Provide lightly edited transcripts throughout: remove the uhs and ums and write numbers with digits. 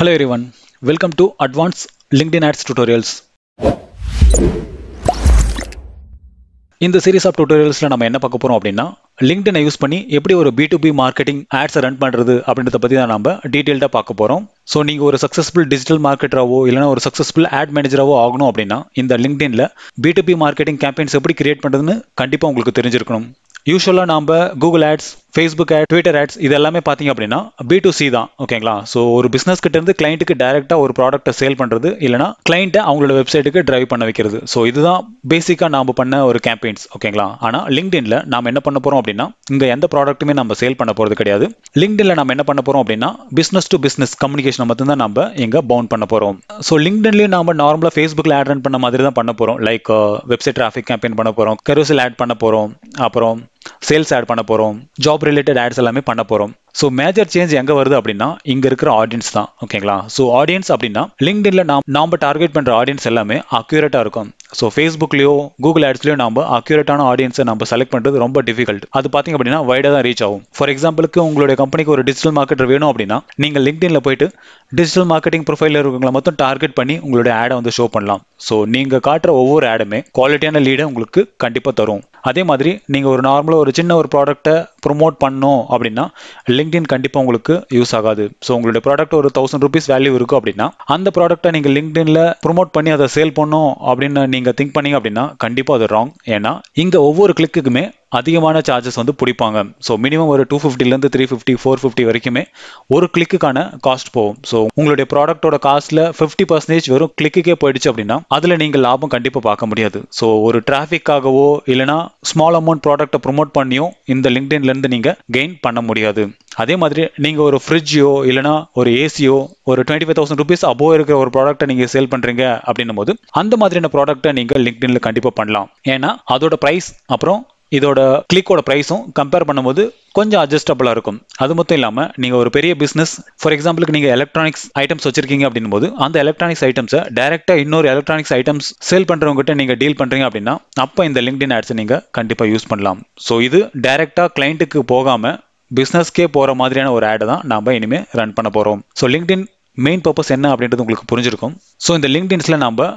Hello everyone, welcome to Advanced LinkedIn Ads Tutorials. இந்த series of டுட்டோரியல்ஸ்ல நம்ம என்ன பார்க்க போறோம் அப்படின்னா LinkedIn யூஸ் பண்ணி எப்படி ஒரு B2B மார்க்கெட்டிங் ஆட்ஸ் ரன் பண்றது அப்படின்றத பத்தி தான் நம்ம டீடைல்டா பார்க்க போறோம். ஸோ நீங்க ஒரு சக்சஸ்ஃபுல் டிஜிட்டல் மார்க்கெட்டராவோ இல்லைனா ஒரு சக்சஸ்ஃபுல் ஆட் மேனேஜராவோ ஆகணும் அப்படின்னா இந்த LinkedInல B2B மார்க்கெட்டிங் கேம்பெயின்ஸ் எப்படி கிரியேட் பண்றதுன்னு கண்டிப்பா உங்களுக்கு தெரிஞ்சிருக்கணும். யூஸ்வலா நாம Google ads, Facebook ad, Twitter ads இது எல்லாமே பார்த்தீங்க அப்படின்னா B2C தான், ஓகேங்களா? ஸோ ஒரு பிசினஸ் கிட்ட இருந்து கிளைண்ட்டுக்கு டைரக்டா ஒரு ப்ராடக்ட்டை சேல் பண்றது இல்லைனா கிளைண்ட்டை அவங்களோட வெப்சைட்டுக்கு டிரைவ் பண்ண வைக்கிறது. ஸோ இதுதான் பேசிக்கா நாம பண்ண ஒரு கேம்பெயின்ஸ், ஓகேங்களா? ஆனா LinkedInல நாம என்ன பண்ண போறோம் அப்படின்னா இங்க எந்த ப்ராடக்ட்டுமே நம்ம சேல் பண்ண போறது கிடையாது. LinkedInல நம்ம என்ன பண்ண போறோம் அப்படின்னா பிசினஸ் டு பிசினஸ் கம்யூனிகேஷன் மட்டும் தான் நம்ம இங்க பவுண்ட் பண்ண போறோம். ஸோ LinkedInலயும் நாம நார்மலா ஃபேஸ்புக்ல ஆட் ரன் பண்ண மாதிரி தான் பண்ண போறோம். லைக் வெப்சைட் டிராஃபிக் கேம்பெயின் பண்ண போறோம், கருசல் ஆட் பண்ண போறோம், அப்புறம் சேல்ஸ் ஆட் பண்ண போறோம், ஜாப் ரிலேட்டட் ஆட்ஸ் எல்லாமே பண்ண போறோம். ஸோ மேஜர் சேஞ்ச் எங்க வருது அப்படின்னா இங்க இருக்கிற ஆடியன்ஸ் தான், ஓகேங்களா? ஸோ ஆடியன்ஸ் அப்படின்னா LinkedInல நாம டார்கெட் பண்ற ஆடியன்ஸ் எல்லாமே அக்யூரேட்டா இருக்கும். ஸோ ஃபேஸ்புக்லயோ கூகுள் ஆட்ஸ்லயோ நம்ம அக்யூரேட்டான ஆடியன்ஸை நம்ம செலக்ட் பண்றது ரொம்ப டிஃபிகல்ட். அது பாத்தீங்க அப்படின்னா வைடா தான் ரீச் ஆகும். ஃபார் எக்ஸாம்பிளுக்கு உங்களுடைய கம்பெனிக்கு ஒரு டிஜிட்டல் மார்க்கெட்டர் வேணும் அப்படின்னா நீங்க LinkedInல போயிட்டு டிஜிட்டல் மார்க்கெட்டிங் ப்ரொஃபைல் இருக்கவங்களை மட்டும் டார்கெட் பண்ணி உங்களுடைய ஆடை வந்து ஷோ பண்ணலாம். ஸோ நீங்க காட்டுற ஒவ்வொரு ஆடுமே குவாலிட்டியான லீடை உங்களுக்கு கண்டிப்பா தரும். அதே மாதிரி நீங்க ஒரு நார்மலா ஒரு சின்ன ஒரு ப்ராடக்ட்டை ப்ரொமோட் பண்ணோம் அப்படின்னா LinkedIn கண்டிப்பா உங்களுக்கு யூஸ் ஆகாது. ஸோ உங்களுடைய ப்ராடக்ட் ஒரு 1000 rupees வேல்யூ இருக்கு அப்படின்னா அந்த ப்ராடக்ட்டை நீங்க LinkedInல ப்ரொமோட் பண்ணி அதை சேல் பண்ணோம் அப்படின்னு நீங்க திங்க் பண்ணீங்க அப்படின்னா கண்டிப்பா அது ராங். ஏன்னா இங்க ஒவ்வொரு கிளிக்குக்குமே அதிகமான சார்ஜஸ் வந்து பிடிப்பாங்க. ஸோ மினிமம் ஒரு 250 350 450 வரைக்குமே ஒரு கிளிக்குக்கான காஸ்ட் போகும். ஸோ உங்களுடைய ப்ராடக்டோட காஸ்ட்ல 50% வெறும் கிளிக்குக்கே போயிடுச்சு அப்படின்னா அதுல நீங்க லாபம் கண்டிப்பா பார்க்க முடியாது. ஸோ ஒரு டிராஃபிக்காகவோ இல்லைனா ஸ்மால் அமௌண்ட் ப்ராடக்ட்டை ப்ரொமோட் பண்ணியும் இந்த LinkedInல இருந்து நீங்க கெயின் பண்ண முடியாது. அதே மாதிரி நீங்க ஒரு ஃப்ரிட்ஜோ இல்லைனா ஒரு ஏசியோ ஒரு 25,000 rupees அபோவ் இருக்கிற ஒரு ப்ராடக்ட்டை நீங்க சேல் பண்றீங்க அப்படின்னும் போது அந்த மாதிரியான ப்ராடக்ட்டை நீங்க LinkedInல கண்டிப்பா பண்ணலாம். ஏன்னா அதோட பிரைஸ் அப்புறம் இதோட கிளிக்கோட பிரைஸும் கம்பேர் பண்ணும்போது கொஞ்சம் அட்ஜஸ்டபிளா இருக்கும். அது மட்டும் இல்லாம நீங்க ஒரு பெரிய பிசினஸ், ஃபார் எக்ஸாம்பிளுக்கு நீங்க எலக்ட்ரானிக்ஸ் ஐட்டம்ஸ் வச்சிருக்கீங்க அப்படின்னும் போது அந்த எலக்ட்ரானிக்ஸ் ஐட்டம்ஸை டைரக்டா இன்னொரு எலக்ட்ரானிக்ஸ் ஐட்டம்ஸ் சேல் பண்றவங்க கிட்ட நீங்க டீல் பண்றீங்க அப்படின்னா அப்ப இந்த LinkedIn ஆட்ஸ் நீங்க கண்டிப்பா யூஸ் பண்ணலாம். ஸோ இது டைரக்டா கிளைண்ட்டுக்கு போகாம பிசினஸ்க்கே போற மாதிரியான ஒரு ஆட் தான் நாம இனிமே ரன் பண்ண போறோம். ஸோ LinkedIn மெயின் பர்பஸ் என்ன அப்படின்றது உங்களுக்கு புரிஞ்சிருக்கும். ஸோ இந்த LinkedInஸ்ல நம்ம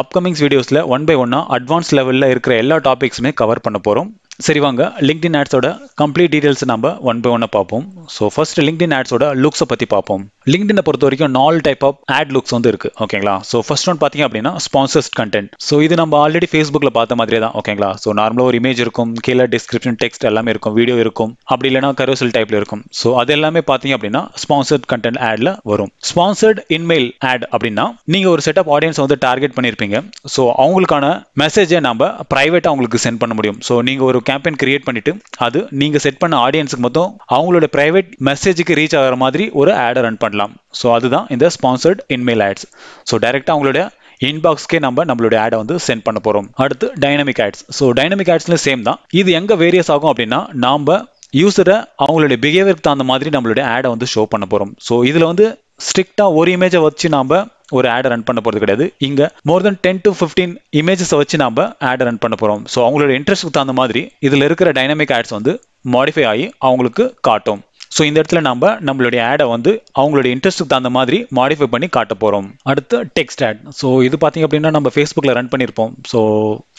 அப்கமிங்ஸ் வீடியோஸ்ல 1 by 1 அட்வான்ஸ் லெவல்ல இருக்கிற எல்லா டாபிக்ஸுமே கவர் பண்ண போறோம். சரி வாங்க LinkedIn ஆட்ஸோட கம்ப்ளீட் டீடைல்ஸ் நம்ம 1 by 1 பார்ப்போம். ஸோ ஃபர்ஸ்ட் LinkedIn ஆட்ஸோட லுக்ஸை பத்தி பார்ப்போம். LinkedIn பொறுத்த வரைக்கும் 4 டைப் ஆஃப் ஆட் லுக்ஸ் வந்து இருக்கு, ஓகேங்களா? ஸோ ஃபர்ஸ்ட் ஒன் பாத்தீங்க அப்படின்னா ஸ்பான்சர்ஸ் கண்டென்ட். ஸோ இது நம்ம ஆல்ரெடி ஃபேஸ்புக்ல பார்த்த மாதிரியே தான், ஓகேங்களா? ஸோ நார்மலா ஒரு இமேஜ் இருக்கும், கீழே டிஸ்கிரிப்ஷன் டெக்ஸ்ட் எல்லாமே இருக்கும், வீடியோ இருக்கும், அப்படி இல்லைனா கரோசல் டைப்ல இருக்கும். ஸோ அது எல்லாமே பாத்தீங்க அப்படின்னா ஸ்பான்சர்ட் கண்டென்ட் ஆட்ல வரும். ஸ்பான்சர்ட் இன்மெயில் ஆட் அப்படின்னா நீங்க ஒரு செட் ஆஃப் ஆடியன்ஸ் வந்து டார்கெட் பண்ணிருப்பீங்க. ஸோ அவங்களுக்கான மெசேஜை நம்ம பிரைவேட்டா அவங்களுக்கு சென்ட் பண்ண முடியும். ஸோ நீங்க ஒரு கேம்பெயின் கிரியேட் பண்ணிட்டு அது நீங்க செட் பண்ண ஆடியன்ஸ்க்கு மட்டும் அவங்களோட பிரைவேட் மெசேஜுக்கு ரீச் ஆகிற மாதிரி ஒரு ஆட் ரன் பண்ணலாம். ஸோ அதுதான் இந்த ஸ்பான்சர்ட் இன்மெயில் ஆட்ஸ். ஸோ டைரக்டா அவங்களோட இன்பாக்ஸ்க்கே நம்மளுடைய ஆடை வந்து சென்ட் பண்ண போறோம். அடுத்து டைனமிக் ஆட்ஸ். ஸோ டைனமிக் ஆட்ஸ்ல சேம் தான். இது எங்க வேரியஸ் ஆகும் அப்படின்னா நாம யூசரை அவங்களுடைய பிஹேவியருக்கு தகுந்த மாதிரி நம்மளுடைய ஆடை வந்து ஷோ பண்ண போறோம். ஸோ இதுல வந்து ஸ்ட்ரிக்டா ஒரு இமேஜை வச்சு நாம ஒரு ஆட் ரன் பண்ண போறது கிடையாது. இங்க மோர் தென் 10 to 15 இமேஜஸ் வச்சு நாம ஆட் ரன் பண்ண போறோம். ஸோ அவங்களோட இன்ட்ரெஸ்ட்க்கு தகுந்த மாதிரி இதுல இருக்கிற டைனமிக் ஆட்ஸ் வந்து மாடிஃபை ஆகி அவங்களுக்கு காட்டும். ஸோ இந்த இடத்துல நம்மளுடைய ஆடை வந்து அவங்களுடைய இன்ட்ரெஸ்ட்டுக்கு தகுந்த மாதிரி மாடிஃபை பண்ணி காட்ட போறோம். அடுத்து டெக்ஸ்ட் ஆட். ஸோ இது பார்த்தீங்க அப்படின்னா நம்ம ஃபேஸ்புக்கில் ரன் பண்ணியிருப்போம். ஸோ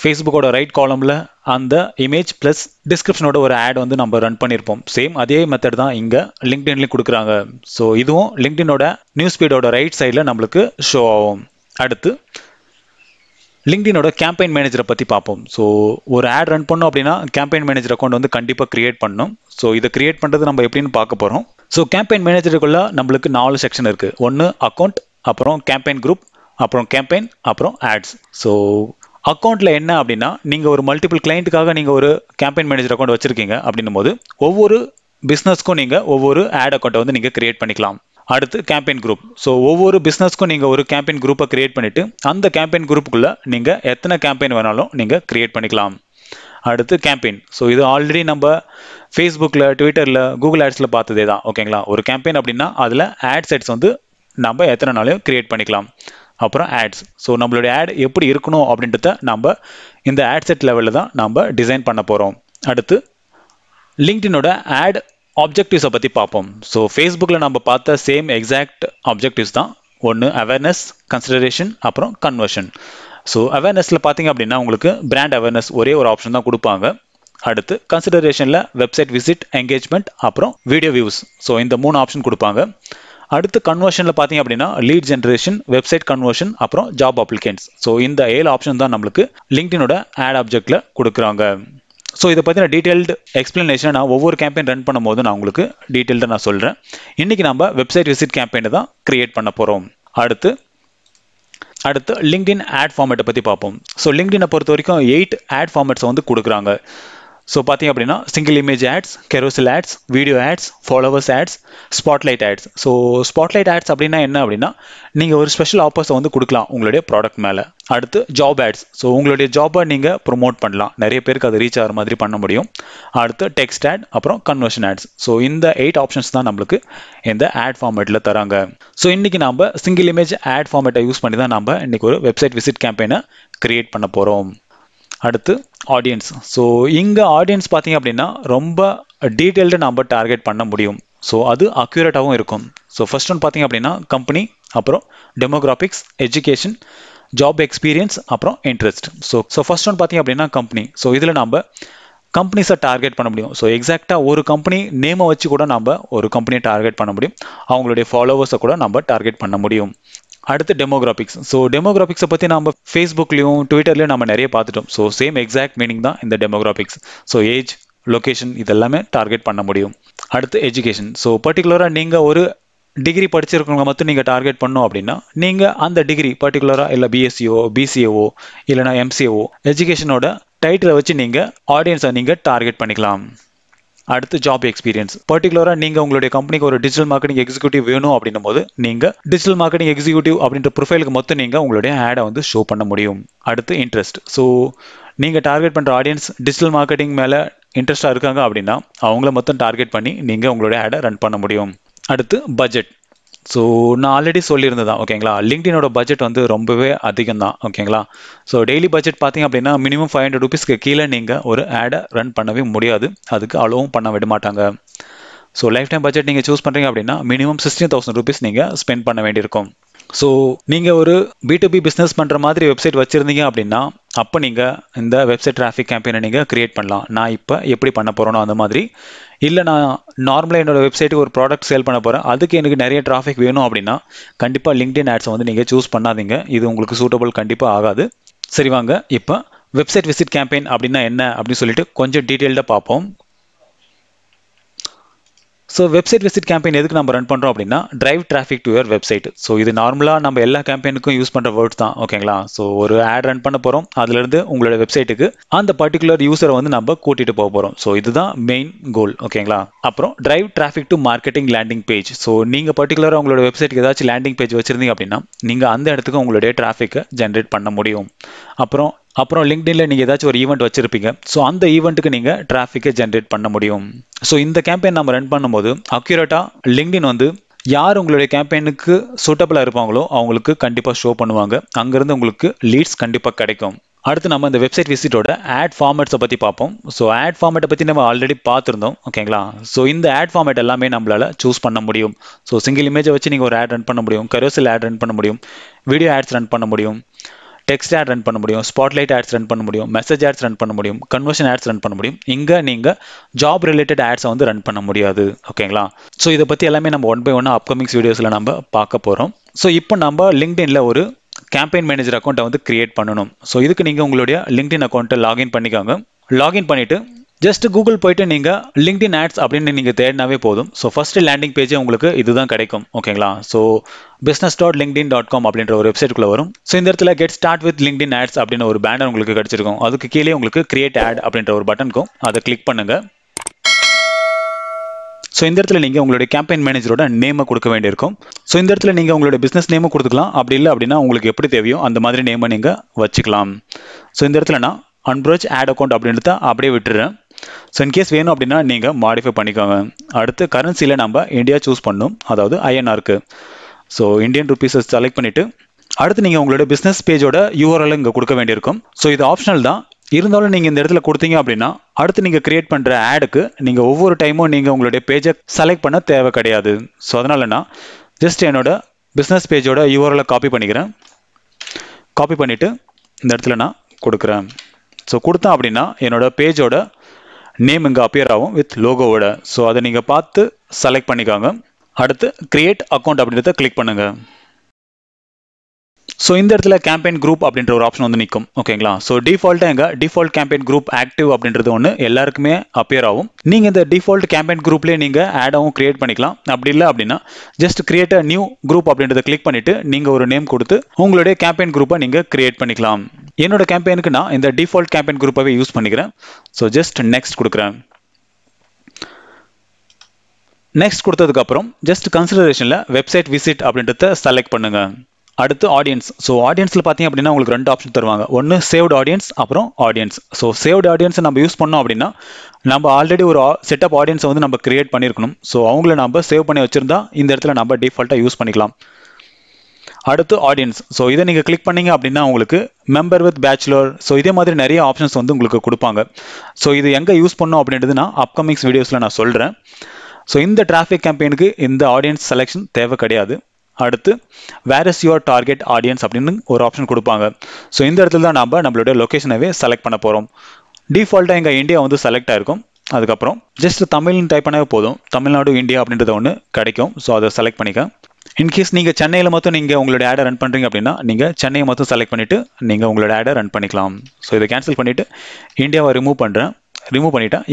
ஃபேஸ்புக்கோட ரைட் காலம்ல அந்த இமேஜ் பிளஸ் டிஸ்கிரிப்ஷனோட ஒரு ஆட் வந்து நம்ம ரன் பண்ணியிருப்போம். சேம் அதே மெத்தட் தான் இங்க LinkedInலயும் கொடுக்குறாங்க. ஸோ இதுவும் LinkedInோட நியூஸ் ஃபீடோட ரைட் சைடில் நம்மளுக்கு ஷோ ஆகும். அடுத்து LinkedInோட கேம்பெயின் மேனேஜரை பத்தி பார்ப்போம். ஸோ ஒரு ஆட் ரன் பண்ணோம் அப்படின்னா கேம்பெயின் மேனேஜர் அக்கௌண்ட் வந்து கண்டிப்பா கிரியேட் பண்ணணும். ஸோ இதை கிரியேட் பண்றது நம்ம எப்படின்னு பார்க்க போறோம். ஸோ கேம்பெயின் மேனேஜருக்குள்ள நம்மளுக்கு 4 செக்ஷன் இருக்கு. ஒன்னு அக்கௌண்ட், அப்புறம் கேம்பெயின் குரூப், அப்புறம் கேம்பெயின், அப்புறம் ஆட்ஸ். ஸோ அக்கௌண்ட்ல என்ன அப்படின்னா நீங்க ஒரு மல்டிபிள் கிளைண்ட்டுக்காக நீங்க ஒரு கேம்பெயின் மேனேஜர் அக்கௌண்ட் வச்சிருக்கீங்க அப்படின்னும் போது ஒவ்வொரு பிசினஸ்க்கும் நீங்க ஒவ்வொரு ஆட் அக்கௌண்ட்டை வந்து நீங்க கிரியேட் பண்ணிக்கலாம். அடுத்து கேம்பெயின் குரூப். ஸோ ஒவ்வொரு பிசினஸ்க்கும் நீங்க ஒரு கேம்பெயின் குரூப்பை கிரியேட் பண்ணிட்டு அந்த கேம்பெயின் குரூப்புக்குள்ள நீங்க எத்தனை கேம்பெயின் வேணாலும் நீங்க கிரியேட் பண்ணிக்கலாம். அடுத்து கேம்பெயின். ஸோ இது ஆல்ரெடி நம்ம ஃபேஸ்புக்கில், ட்விட்டரில், கூகுள் ஆட்ஸில் பார்த்ததே தான், ஓகேங்களா? ஒரு கேம்பெயின் அப்படின்னா அதில் ஆட் செட்ஸ் வந்து நம்ம எத்தனை நாளையும் கிரியேட் பண்ணிக்கலாம். அப்புறம் ஆட்ஸ். ஸோ நம்மளுடைய ஆட் எப்படி இருக்கணும் அப்படின்றத நம்ம இந்த ஆட் செட் லெவலில் தான் நம்ம டிசைன் பண்ண போகிறோம். அடுத்து LinkedInோட ஆட் ஆப்ஜெக்டிவ்ஸை பற்றி பார்ப்போம். ஸோ ஃபேஸ்புக்கில் நம்ம பார்த்த சேம் எக்ஸாக்ட் ஆப்ஜெக்டிவ்ஸ் தான். ஒன்று அவேர்னஸ், கன்சிடரேஷன், அப்புறம் கன்வர்ஷன். ஸோ அவேர்னஸில் பார்த்தீங்க அப்படின்னா உங்களுக்கு பிராண்ட் அவேர்னஸ் ஒரே ஒரு ஆப்ஷன் தான் கொடுப்பாங்க. அடுத்து கன்சிடரேஷனில் வெப்சைட் விசிட், என்கேஜ்மெண்ட், அப்புறம் வீடியோ வியூஸ். ஸோ இந்த 3 ஆப்ஷன் கொடுப்பாங்க. அடுத்து கன்வர்ஷனில் பார்த்தீங்க அப்படின்னா லீட் ஜென்ரேஷன், வெப்சைட் கன்வர்ஷன், அப்புறம் ஜாப் அப்ளிகன்ஸ். ஸோ இந்த 7 ஆப்ஷன் தான் நம்மளுக்கு லிங்க்டினோட ஆட் ஆப்ஜெக்டில் கொடுக்குறாங்க. ஸோ இதை பற்றின டீட்டெயில்டு எக்ஸ்பிளனேஷன் நான் ஒவ்வொரு கேம்பெயின் ரன் பண்ணும்போது நான் உங்களுக்கு டீட்டெயில்டாக நான் சொல்கிறேன். இன்றைக்கி நம்ம வெப்சைட் விசிட் கேம்பெயினை தான் கிரியேட் பண்ண போகிறோம். அடுத்து லிங்க்டின் ஆட் ஃபார்மேட்டை பற்றி பார்ப்போம். ஸோ லிங்க்டினை பொறுத்த வரைக்கும் 8 ஆட் ஃபார்மேட்ஸை வந்து கொடுக்குறாங்க. ஸோ பார்த்தீங்க அப்படின்னா single image ads, carousel ads, video ads, followers ads, spotlight ads. So spotlight ads அப்படின்னா என்ன அப்படின்னா நீங்கள் ஒரு ஸ்பெஷல் ஆஃபர்ஸை வந்து கொடுக்கலாம் உங்களுடைய ப்ராடக்ட் மேலே. அடுத்து ஜாப் ஆட்ஸ். ஸோ உங்களுடைய ஜாப்பை நீங்கள் ப்ரொமோட் பண்ணலாம், நிறைய பேருக்கு அது ரீச் ஆகிற மாதிரி பண்ண முடியும். அடுத்து டெக்ஸ்ட் ஆட், அப்புறம் கன்வர்ஷன் ஆட்ஸ். ஸோ இந்த 8 ஆப்ஷன்ஸ் தான் நம்மளுக்கு இந்த ஆட் ஃபார்மேட்டில் தராங்க. ஸோ இன்றைக்கி நம்ம சிங்கிள் இமேஜ் ஆட் ஃபார்மேட்டை யூஸ் பண்ணி தான் நம்ம இன்றைக்கி ஒரு வெப்சைட் விசிட் கேம்பெயினை கிரியேட் பண்ண போகிறோம். அடுத்து ஆடியன்ஸ். ஸோ இங்கே ஆடியன்ஸ் பார்த்தீங்க அப்படின்னா ரொம்ப டீட்டெயில்டு நம்ம டார்கெட் பண்ண முடியும். ஸோ அது அக்யூரேட்டாகவும் இருக்கும். ஸோ ஃபர்ஸ்ட் ஒன் பார்த்தீங்க அப்படின்னா கம்பெனி, அப்புறம் டெமோகிராபிக்ஸ், எஜுகேஷன், ஜாப் எக்ஸ்பீரியன்ஸ், அப்புறம் இன்ட்ரெஸ்ட். ஸோ ஃபர்ஸ்ட் ஒன் பார்த்தீங்க அப்படின்னா கம்பெனி. ஸோ இதில் நம்ம கம்பெனிஸை டார்கெட் பண்ண முடியும். ஸோ எக்ஸாக்டாக ஒரு கம்பெனி நேமை வச்சு கூட நம்ம ஒரு கம்பெனியை டார்கெட் பண்ண முடியும். அவங்களுடைய ஃபாலோவர்ஸை கூட நம்ம டார்கெட் பண்ண முடியும். அடுத்து டெமோகிராபிக்ஸ். ஸோ டெமோகிராபிக்ஸை பற்றி நம்ம ஃபேஸ்புக்லேயும் ட்விட்டர்லையும் நம்ம நிறைய பார்த்துட்டோம். ஸோ சேம் எக்ஸாக்ட் மீனிங் தான் இந்த டெமோகிராபிக்ஸ். ஸோ ஏஜ், லொக்கேஷன் இதெல்லாமே டார்கெட் பண்ண முடியும். அடுத்து எஜுகேஷன். ஸோ பர்டிகுலராக நீங்கள் ஒரு டிகிரி படிச்சிருக்கவங்க மட்டும் நீங்கள் டார்கெட் பண்ணோம் அப்படின்னா நீங்கள் அந்த டிகிரி பர்டிகுலராக இல்லை பிஎஸ்சிஓ, பிசிஏஓ, இல்லைனா எம்சிஏஓ எஜுகேஷனோட டைட்டிலை வச்சு நீங்கள் ஆடியன்ஸை நீங்கள் டார்கெட் பண்ணிக்கலாம். அடுத்து ஜாப் எக்ஸ்பீரியன்ஸ். பர்டிகுலராக நீங்கள் உங்களுடைய கம்பெனிக்கு ஒரு டிஜிட்டல் மார்க்கெட்டிங் எக்ஸிக்யூட்டிவ் வேணும் அப்படின்னும் போது நீங்கள் டிஜிட்டல் மார்க்கெட்டிங் எக்ஸிக்யூட்டிவ் அப்படின்ற ப்ரொஃபைலுக்கு மொத்தம் நீங்கள் உங்களுடைய ஆடை வந்து ஷோ பண்ண முடியும். அடுத்து இன்ட்ரெஸ்ட். ஸோ நீங்கள் டார்கெட் பண்ணுற ஆடியன்ஸ் டிஜிட்டல் மார்க்கெட்டிங் மேலே இன்ட்ரெஸ்டாக இருக்காங்க அப்படின்னா அவங்கள மொத்தம் டார்கெட் பண்ணி நீங்கள் உங்களுடைய ஆடை ரன் பண்ண முடியும். அடுத்து பட்ஜெட். ஸோ நான் ஆல்ரெடி சொல்லியிருந்ததான் ஓகேங்களா, லிங்க்டினோட பட்ஜெட் வந்து ரொம்பவே அதிகம் தான் ஓகேங்களா. ஸோ டெய்லி பட்ஜெட் பார்த்தீங்க அப்படின்னா மினிமம் 500 rupeesக்கு கீழே நீங்கள் ஒரு ஆடை ரன் பண்ணவே முடியாது, அதுக்கு அலோவும் பண்ண விட மாட்டாங்க. ஸோ லைஃப் டைம் பட்ஜெட் நீங்கள் சூஸ் பண்ணுறீங்க அப்படின்னா மினிமம் 16,000 rupees நீங்கள் ஸ்பெண்ட் பண்ண வேண்டியிருக்கும். ஸோ நீங்கள் ஒரு B2B பிஸ்னஸ் பண்ணுற மாதிரி வெப்சைட் வச்சுருந்தீங்க அப்படின்னா அப்போ நீங்கள் இந்த வெப்சைட் டிராஃபிக் கேம்பெயினை நீங்கள் கிரியேட் பண்ணலாம். நான் இப்போ எப்படி பண்ண போகிறேனோ அந்த மாதிரி. இல்லை நான் நார்மலாக என்னோட வெப்சைட்டுக்கு ஒரு ப்ராடக்ட் சேல் பண்ண போகிறேன், அதுக்கு எனக்கு நிறைய டிராஃபிக் வேணும் அப்படின்னா கண்டிப்பாக லிங்க்டின் ஆட்ஸை வந்து நீங்கள் சூஸ் பண்ணாதீங்க, இது உங்களுக்கு சூட்டபிள் கண்டிப்பாக ஆகாது. சரி வாங்க இப்போ வெப்சைட் விசிட் கேம்பெயின் அப்படின்னா என்ன அப்படின்னு சொல்லிட்டு கொஞ்சம் டீட்டெயில்டாக பார்ப்போம். ஸோ வெப்சைட் விசிட் கேம்பெயின் எதுக்கு நம்ம ரன் பண்ணுறோம் அப்படின்னா drive traffic to your website. So இது நார்மலாக நம்ம எல்லா கேம்பெயினுக்கும் யூஸ் பண்ணுற வேர்ட்ஸ் தான் ஓகேங்களா. ஸோ ஒரு ஆட் ரன் பண்ண போகிறோம், அதுலேருந்து உங்களோட வெப்சைட்டுக்கு அந்த பர்டிகுலர் யூஸரை வந்து நம்ம கூட்டிகிட்டு போக போகிறோம். ஸோ இதுதான் மெயின் கோல் ஓகேங்களா. அப்புறம் drive traffic to marketing landing page. So நீங்கள் பர்டிகுலராக உங்களோட வெப்சைட்டுக்கு ஏதாச்சும் லேண்டிங் பேஜ் வச்சிருந்தீங்க அப்படின்னா நீங்கள் அந்த இடத்துக்கு உங்களுடைய டிராஃபிக்கை ஜென்ரேட் பண்ண முடியும். அப்புறம் லிங்க்டின்ல நீங்கள் ஏதாச்சும் ஒரு ஈவெண்ட் வச்சிருப்பீங்க, ஸோ அந்த ஈவெண்ட்டுக்கு நீங்கள் டிராஃபிக்கை ஜென்ரேட் பண்ண முடியும். ஸோ இந்த கேம்பெயின் நம்ம ரன் பண்ணும்போது அக்யூரேட்டாக லிங்க்டின் வந்து யார் உங்களுடைய கேம்பெயினுக்கு சூட்டபிளாக இருப்பாங்களோ அவங்களுக்கு கண்டிப்பாக ஷோ பண்ணுவாங்க, அங்கேருந்து உங்களுக்கு லீட்ஸ் கண்டிப்பாக கிடைக்கும். அடுத்து நம்ம இந்த வெப்சைட் விசிட்டோட ஆட் ஃபார்மேட்ஸை பற்றி பார்ப்போம். ஸோ ஆட் ஃபார்மேட்டை பற்றி நம்ம ஆல்ரெடி பார்த்துருந்தோம் ஓகேங்களா. ஸோ இந்த ஆட் ஃபார்மேட் எல்லாமே நம்மளால் சூஸ் பண்ண முடியும். ஸோ சிங்கிள் இமேஜை வச்சு நீங்கள் ஒரு ஆட் ரன் பண்ண முடியும், கரோசல் ஆட் ரன் பண்ண முடியும், வீடியோ ஆட்ஸ் ரன் பண்ண முடியும், டெக்ஸ்ட் ஆட் ரன் பண்ண முடியும், ஸ்பாட்லைட் ஆட்ஸ் ரன் பண்ண முடியும், மெசேஜ் ஆட்ஸ் ரன் பண்ண முடியும், கன்வர்ஷன் ஆட்ஸ் ரன் பண்ண முடியும். இங்கே நீங்கள் ஜாப் ரிலேட்டட் ஆட்ஸை வந்து ரன் பண்ண முடியாது ஓகேங்களா. ஸோ இதை பற்றி எல்லாமே நம்ம 1 by 1 அப்கமிங்ஸ் வீடியோஸில் நம்ம பார்க்க போகிறோம். ஸோ இப்போ நம்ம லிங்க்டின்ல ஒரு கேம்பெயின் மேனேஜர் அக்கௌண்ட்டை வந்து கிரியேட் பண்ணணும். ஸோ இதுக்கு நீங்கள் உங்களுடைய லிங்க்டின் அக்கௌண்ட்டை லாகின் பண்ணிக்கோங்க. லாகின் பண்ணிவிட்டு ஜஸ்ட் கூகுள் போயிட்டு நீங்கள் லிங்க்டின் ஆட்ஸ் அப்படின்னு நீங்கள் தேடினாவே போதும். ஸோ ஃபர்ஸ்ட் லேண்டிங் பேஜே உங்களுக்கு இதுதான் கிடைக்கும் ஓகேங்களா. ஸோ business.linkedin.com அப்படின்ற ஒரு வெப்சைட்டுக்குள்ள வரும். ஸோ இந்த இடத்துல get start with LinkedIn ads அப்படின்னு ஒரு பேனர் உங்களுக்கு கிடைச்சிருக்கும். அதுக்கு கீழே உங்களுக்கு கிரியேட் ஆட் அப்படின்ற ஒரு பட்டனுக்கும் அதை கிளிக் பண்ணுங்க. ஸோ இந்த இடத்துல நீங்கள் உங்களுடைய கேம்பெயின் மேனேஜரோட நேமை கொடுக்க வேண்டியிருக்கும். ஸோ இந்த இடத்துல நீங்கள் உங்களுடைய பிஸ்னஸ் நேமை கொடுத்துக்கலாம், அப்படி இல்லை அப்படின்னா உங்களுக்கு எப்படி தேவையோ அந்த மாதிரி நேமை நீங்கள் வச்சுக்கலாம். ஸோ இந்த இடத்துல நான் அன்ப்ரோச் ஆட் அக்கௌண்ட் அப்படின்றத அப்படியே விட்டுறேன். ஸோ இன்கேஸ் வேணும் அப்படின்னா நீங்கள் மாடிஃபை பண்ணிக்கோங்க. அடுத்து கரன்சியில் நம்ம இந்தியா சூஸ் பண்ணணும், அதாவது INRக்கு. ஸோ இந்தியன் ருபீஸை செலக்ட் பண்ணிவிட்டு அடுத்து நீங்கள் உங்களோட பிஸ்னஸ் பேஜோட URL இங்கே கொடுக்க வேண்டியிருக்கும். ஸோ இது ஆப்ஷனல் தான், இருந்தாலும் நீங்கள் இந்த இடத்துல கொடுத்தீங்க அப்படின்னா அடுத்து நீங்கள் கிரியேட் பண்ணுற ஆடுக்கு நீங்கள் ஒவ்வொரு டைமும் நீங்கள் உங்களுடைய பேஜை செலக்ட் பண்ண தேவை கிடையாது. ஸோ அதனால நான் ஜஸ்ட் என்னோட பிஸ்னஸ் பேஜோட யூஆர்எல்லை காப்பி பண்ணிக்கிறேன். காப்பி பண்ணிவிட்டு இந்த இடத்துல நான் கொடுக்குறேன். ஸோ கொடுத்தேன் அப்படின்னா என்னோட பேஜோட நேம் இங்கே அப்பியர் ஆகும் வித் லோகோவோட. ஸோ அதை நீங்கள் பார்த்து செலக்ட் பண்ணிக்காங்க. அடுத்து கிரியேட் அக்கௌண்ட் அப்படின்றத கிளிக் பண்ணுங்க. ஸோ இந்த இடத்துல கேம்பெயின் குரூப் அப்படின்ற ஒரு ஆப்ஷன் வந்து நிற்கும். ஓகேங்களா? ஸோ டிஃபால்ட்டாக எங்கள் டிஃபால்ட் கேம்பெயின் குரூப் ஆக்டிவ் அப்படின்றது ஒன்று எல்லாருக்குமே அப்பியர் ஆகும். நீங்கள் இந்த டிஃபால்ட் கேம்பெயின் குரூப்லேயே நீங்கள் ஆடாகவும் கிரியேட் பண்ணிக்கலாம். அப்படி இல்லை அப்படின்னா just create a new group அப்படின்றத கிளிக் பண்ணிவிட்டு நீங்கள் ஒரு நேம் கொடுத்து உங்களுடைய கேம்பெயின் குரூப்பை நீங்கள் கிரியேட் பண்ணிக்கலாம். என்னோட கேம்பெயினுக்கு நான் இந்த டிஃபால்ட் கேம்பெயின் குரூப்பாகவே யூஸ் பண்ணிக்கிறேன். ஸோ ஜஸ்ட் நெக்ஸ்ட் கொடுக்குறேன். நெக்ஸ்ட் கொடுத்ததுக்கப்புறம் ஜஸ்ட் கன்சிடரேஷனில் வெப்சைட் விசிட் அப்படின்றத செலக்ட் பண்ணுங்க. அடுத்து ஆடியன்ஸ். ஸோ ஆடியன்ஸில் பார்த்தீங்க அப்படின்னா உங்களுக்கு 2 ஆப்ஷன் தருவாங்க. ஒன்று சேவ்டு ஆடியன்ஸ், அப்புறம் ஆடியன்ஸ். ஸோ சேவ்டு ஆடியன்ஸை நம்ம யூஸ் பண்ணோம் அப்படின்னா நம்ம ஆல்ரெடி ஒரு செட்டப் ஆடியன்ஸை வந்து நம்ம கிரியேட் பண்ணியிருக்கணும். ஸோ அவங்கள நம்ம சேவ் பண்ணி வச்சுருந்தா இந்த இடத்துல நம்ம டிஃபால்ட்டாக யூஸ் பண்ணிக்கலாம். அடுத்து ஆடியன்ஸ். ஸோ இதை நீங்கள் கிளிக் பண்ணீங்க அப்படின்னா உங்களுக்கு மெம்பர் வித் பேச்சுலர், ஸோ இதே மாதிரி நிறைய ஆப்ஷன்ஸ் வந்து உங்களுக்கு கொடுப்பாங்க. ஸோ இது எங்கே யூஸ் பண்ணோம் அப்படின்றது நான் அப்கமிங்ஸ் வீடியோஸில் நான் சொல்கிறேன். ஸோ இந்த டிராஃபிக் கேம்பெயினுக்கு இந்த ஆடியன்ஸ் செலெக்ஷன் தேவை கிடையாது. அடுத்து where is your target audience அப்படின்னு ஒரு ஆப்ஷன் கொடுப்பாங்க. ஸோ இந்த இடத்துல தான் நம்ம நம்மளுடைய லொக்கேஷனவே செலக்ட் பண்ண போகிறோம். டிஃபால்ட்டாக எங்கள் இந்தியா வந்து செலக்ட் ஆகிருக்கும். அதுக்கப்புறம் ஜஸ்ட் தமிழ்னு டைப் பண்ணவே போதும், தமிழ்நாடு இந்தியா அப்படின்றத ஒன்று கிடைக்கும். ஸோ அதை செலக்ட் பண்ணிக்க. இன்கேஸ் நீங்கள் சென்னையில் மட்டும் நீங்கள் உங்களோட ஆடை ரன் பண்ணுறீங்க அப்படின்னா நீங்கள் சென்னையை மட்டும் செலக்ட் பண்ணிவிட்டு நீங்கள் உங்களோட ஆடை ரன் பண்ணிக்கலாம். ஸோ இதை கேன்சல் பண்ணிவிட்டு இந்தியாவை ரிமூவ் பண்ணிட்டேன்.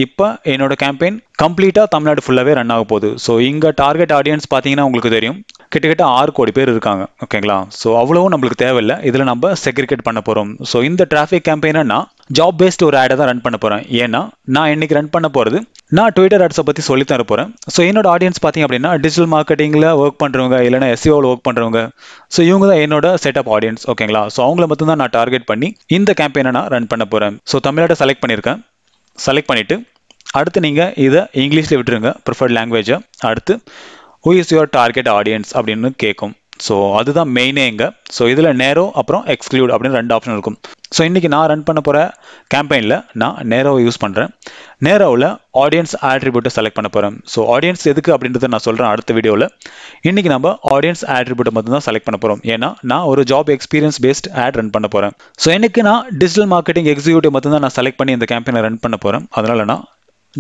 இப்போ என்னோட கேம்பெயின் கம்ப்ளீட்டாக தமிழ்நாடு ஃபுல்லாகவே ரன் ஆக போகுது. ஸோ இங்கே டார்கெட் ஆடியன்ஸ் பார்த்தீங்கன்னா உங்களுக்கு தெரியும், கிட்டத்தட்ட 6 கோடி பேர் இருக்காங்க. ஓகேங்களா? ஸோ அவ்வளவும் நம்மளுக்கு தேவையில்லை. இதில் நம்ம செக்ரிகேட் பண்ண போகிறோம். ஸோ இந்த டிராஃபிக் கேம்பெயினை நான் ஜாப் பேஸ்ட் ஒரு ஆடை தான் ரன் பண்ண போகிறேன். ஏன்னா நான் இன்னைக்கு ரன் பண்ண போகிறது நான் ட்விட்டர் ஆட்ஸை பற்றி சொல்லி தர போகிறேன். ஸோ என்னோட ஆடியன்ஸ் பார்த்தீங்க அப்படின்னா டிஜிட்டல் மார்க்கெட்டிங்கில் ஒர்க் பண்ணுறவங்க, இல்லைனா எஸ்இஓவில் ஒர்க் பண்ணுறவங்க. ஸோ இவங்க தான் என்னோட செட்டப் ஆடியன்ஸ். ஓகேங்களா? ஸோ அவங்கள மட்டும் தான் நான் டார்கெட் பண்ணி இந்த கேம்பெயினை நான் ரன் பண்ண போகிறேன். ஸோ தமிழ்நாட்டை செலக்ட் பண்ணியிருக்கேன். செலக்ட் பண்ணிவிட்டு அடுத்து நீங்கள் இதை இங்கிலீஷில் விட்டுருங்க, ப்ரிஃபர்ட் லாங்குவேஜை. அடுத்து who is your target audience அப்படின்னு கேட்கும். ஸோ அதுதான் மெயினே இங்கே. ஸோ இதில் நேரோ அப்புறம் எக்ஸ்க்ளூட் அப்படின்னு 2 ஆப்ஷன் இருக்கும். ஸோ இன்றைக்கி நான் ரன் பண்ண போகிற கேம்பெயினில் நான் நேரோவை யூஸ் பண்ணுறேன். நேரோவில் ஆடியன்ஸ் ஆட்ரிபியூட்டை செலக்ட் பண்ண போகிறேன். ஸோ ஆடியன்ஸ் எதுக்கு அப்படின்றத நான் சொல்கிறேன் அடுத்த வீடியோவில். இன்றைக்கி நம்ம ஆடியன்ஸ் ஆட்ரிபியூட்டை மட்டும் தான் செலக்ட் பண்ண போகிறோம். ஏன்னா நான் ஒரு job experience paste ad run பண்ண போகிறேன். ஸோ எனக்கு நான் டிஜிட்டல் மார்க்கெட்டிங் எக்ஸிக்யூட்டிவ் மட்டும் தான் நான் செலக்ட் பண்ணி இந்த கேம்பெயினை ரன் பண்ண போகிறேன். அதனால் நான்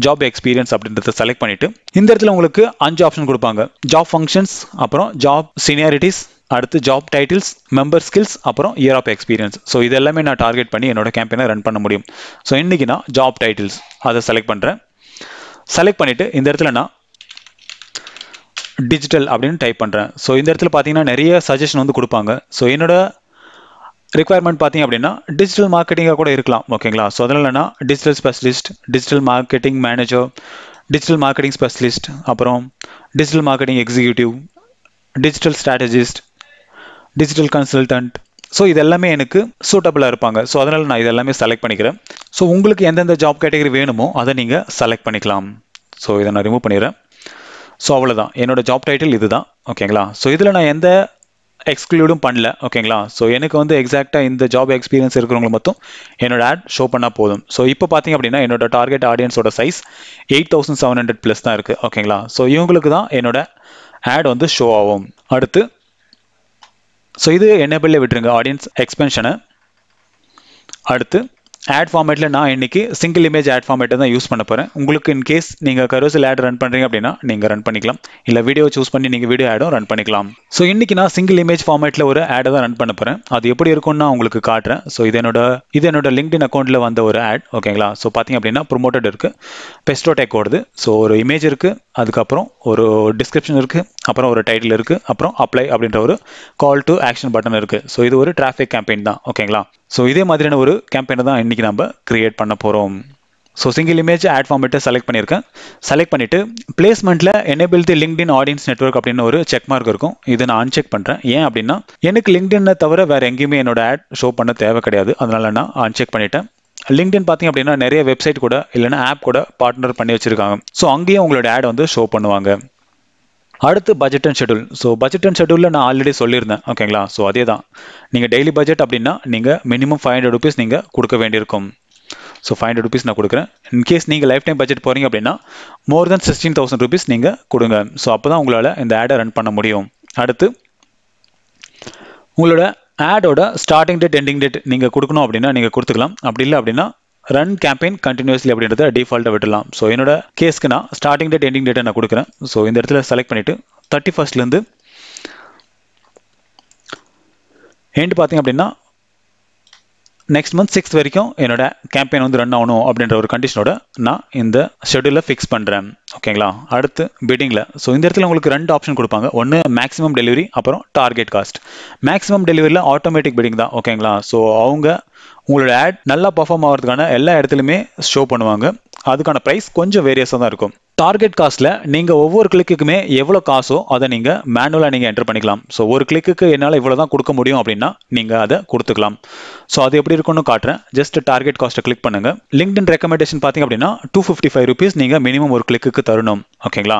ஜாப் எக்ஸ்பீரியன்ஸ் அப்படின்றத செலக்ட் பண்ணிவிட்டு இந்த இடத்துல உங்களுக்கு 5 ஆப்ஷன் கொடுப்பாங்க. ஜாப் ஃபங்க்ஷன்ஸ், அப்புறம் ஜாப் சீனியாரிட்டிஸ், அடுத்து ஜாப் டைட்டில்ஸ், மெம்பர் ஸ்கில்ஸ், அப்புறம் இயர் ஆஃப் எக்ஸ்பீரியன்ஸ். ஸோ இது எல்லாமே நான் டார்கெட் பண்ணி என்னோட கேம்பெயினை ரன் பண்ண முடியும். ஸோ இன்றைக்கி நான் ஜாப் டைட்டில்ஸ் அதை செலக்ட் பண்ணுறேன். செலக்ட் பண்ணிவிட்டு இந்த இடத்துல நான் டிஜிட்டல் அப்படின்னு டைப் பண்ணுறேன். ஸோ இந்த இடத்துல பார்த்தீங்கன்னா நிறைய சஜஷன் வந்து கொடுப்பாங்க. ஸோ என்னோட ரிக்வயர்மெண்ட் பார்த்தீங்க அப்படின்னா டிஜிட்டல் மார்க்கெட்டிங்காக கூட இருக்கலாம். ஓகேங்களா? ஸோ அதனால நான் digital specialist, digital marketing manager, digital marketing specialist, அப்புறம் digital marketing executive, digital strategist, digital consultant. So இது எல்லாமே எனக்கு சூட்டபிளாக இருப்பாங்க. ஸோ அதனால் நான் இதெல்லாமே செலக்ட் பண்ணிக்கிறேன். ஸோ உங்களுக்கு எந்தெந்த ஜாப் கேட்டகரி வேணுமோ அதை நீங்கள் செலக்ட் பண்ணிக்கலாம். ஸோ இதை நான் ரிமூவ் பண்ணிடுறேன். ஸோ அவ்வளோதான், என்னோட ஜாப் டைட்டில் இது தான். ஓகேங்களா? ஸோ இதில் நான் எந்த எக்ஸ்க்ளூடும் பண்ணல. ஓகேங்களா? ஸோ எனக்கு வந்து எக்ஸாக்டாக இந்த ஜாப் எக்ஸ்பீரியன்ஸ் இருக்கிறவங்க மட்டும் என்னோட ஆட் ஷோ பண்ணால் போதும். ஸோ இப்போ பார்த்தீங்க அப்படின்னா என்னோட டார்கெட் ஆடியன்ஸோட சைஸ் 8700+ தான் இருக்குது. ஓகேங்களா? ஸோ இவங்களுக்கு தான் என்னோட ஆட் வந்து ஷோ ஆகும். அடுத்து ஸோ இது எனேபிளில் விட்டுருங்க ஆடியன்ஸ் எக்ஸ்பென்ஷனை. அடுத்து ஆட் ஃபார்மேட்டில் நான் இன்னைக்கு சிங்கிள் இமேஜ் ஆட் ஃபார்மேட்டை தான் யூஸ் பண்ண போகிறேன். உங்களுக்கு இன்கேஸ் நீங்கள் கரோசல் ஆட் ரன் பண்ணுறீங்க அப்படின்னா நீங்கள் ரன் பண்ணிக்கலாம். இல்லை வீடியோ சூஸ் பண்ணி நீங்கள் வீடியோ ஆடும் ரன் பண்ணிக்கலாம். ஸோ இன்றைக்கி நான் சிங்கிள் இமேஜ் ஃபார்மேட்டில் ஒரு ஆடை தான் ரன் பண்ண போகிறேன். அது எப்படி இருக்கும்னு நான் உங்களுக்கு காட்டுறேன். ஸோ இது என்னோட லிங்க்டின் அக்கௌண்ட்டில் வந்த ஒரு ஆட். ஓகேங்களா? ஸோ பார்த்தீங்க அப்படின்னா ப்ரொமோட்டட் இருக்குது, பெஸ்டோடெக் ஓடுது. ஸோ ஒரு இமேஜ் இருக்குது, அதுக்கப்புறம் ஒரு டிஸ்கிரிப்ஷன் இருக்குது, அப்புறம் ஒரு டைட்டில் இருக்குது, அப்புறம் அப்ளை அப்படின்ற ஒரு கால் டு ஆக்ஷன் பட்டன் இருக்குது. ஸோ இது ஒரு டிராஃபிக் கேம்பெயின் தான். ஓகேங்களா? ஸோ இதே மாதிரியான ஒரு கேம்பெயினை தான் இன்றைக்கி நம்ம கிரியேட் பண்ண போகிறோம். ஸோ சிங்கிள் இமேஜ் ஆட் ஃபார்மேட்டை செலக்ட் பண்ணியிருக்கேன். செலக்ட் பண்ணிவிட்டு பிளேஸ்மெண்ட்டில் enable the LinkedIn audience network அப்படின்னு ஒரு செக் மார்க் இருக்கும். இதை நான் அன்செக் பண்ணுறேன். ஏன் அப்படின்னா எனக்கு லிங்க்டின்னை தவிர வேறு எங்கேயுமே என்னோட ஆட் ஷோ பண்ண தேவை கிடையாது. அதனால நான் அன்செக் பண்ணிட்டேன். லிங்க்டின் பார்த்தீங்க அப்படின்னா நிறைய வெப்சைட் கூட இல்லைனா ஆப் கூட பார்ட்னர் பண்ணி வச்சுருக்காங்க. ஸோ அங்கேயும் உங்களோட ஆட் வந்து ஷோ பண்ணுவாங்க. அடுத்து budget and schedule. So budget and ஷெட்யூலில் நான் ஆல்ரெடி சொல்லியிருந்தேன். ஓகேங்களா? ஸோ அதே தான், நீங்கள் டெய்லி பட்ஜெட் அப்படின்னா நீங்கள் மினிமம் 500 rupees நீங்கள் கொடுக்க வேண்டியிருக்கும். ஸோ 500 rupees நான் கொடுக்குறேன். இன்கேஸ் நீங்கள் லைஃப் டைம் பட்ஜெட் போகிறீங்க அப்படின்னா more than 16,000 rupees நீங்கள் கொடுங்க. ஸோ அப்போ தான் உங்களால் இந்த ஆடை ரன் பண்ண முடியும். அடுத்து உங்களோட ஆடோட ஸ்டார்டிங் டேட் எண்டிங் டேட் நீங்கள் கொடுக்கணும் அப்படின்னா நீங்கள் கொடுத்துக்கலாம். அப்படி இல்லை அப்படின்னா ரன் கேம்பெயின் கண்டினியூஸ்லி அப்படின்றத டிஃபால்ட்டாக விட்டுலாம். ஸோ என்னோட கேஸ்க்கு நான் ஸ்டார்டிங் டேட் எண்டிங் டேட்டை நான் கொடுக்குறேன். ஸோ இந்த இடத்துல செலக்ட் பண்ணிவிட்டு 31st எண்ட் பார்த்தீங்க அப்படின்னா நெக்ஸ்ட் மந்த் 6th வரைக்கும் என்னோட கேம்பெயின் வந்து ரன் ஆகணும் அப்படின்ற ஒரு கண்டிஷனோட நான் இந்த ஷெடியூலில் ஃபிக்ஸ் பண்ணுறேன். ஓகேங்களா. அடுத்து பிட்டிங்கில் ஸோ இந்த இடத்துல உங்களுக்கு 2 ஆப்ஷன் கொடுப்பாங்க. ஒன்று மேக்ஸிமம் டெலிவரி, அப்புறம் டார்கெட் காஸ்ட். மேக்ஸிமம் டெலிவரியில் ஆட்டோமேட்டிக் பிட்டிங் தான். ஓகேங்களா. ஸோ அவங்க உங்களோட ஆட் நல்லா பர்ஃபார்ம் ஆகிறதுக்கான எல்லா இடத்துலையுமே ஷோ பண்ணுவாங்க. அதுக்கான ப்ரைஸ் கொஞ்சம் வேரியஸாக தான் இருக்கும். டார்கெட் காஸ்ட்டில் நீங்கள் ஒவ்வொரு கிளிக்குக்குமே எவ்வளோ காசோ அதை நீங்கள் மேனுவலாக நீங்கள் என்டர் பண்ணிக்கலாம். ஸோ ஒரு கிளிக்கு என்னால் இவ்வளோ தான் கொடுக்க முடியும் அப்படின்னா நீங்கள் அதை கொடுத்துக்கலாம். ஸோ அது எப்படி இருக்குன்னு காட்டுறேன். ஜஸ்ட் டார்கெட் காஸ்ட்டை கிளிக் பண்ணுங்கள். லிங்க்டின் ரெக்கமெண்டேஷன் பார்த்தீங்க அப்படின்னா 255 rupees நீங்கள் மினிமம் ஒரு கிளிக்கு தரணும். ஓகேங்களா.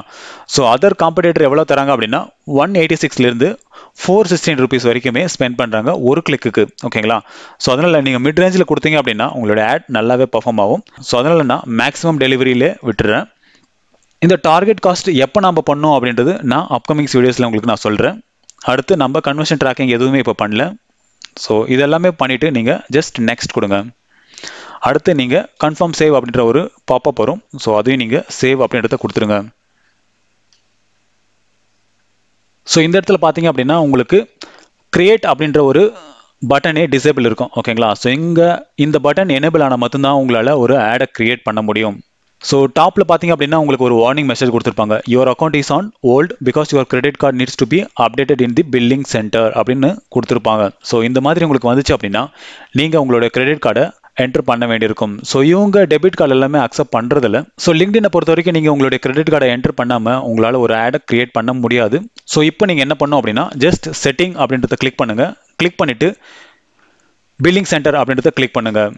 ஸோ அதர் காம்படிட்டர் எவ்வளோ தராங்க அப்படின்னா 186 416 rupees வரைக்குமே ஸ்பெண்ட் பண்ணுறாங்க ஒரு கிளிக்கு. ஓகேங்களா. ஸோ அதனால் நீங்கள் மிட் ரேஞ்சில் கொடுத்தீங்க அப்படின்னா உங்களோட ஆட் நல்லாவே பர்ஃபார்ம் ஆகும். ஸோ அதனால் நான் மேக்ஸிமம் டெலிவரியிலே விட்டுறேன். இந்த டார்கெட் காஸ்ட் எப்போ நம்ம பண்ணோம் அப்படின்றது நான் அப்கமிங்ஸ் வீடியோஸில் உங்களுக்கு நான் சொல்கிறேன். அடுத்து நம்ம கன்வர்ஷன் ட்ராக்கிங் எதுவுமே இப்போ பண்ணல. ஸோ இதெல்லாமே பண்ணிவிட்டு நீங்கள் ஜஸ்ட் நெக்ஸ்ட் கொடுங்க. அடுத்து நீங்கள் கன்ஃபார்ம் சேவ் அப்படின்ற ஒரு பாப்பப் வரும். ஸோ அதையும் நீங்கள் சேவ் அப்படின்றத கொடுத்துருங்க. ஸோ இந்த இடத்துல பார்த்தீங்க அப்படின்னா உங்களுக்கு கிரியேட் அப்படின்ற ஒரு பட்டனே டிசேபிள் இருக்கும். ஓகேங்களா. ஸோ இங்கே இந்த பட்டன் எனேபிள் ஆனால் மட்டும்தான் உங்களால் ஒரு ஆடை கிரியேட் பண்ண முடியும். ஸோ டாப்பில் பார்த்தீங்க அப்படின்னா உங்களுக்கு ஒரு வார்னிங் மெசேஜ் கொடுத்துருப்பாங்க. Your account is on hold because your credit card needs to be updated in the billing centre அப்படின்னு கொடுத்துருப்பாங்க. ஸோ இந்த மாதிரி உங்களுக்கு வந்துச்சு அப்படின்னா நீங்கள் உங்களோட கிரெடிட் கார்டை என்டர் பண்ண வேண்டியிருக்கும். ஸோ இவங்க டெபிட் கார்டு எல்லாமே அக்செப்ட் பண்ணுறதில்ல. ஸோ லிங்க்டினை பொறுத்த வரைக்கும் நீங்கள் உங்களுடைய கிரெடிட் கார்டை என்டர் பண்ணாமல் உங்களால் ஒரு ஆடை கிரியேட் பண்ண முடியாது. ஸோ இப்போ நீங்கள் என்ன பண்ணணும் அப்படின்னா ஜஸ்ட் செட்டிங் அப்படின்றத கிளிக் பண்ணுங்கள். கிளிக் பண்ணிவிட்டு பில்லிங் சென்டர் அப்படின்றத கிளிக் பண்ணுங்கள்.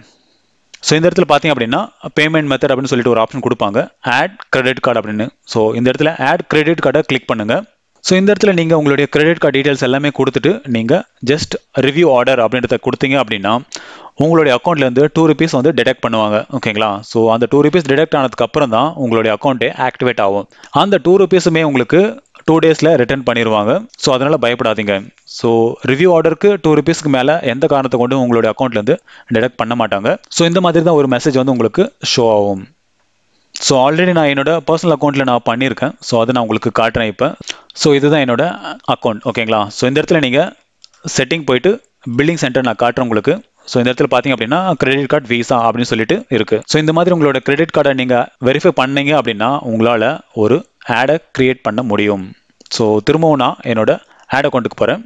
ஸோ இந்த இடத்துல பார்த்தீங்க அப்படின்னா பேமெண்ட் மெத்தட் அப்படின்னு சொல்லிட்டு ஒரு ஆப்ஷன் கொடுப்பாங்க, ஆட் கிரெடிட் கார்டு அப்படின்னு. ஸோ இந்த இடத்துல ஆட் கிரெடிட் கார்டை கிளிக் பண்ணுங்கள். ஸோ இந்த இடத்துல நீங்கள் உங்களுடைய கிரெடிட் கார்டு டீட்டெயில்ஸ் எல்லாமே கொடுத்துட்டு நீங்கள் ஜஸ்ட் ரிவ்யூ ஆர்டர் அப்படின்றத கொடுத்தீங்க அப்படின்னா உங்களுடைய அக்கௌண்ட்லேருந்து 2 rupees வந்து டிடெக்ட் பண்ணுவாங்க. ஓகேங்களா. ஸோ அந்த 2 rupees டிடெக்ட் ஆனதுக்கு அப்புறம் தான் உங்களுடைய அக்கௌண்ட்டே ஆக்டிவேட் ஆகும். அந்த 2 rupeesமே உங்களுக்கு 2 daysல ரிட்டர்ன் பண்ணிடுவாங்க. ஸோ அதனால் பயப்படாதீங்க. ஸோ ரிவ்யூ ஆர்டருக்கு 2 rupeesக்கு மேலே எந்த காரணத்தை கொண்டு உங்களுடைய அக்கௌண்ட்லேருந்து டிடெக்ட் பண்ண மாட்டாங்க. ஸோ இந்த மாதிரி தான் ஒரு மெசேஜ் வந்து உங்களுக்கு ஷோ ஆகும். ஸோ ஆல்ரெடி நான் என்னோட பர்சனல் அக்கௌண்ட்டில் நான் பண்ணியிருக்கேன். ஸோ அதை நான் உங்களுக்கு காட்டுறேன் இப்போ. ஸோ இதுதான் என்னோட அக்கௌண்ட். ஓகேங்களா. ஸோ இந்த இடத்துல நீங்கள் செட்டிங் போயிட்டு பில்லிங் சென்டர் நான் காட்டுறேன் உங்களுக்கு. ஸோ இந்த இடத்துல பார்த்தீங்க அப்படின்னா கிரெடிட் கார்டு விசா அப்படின்னு சொல்லிட்டு இருக்கு. ஸோ இந்த மாதிரி உங்களோட கிரெடிட் கார்டை நீங்கள் வெரிஃபை பண்ணீங்க அப்படின்னா உங்களால் ஒரு ஆடை கிரியேட் பண்ண முடியும். ஸோ திரும்பவும் நான் என்னோட ஆட் அக்கௌண்ட்டுக்கு போகிறேன்.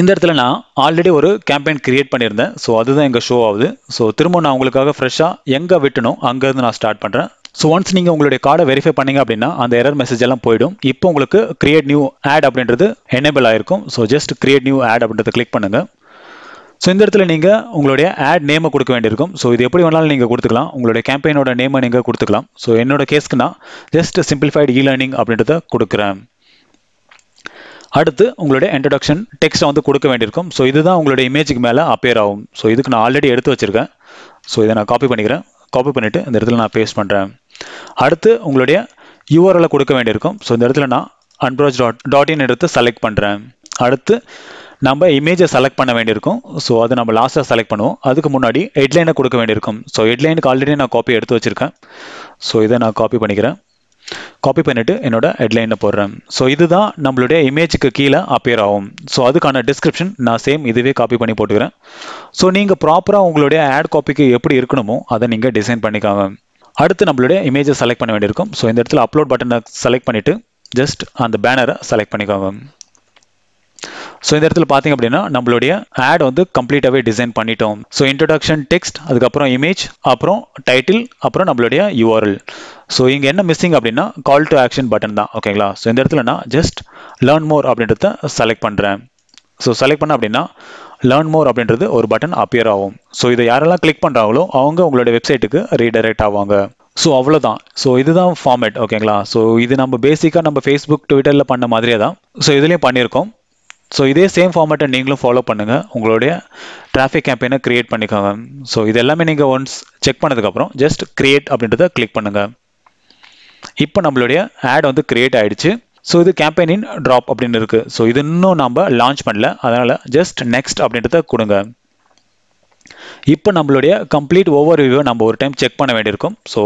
இந்த இடத்துல நான் ஆல்ரெடி ஒரு கேம்பெயின் கிரியேட் பண்ணியிருந்தேன். ஸோ அதுதான் எங்கள் ஷோ ஆகுது. ஸோ திரும்ப நான் உங்களுக்காக ஃப்ரெஷ்ஷாக எங்கே விட்டணும் அங்கேருந்து நான் ஸ்டார்ட் பண்ணுறேன். ஸோ ஒன்ஸ் நீங்கள் உங்களுடைய கார்டை வெரிஃபை பண்ணீங்க அப்படின்னா அந்த எரர் மெசேஜ் எல்லாம் போயிடும். இப்போ உங்களுக்கு கிரியேட் நியூ ஆட் அப்படின்றது எனேபிள் ஆயிருக்கும். So just create new ad அப்படின்றத கிளிக் பண்ணுங்கள். ஸோ இந்த இடத்துல நீங்கள் உங்களுடைய ஆட் நேமை கொடுக்க வேண்டியிருக்கும். ஸோ இது எப்படி வேணாலும் நீங்கள் கொடுத்துக்கலாம். உங்களுடைய கேம்பெயினோட நேமை நீங்கள் கொடுத்துக்கலாம். ஸோ என்னோட கேஸ்க்கு நான் ஜஸ்ட் சிம்பிளிஃபைடு இ-லேர்னிங் அப்படின்றத கொடுக்குறேன். அடுத்து உங்களுடைய இன்ட்ரடக்ஷன் டெக்ஸ்ட்டை வந்து கொடுக்க வேண்டியிருக்கும். ஸோ இதுதான் உங்களுடைய இமேஜுக்கு மேலே அப்பியர் ஆகும். ஸோ இதுக்கு நான் ஆல்ரெடி எடுத்து வச்சிருக்கேன். ஸோ இதை நான் காப்பி பண்ணிக்கிறேன். காப்பி பண்ணிவிட்டு இந்த இடத்துல நான் பேஸ்ட் பண்ணுறேன். அடுத்து உங்களுடைய யூஆர்எல்லை கொடுக்க வேண்டியிருக்கும். ஸோ இந்த இடத்துல நான் unbroach.in எடுத்து செலக்ட் பண்ணுறேன். அடுத்து நம்ம இமேஜை செலக்ட் பண்ண வேண்டியிருக்கும். ஸோ அதை நம்ம லாஸ்ட்டாக செலக்ட் பண்ணுவோம். அதுக்கு முன்னாடி ஹெட்லைனை கொடுக்க வேண்டியிருக்கும். ஸோ ஹெட்லைனுக்கு ஆல்ரெடி நான் காப்பி எடுத்து வச்சுருக்கேன். ஸோ இதை நான் காப்பி பண்ணிக்கிறேன். காப்பி பண்ணிவிட்டு என்னோட ஹெட்லைனில் போடுறேன். ஸோ இதுதான் நம்மளுடைய இமேஜுக்கு கீழே அப்பியர் ஆகும். ஸோ அதுக்கான டிஸ்கிரிப்ஷன் நான் சேம் இதுவே காப்பி பண்ணி போட்டுக்கிறேன். ஸோ நீங்கள் ப்ராப்பராக உங்களுடைய ஆட் காப்பிக்கு எப்படி இருக்கணுமோ அதை நீங்கள் டிசைன் பண்ணிக்காங்க. அடுத்து நம்மளுடைய இமேஜை செலக்ட் பண்ண வேண்டியிருக்கும். ஸோ இந்த இடத்துல அப்லோட் பட்டனை செலக்ட் பண்ணிவிட்டு ஜஸ்ட் அந்த பேனரை செலக்ட் பண்ணிக்காங்க. ஸோ இந்த இடத்துல பார்த்தீங்க அப்படின்னா நம்மளுடைய ஆட் வந்து கம்ப்ளீட்டாகவே டிசைன் பண்ணிட்டோம். ஸோ இன்ட்ரடக்ஷன் டெக்ஸ்ட், அதுக்கப்புறம் இமேஜ், அப்புறம் டைட்டில், அப்புறம் நம்மளுடைய யூஆர்எல். ஸோ இங்கே என்ன மிஸ்ஸிங் அப்படின்னா கால் டு ஆக்ஷன் பட்டன் தான். ஓகேங்களா. ஸோ இந்த இடத்துல நான் ஜஸ்ட் லேர்ன் மோர் அப்படின்றத செலக்ட் பண்ணுறேன். ஸோ செலக்ட் பண்ண அப்படின்னா லேர்ன் மோர் அப்படின்றது ஒரு பட்டன் அப்பியர் ஆகும். ஸோ இதை யாரெல்லாம் கிளிக் பண்ணுறாங்களோ அவங்க உங்களோட வெப்சைட்டுக்கு ரீடைரக்ட் ஆவாங்க. ஸோ அவ்வளோதான். ஸோ இதுதான் ஃபார்மேட். ஓகேங்களா. ஸோ இது நம்ம பேசிக்காக நம்ம ஃபேஸ்புக் ட்விட்டரில் பண்ண மாதிரியே தான். ஸோ இதுலேயும் பண்ணியிருக்கோம். ஸோ இதே சேம் ஃபார்மேட்டை நீங்களும் ஃபாலோ பண்ணுங்கள், உங்களுடைய டிராஃபிக் கேம்பெயினை க்ரியேட் பண்ணிக்கோங்க. ஸோ இது எல்லாமே நீங்கள் ஒன்ஸ் செக் பண்ணதுக்கப்புறம் ஜஸ்ட் கிரியேட் அப்படின்றத கிளிக் பண்ணுங்கள். இப்போ நம்மளுடைய ஆட் வந்து கிரியேட் ஆகிடுச்சு. ஸோ இது கேம்பெயின் இன் ட்ராப் அப்படின்னு இருக்குது. ஸோ இது இன்னும் நம்ம லான்ச் பண்ணல, அதனால் ஜஸ்ட் நெக்ஸ்ட் அப்படின்றத கொடுங்க. இப்போ நம்மளுடைய கம்ப்ளீட் ஓவர் வியூவை நம்ம ஒரு டைம் செக் பண்ண வேண்டியிருக்கும். ஸோ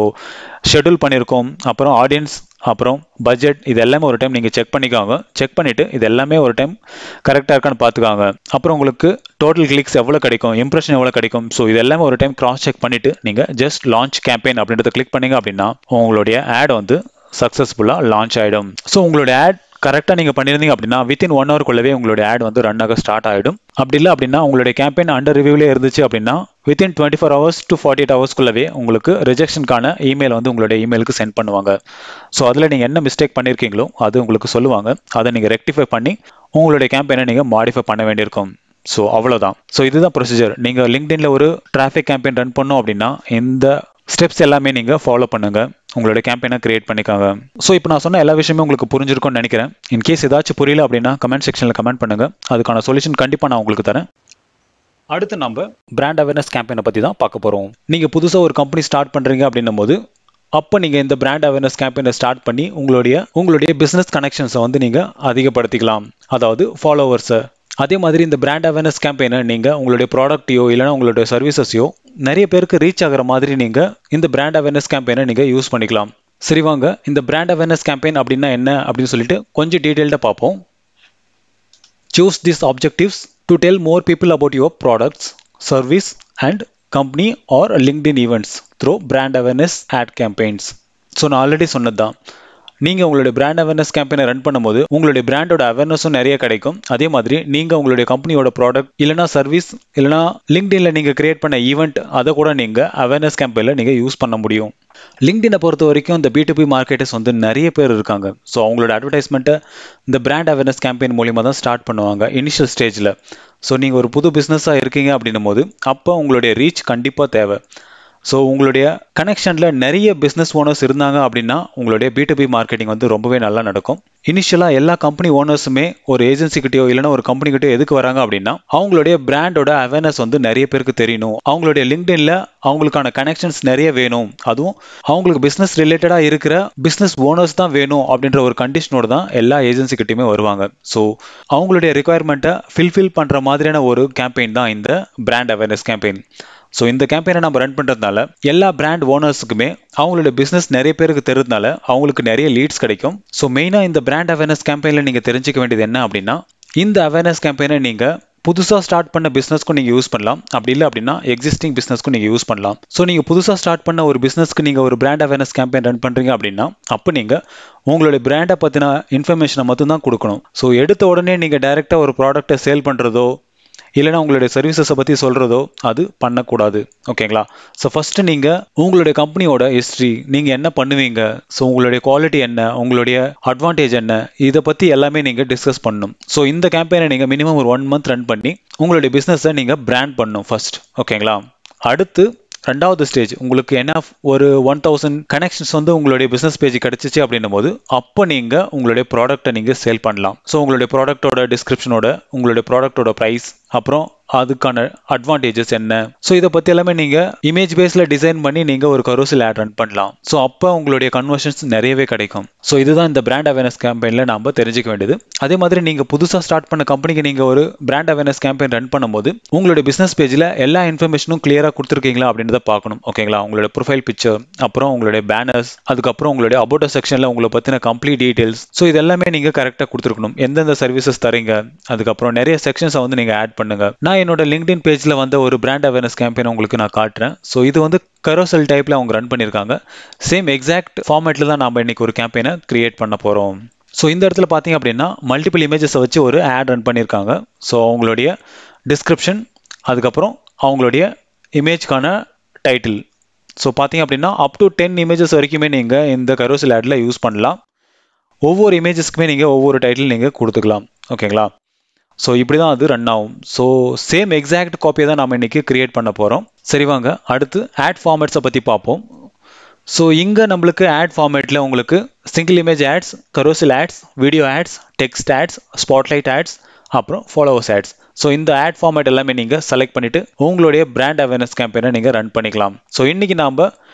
ஷெட்யூல் பண்ணியிருக்கோம், அப்புறம் ஆடியன்ஸ், அப்புறம் பட்ஜெட், இது எல்லாமே ஒரு டைம் நீங்கள் செக் பண்ணிக்கோங்க. செக் பண்ணிவிட்டு இது எல்லாமே ஒரு டைம் கரெக்டாக இருக்கான்னு பார்த்துக்காங்க. அப்புறம் உங்களுக்கு டோட்டல் கிளிக்ஸ் எவ்வளோ கிடைக்கும், இம்ப்ரெஷன் எவ்வளோ கிடைக்கும், ஸோ இது எல்லாமே ஒரு டைம் கிராஸ் செக் பண்ணிவிட்டு நீங்கள் ஜஸ்ட் லான்ச் கேம்பெயின் அப்படின்றத கிளிக் பண்ணிங்க அப்படின்னா உங்களுடைய ஆட் வந்து சக்ஸஸ்ஃபுல்லாக லான்ச் ஆகிடும். ஸோ உங்களுடைய ஆட் கரெக்டாக நீங்கள் பண்ணியிருந்தீங்க அப்படின்னா வித்தின் 1 ஹவர்க்குள்ளவே உங்களுடைய ஆட் வந்து ரன் ஆக ஸ்டார்ட் ஆகிடும். அப்படி இல்லை அப்படின்னா உங்களுடைய கேம்பெயின் அண்டர் ரிவ்யூலே இருந்துச்சு அப்படின்னா வித்தின் 24 hours to 48 hours உங்களுக்கு ரிஜெக்ஷனுக்கான இமெயில் வந்து உங்களுடைய இமெயிலுக்கு சென்ட் பண்ணுவாங்க. ஸோ அதில் நீங்கள் என்ன மிஸ்டேக் பண்ணியிருக்கீங்களோ அது உங்களுக்கு சொல்லுவாங்க. அதை நீங்கள் ரெக்டிஃபை பண்ணி உங்களுடைய கேம்பெயினை நீங்கள் மாடிஃபை பண்ண வேண்டியிருக்கும். ஸோ அவ்வளோதான். ஸோ இதுதான் ப்ரொசீஜர். நீங்கள் லிங்க்டின்ல ஒரு டிராஃபிக் கேம்பெயின் ரன் பண்ணோம் அப்படின்னா இந்த ஸ்டெப்ஸ் எல்லாமே நீங்கள் ஃபாலோ பண்ணுங்கள், உங்களுடைய கேம்பெயினை கிரியேட் பண்ணிக்காங்க. ஸோ இப்போ நான் சொன்ன எல்லா விஷயமே உங்களுக்கு புரிஞ்சிருக்கும்னு நினைக்கிறேன். இன்கேஸ் ஏதாச்சும் புரியல அப்படின்னா கமெண்ட் செக்ஷனில் கமெண்ட் பண்ணுங்கள், அதுக்கான சொல்யூஷன் கண்டிப்பாக நான் உங்களுக்கு தரேன். அடுத்து நம்ம பிராண்ட் அவேர்னஸ் கேம்பெயினை பற்றி தான் பார்க்க போகிறோம். நீங்கள் புதுசாக ஒரு கம்பெனி ஸ்டார்ட் பண்ணுறீங்க அப்படின்னும் போது அப்போ நீங்கள் இந்த பிராண்ட் அவேர்னஸ் கேம்பெயினை ஸ்டார்ட் பண்ணி உங்களுடைய பிஸ்னஸ் கனெக்ஷன்ஸை வந்து நீங்கள் அதிகப்படுத்திக்கலாம், அதாவது ஃபாலோவர்ஸை. அதே மாதிரி இந்த பிராண்ட் அவேர்னஸ் கேம்பெயினை நீங்கள் உங்களுடைய ப்ராடக்ட்டையோ இல்லைனா உங்களுடைய சர்வீசஸையோ நிறைய பேருக்கு ரீச் ஆகிற மாதிரி நீங்கள் இந்த பிராண்ட் அவேர்னஸ் கேம்பெயினை நீங்கள் யூஸ் பண்ணிக்கலாம். சரி வாங்க, இந்த பிராண்ட் அவேர்னஸ் கேம்பெயின் அப்படின்னா என்ன அப்படின்னு சொல்லிட்டு கொஞ்சம் டீட்டெயில்டாக பார்ப்போம். Choose these objectives to tell more people about your products, service and company or LinkedIn events through brand awareness ad campaigns. So நான் ஆல்ரெடி சொன்னது தான், நீங்கள் உங்களுடைய பிராண்ட் அவேர்னஸ் கேம்பெயினை ரன் பண்ணும்போது உங்களுடைய பிராண்டோட அவேர்னஸும் நிறைய கிடைக்கும். அதே மாதிரி நீங்கள் உங்களுடைய கம்பெனியோட ப்ராடக்ட் இல்லைனா சர்வீஸ் இல்லைனா லிங்க்டின்ல நீங்கள் கிரியேட் பண்ண ஈவெண்ட் அதை கூட நீங்கள் அவேர்னஸ் கேம்பெயினில் நீங்கள் யூஸ் பண்ண முடியும். லிங்க்டினை பொறுத்த வரைக்கும் இந்த B2B மார்க்கெட்டர்ஸ் வந்து நிறைய பேர் இருக்காங்க. ஸோ அவங்களோட அட்வர்டைஸ்மெண்ட்டை இந்த பிராண்ட் அவேர்னஸ் கேம்பெயின் மூலிமா தான் ஸ்டார்ட் பண்ணுவாங்க இனிஷியல் ஸ்டேஜில். ஸோ நீங்கள் ஒரு புது பிஸ்னஸாக இருக்கீங்க அப்படின்னும் போது அப்போ உங்களுடைய ரீச் கண்டிப்பாக தேவை. ஸோ உங்களுடைய கனெக்ஷனில் நிறைய பிஸ்னஸ் ஓனர்ஸ் இருந்தாங்க அப்படின்னா உங்களுடைய B2B மார்க்கெட்டிங் வந்து ரொம்பவே நல்லா நடக்கும். இனிஷியலாக எல்லா கம்பெனி ஓனர்ஸுமே ஒரு ஏஜென்சிக்கிட்டயோ இல்லைனா ஒரு கம்பெனிக்கிட்டயோ எதுக்கு வராங்க அப்படின்னா அவங்களுடைய பிராண்டோட அவேர்னஸ் வந்து நிறைய பேருக்கு தெரியணும், அவங்களுடைய லிங்க்டின்ல அவங்களுக்கான கனெக்ஷன்ஸ் நிறைய வேணும், அதுவும் அவங்களுக்கு பிஸ்னஸ் ரிலேட்டடாக இருக்கிற பிஸ்னஸ் ஓனர்ஸ் தான் வேணும் அப்படின்ற ஒரு கண்டிஷனோடு தான் எல்லா ஏஜென்சிக்கிட்டையுமே வருவாங்க. ஸோ அவங்களுடைய ரெக்குயர்மெண்ட்டை ஃபில்ஃபில் பண்ணுற மாதிரியான ஒரு கேம்பெயின் தான் இந்த பிராண்ட் அவேர்னஸ் கேம்பெயின். ஸோ இந்த கேம்பெயினை நம்ம ரன் பண்ணுறதுனால எல்லா பிராண்ட் ஓனர்ஸுக்குமே அவங்களுடைய பிஸ்னஸ் நிறைய பேருக்கு தெரிறதுனால அவங்களுக்கு நிறைய லீட்ஸ் கிடைக்கும். ஸோ மெயினாக இந்த பிராண்ட் அவேர்னஸ் கேம்பெயினில் நீங்கள் தெரிஞ்சுக்க வேண்டியது என்ன அப்படின்னா இந்த அவேர்னஸ் கேம்பெயினை நீங்கள் புதுசாக ஸ்டார்ட் பண்ண பிஸ்னஸ்க்கும் நீங்கள் யூஸ் பண்ணலாம், அப்படி இல்லை அப்படின்னா எக்ஸிஸ்டிங் பிஸ்னஸ்க்கும் நீங்கள் யூஸ் பண்ணலாம். ஸோ நீங்கள் புதுசாக ஸ்டார்ட் பண்ண ஒரு பிஸ்னஸ்க்கு நீங்கள் ஒரு பிராண்ட் அவேர்னஸ் கேம்பெயின் ரன் பண்ணுறீங்க அப்படின்னா அப்போ நீங்கள் உங்களுடைய பிராண்டை பற்றின இன்ஃபர்மேஷனை மட்டும்தான் கொடுக்கணும். ஸோ எடுத்த உடனே நீங்கள் டைரெக்டாக ஒரு ப்ராடக்ட்டை சேல் பண்ணுறதோ இல்லைனா உங்களுடைய சர்வீசஸை பற்றி சொல்கிறதோ அது பண்ணக்கூடாது. ஓகேங்களா? ஸோ ஃபஸ்ட்டு நீங்கள் உங்களுடைய கம்பெனியோட ஹிஸ்ட்ரி, நீங்கள் என்ன பண்ணுவீங்க, ஸோ உங்களுடைய குவாலிட்டி என்ன, உங்களுடைய அட்வான்டேஜ் என்ன, இதை பற்றி எல்லாமே நீங்கள் டிஸ்கஸ் பண்ணணும். ஸோ இந்த கேம்பெயினை நீங்கள் மினிமம் ஒரு 1 month ரன் பண்ணி உங்களுடைய பிஸ்னஸை நீங்கள் பிராண்ட் பண்ணணும் ஃபர்ஸ்ட். ஓகேங்களா? அடுத்து ரெண்டாவது ஸ்டேஜ், உங்களுக்கு என்ன ஒரு 1000 கனெக்ஷன்ஸ் வந்து உங்களுடைய பிஸ்னஸ் பேஜ் கிடச்சிச்சு அப்படின்னும் போது அப்போ நீங்கள் உங்களுடைய ப்ராடக்ட்டை நீங்கள் சேல் பண்ணலாம். ஸோ உங்களுடைய ப்ராடக்ட்டோட டிஸ்கிரிப்ஷனோட உங்களுடைய ப்ராடக்ட்டோட ப்ரைஸ் அப்புறம் அதுக்கான அட்வான்டேஜஸ் என்ன, ஸோ இதை பற்றி எல்லாமே நீங்கள் இமேஜ் பேஸில் டிசைன் பண்ணி நீங்கள் ஒரு கரோசல் ஆட் ரன் பண்ணலாம். ஸோ அப்போ உங்களுடைய கன்வர்ஷன்ஸ் நிறையவே கிடைக்கும். ஸோ இதுதான் இந்த பிராண்ட் அவேர்னஸ் கேம்பெயினில் நம்ம தெரிஞ்சுக்க வேண்டியது. அதே மாதிரி நீங்கள் புதுசாக ஸ்டார்ட் பண்ண கம்பெனிக்கு நீங்கள் ஒரு பிராண்ட் அவேர்னஸ் கேம்பெயின் ரன் பண்ணும்போது உங்களுடைய பிஸ்னஸ் பேஜில் எல்லா இன்ஃபர்மேஷனும் கிளியராக கொடுத்துருக்கீங்களா அப்படின்றத பார்க்கணும். ஓகேங்களா? உங்களுடைய ப்ரொஃபைல் பிக்சர், அப்புறம் உங்களுடைய பேனர்ஸ், அதுக்கப்புறம் உங்களுடைய அபவுட் செக்ஷனில் உங்களை பற்றின கம்ப்ளீட் டீட்டெயில்ஸ், ஸோ இதெல்லாமே நீங்கள் கரெக்டாக கொடுத்துருக்கணும். எந்தெந்த சர்வீசஸ் தரீங்க, அதுக்கப்புறம் நிறைய செக்ஷன்ஸை வந்து நீங்கள் ஆட் பண்ணுங்க. நான் என்னோட லிங்க்டின் பேஜில் வந்த ஒரு பிராண்ட் அவேர்னஸ் கேம்பெயின் உங்களுக்கு நான் காட்டுறேன். ஸோ இது வந்து கரோசல் டைப்பில் அவங்க ரன் பண்ணியிருக்காங்க. சேம் எக்ஸாக்ட் ஃபார்மேட்டில் தான் நம்ம இன்னைக்கு ஒரு கேம்பெயினை கிரியேட் பண்ண போகிறோம். ஸோ இந்த இடத்துல பார்த்தீங்க அப்படின்னா மல்டிபிள் இமேஜஸை வச்சு ஒரு ஆட் ரன் பண்ணியிருக்காங்க. ஸோ அவங்களுடைய டிஸ்கிரிப்ஷன், அதுக்கப்புறம் அவங்களுடைய இமேஜ்க்கான டைட்டில், ஸோ பார்த்தீங்க அப்படின்னா அப் டு 10 இமேஜஸ் வரைக்குமே நீங்கள் இந்த கரோசல் ஆடில் யூஸ் பண்ணலாம். ஒவ்வொரு இமேஜஸ்க்குமே நீங்கள் ஒவ்வொரு டைட்டில் நீங்கள் கொடுத்துக்கலாம். ஓகேங்களா? ஸோ இப்படி தான் அது ரன் ஆகும். ஸோ சேம் எக்ஸாக்ட் காப்பியை தான் நம்ம இன்றைக்கி கிரியேட் பண்ண போகிறோம். சரி வாங்க அடுத்து ஆட் ஃபார்மேட்ஸை பற்றி பார்ப்போம். ஸோ இங்கே நம்மளுக்கு ஆட் ஃபார்மேட்டில் உங்களுக்கு single image ads, carousel ads, video ads, text ads, spotlight ads, அப்புறம் ஃபாலோவர்ஸ் ஆட்ஸ். ஸோ இந்த ஆட் ஃபார்மேட் எல்லாமே நீங்கள் செலக்ட் பண்ணிவிட்டு உங்களுடைய பிராண்ட் அவேர்னஸ் கேம்பெயினை நீங்கள் ரன் பண்ணிக்கலாம். ஸோ இன்றைக்கி நாம்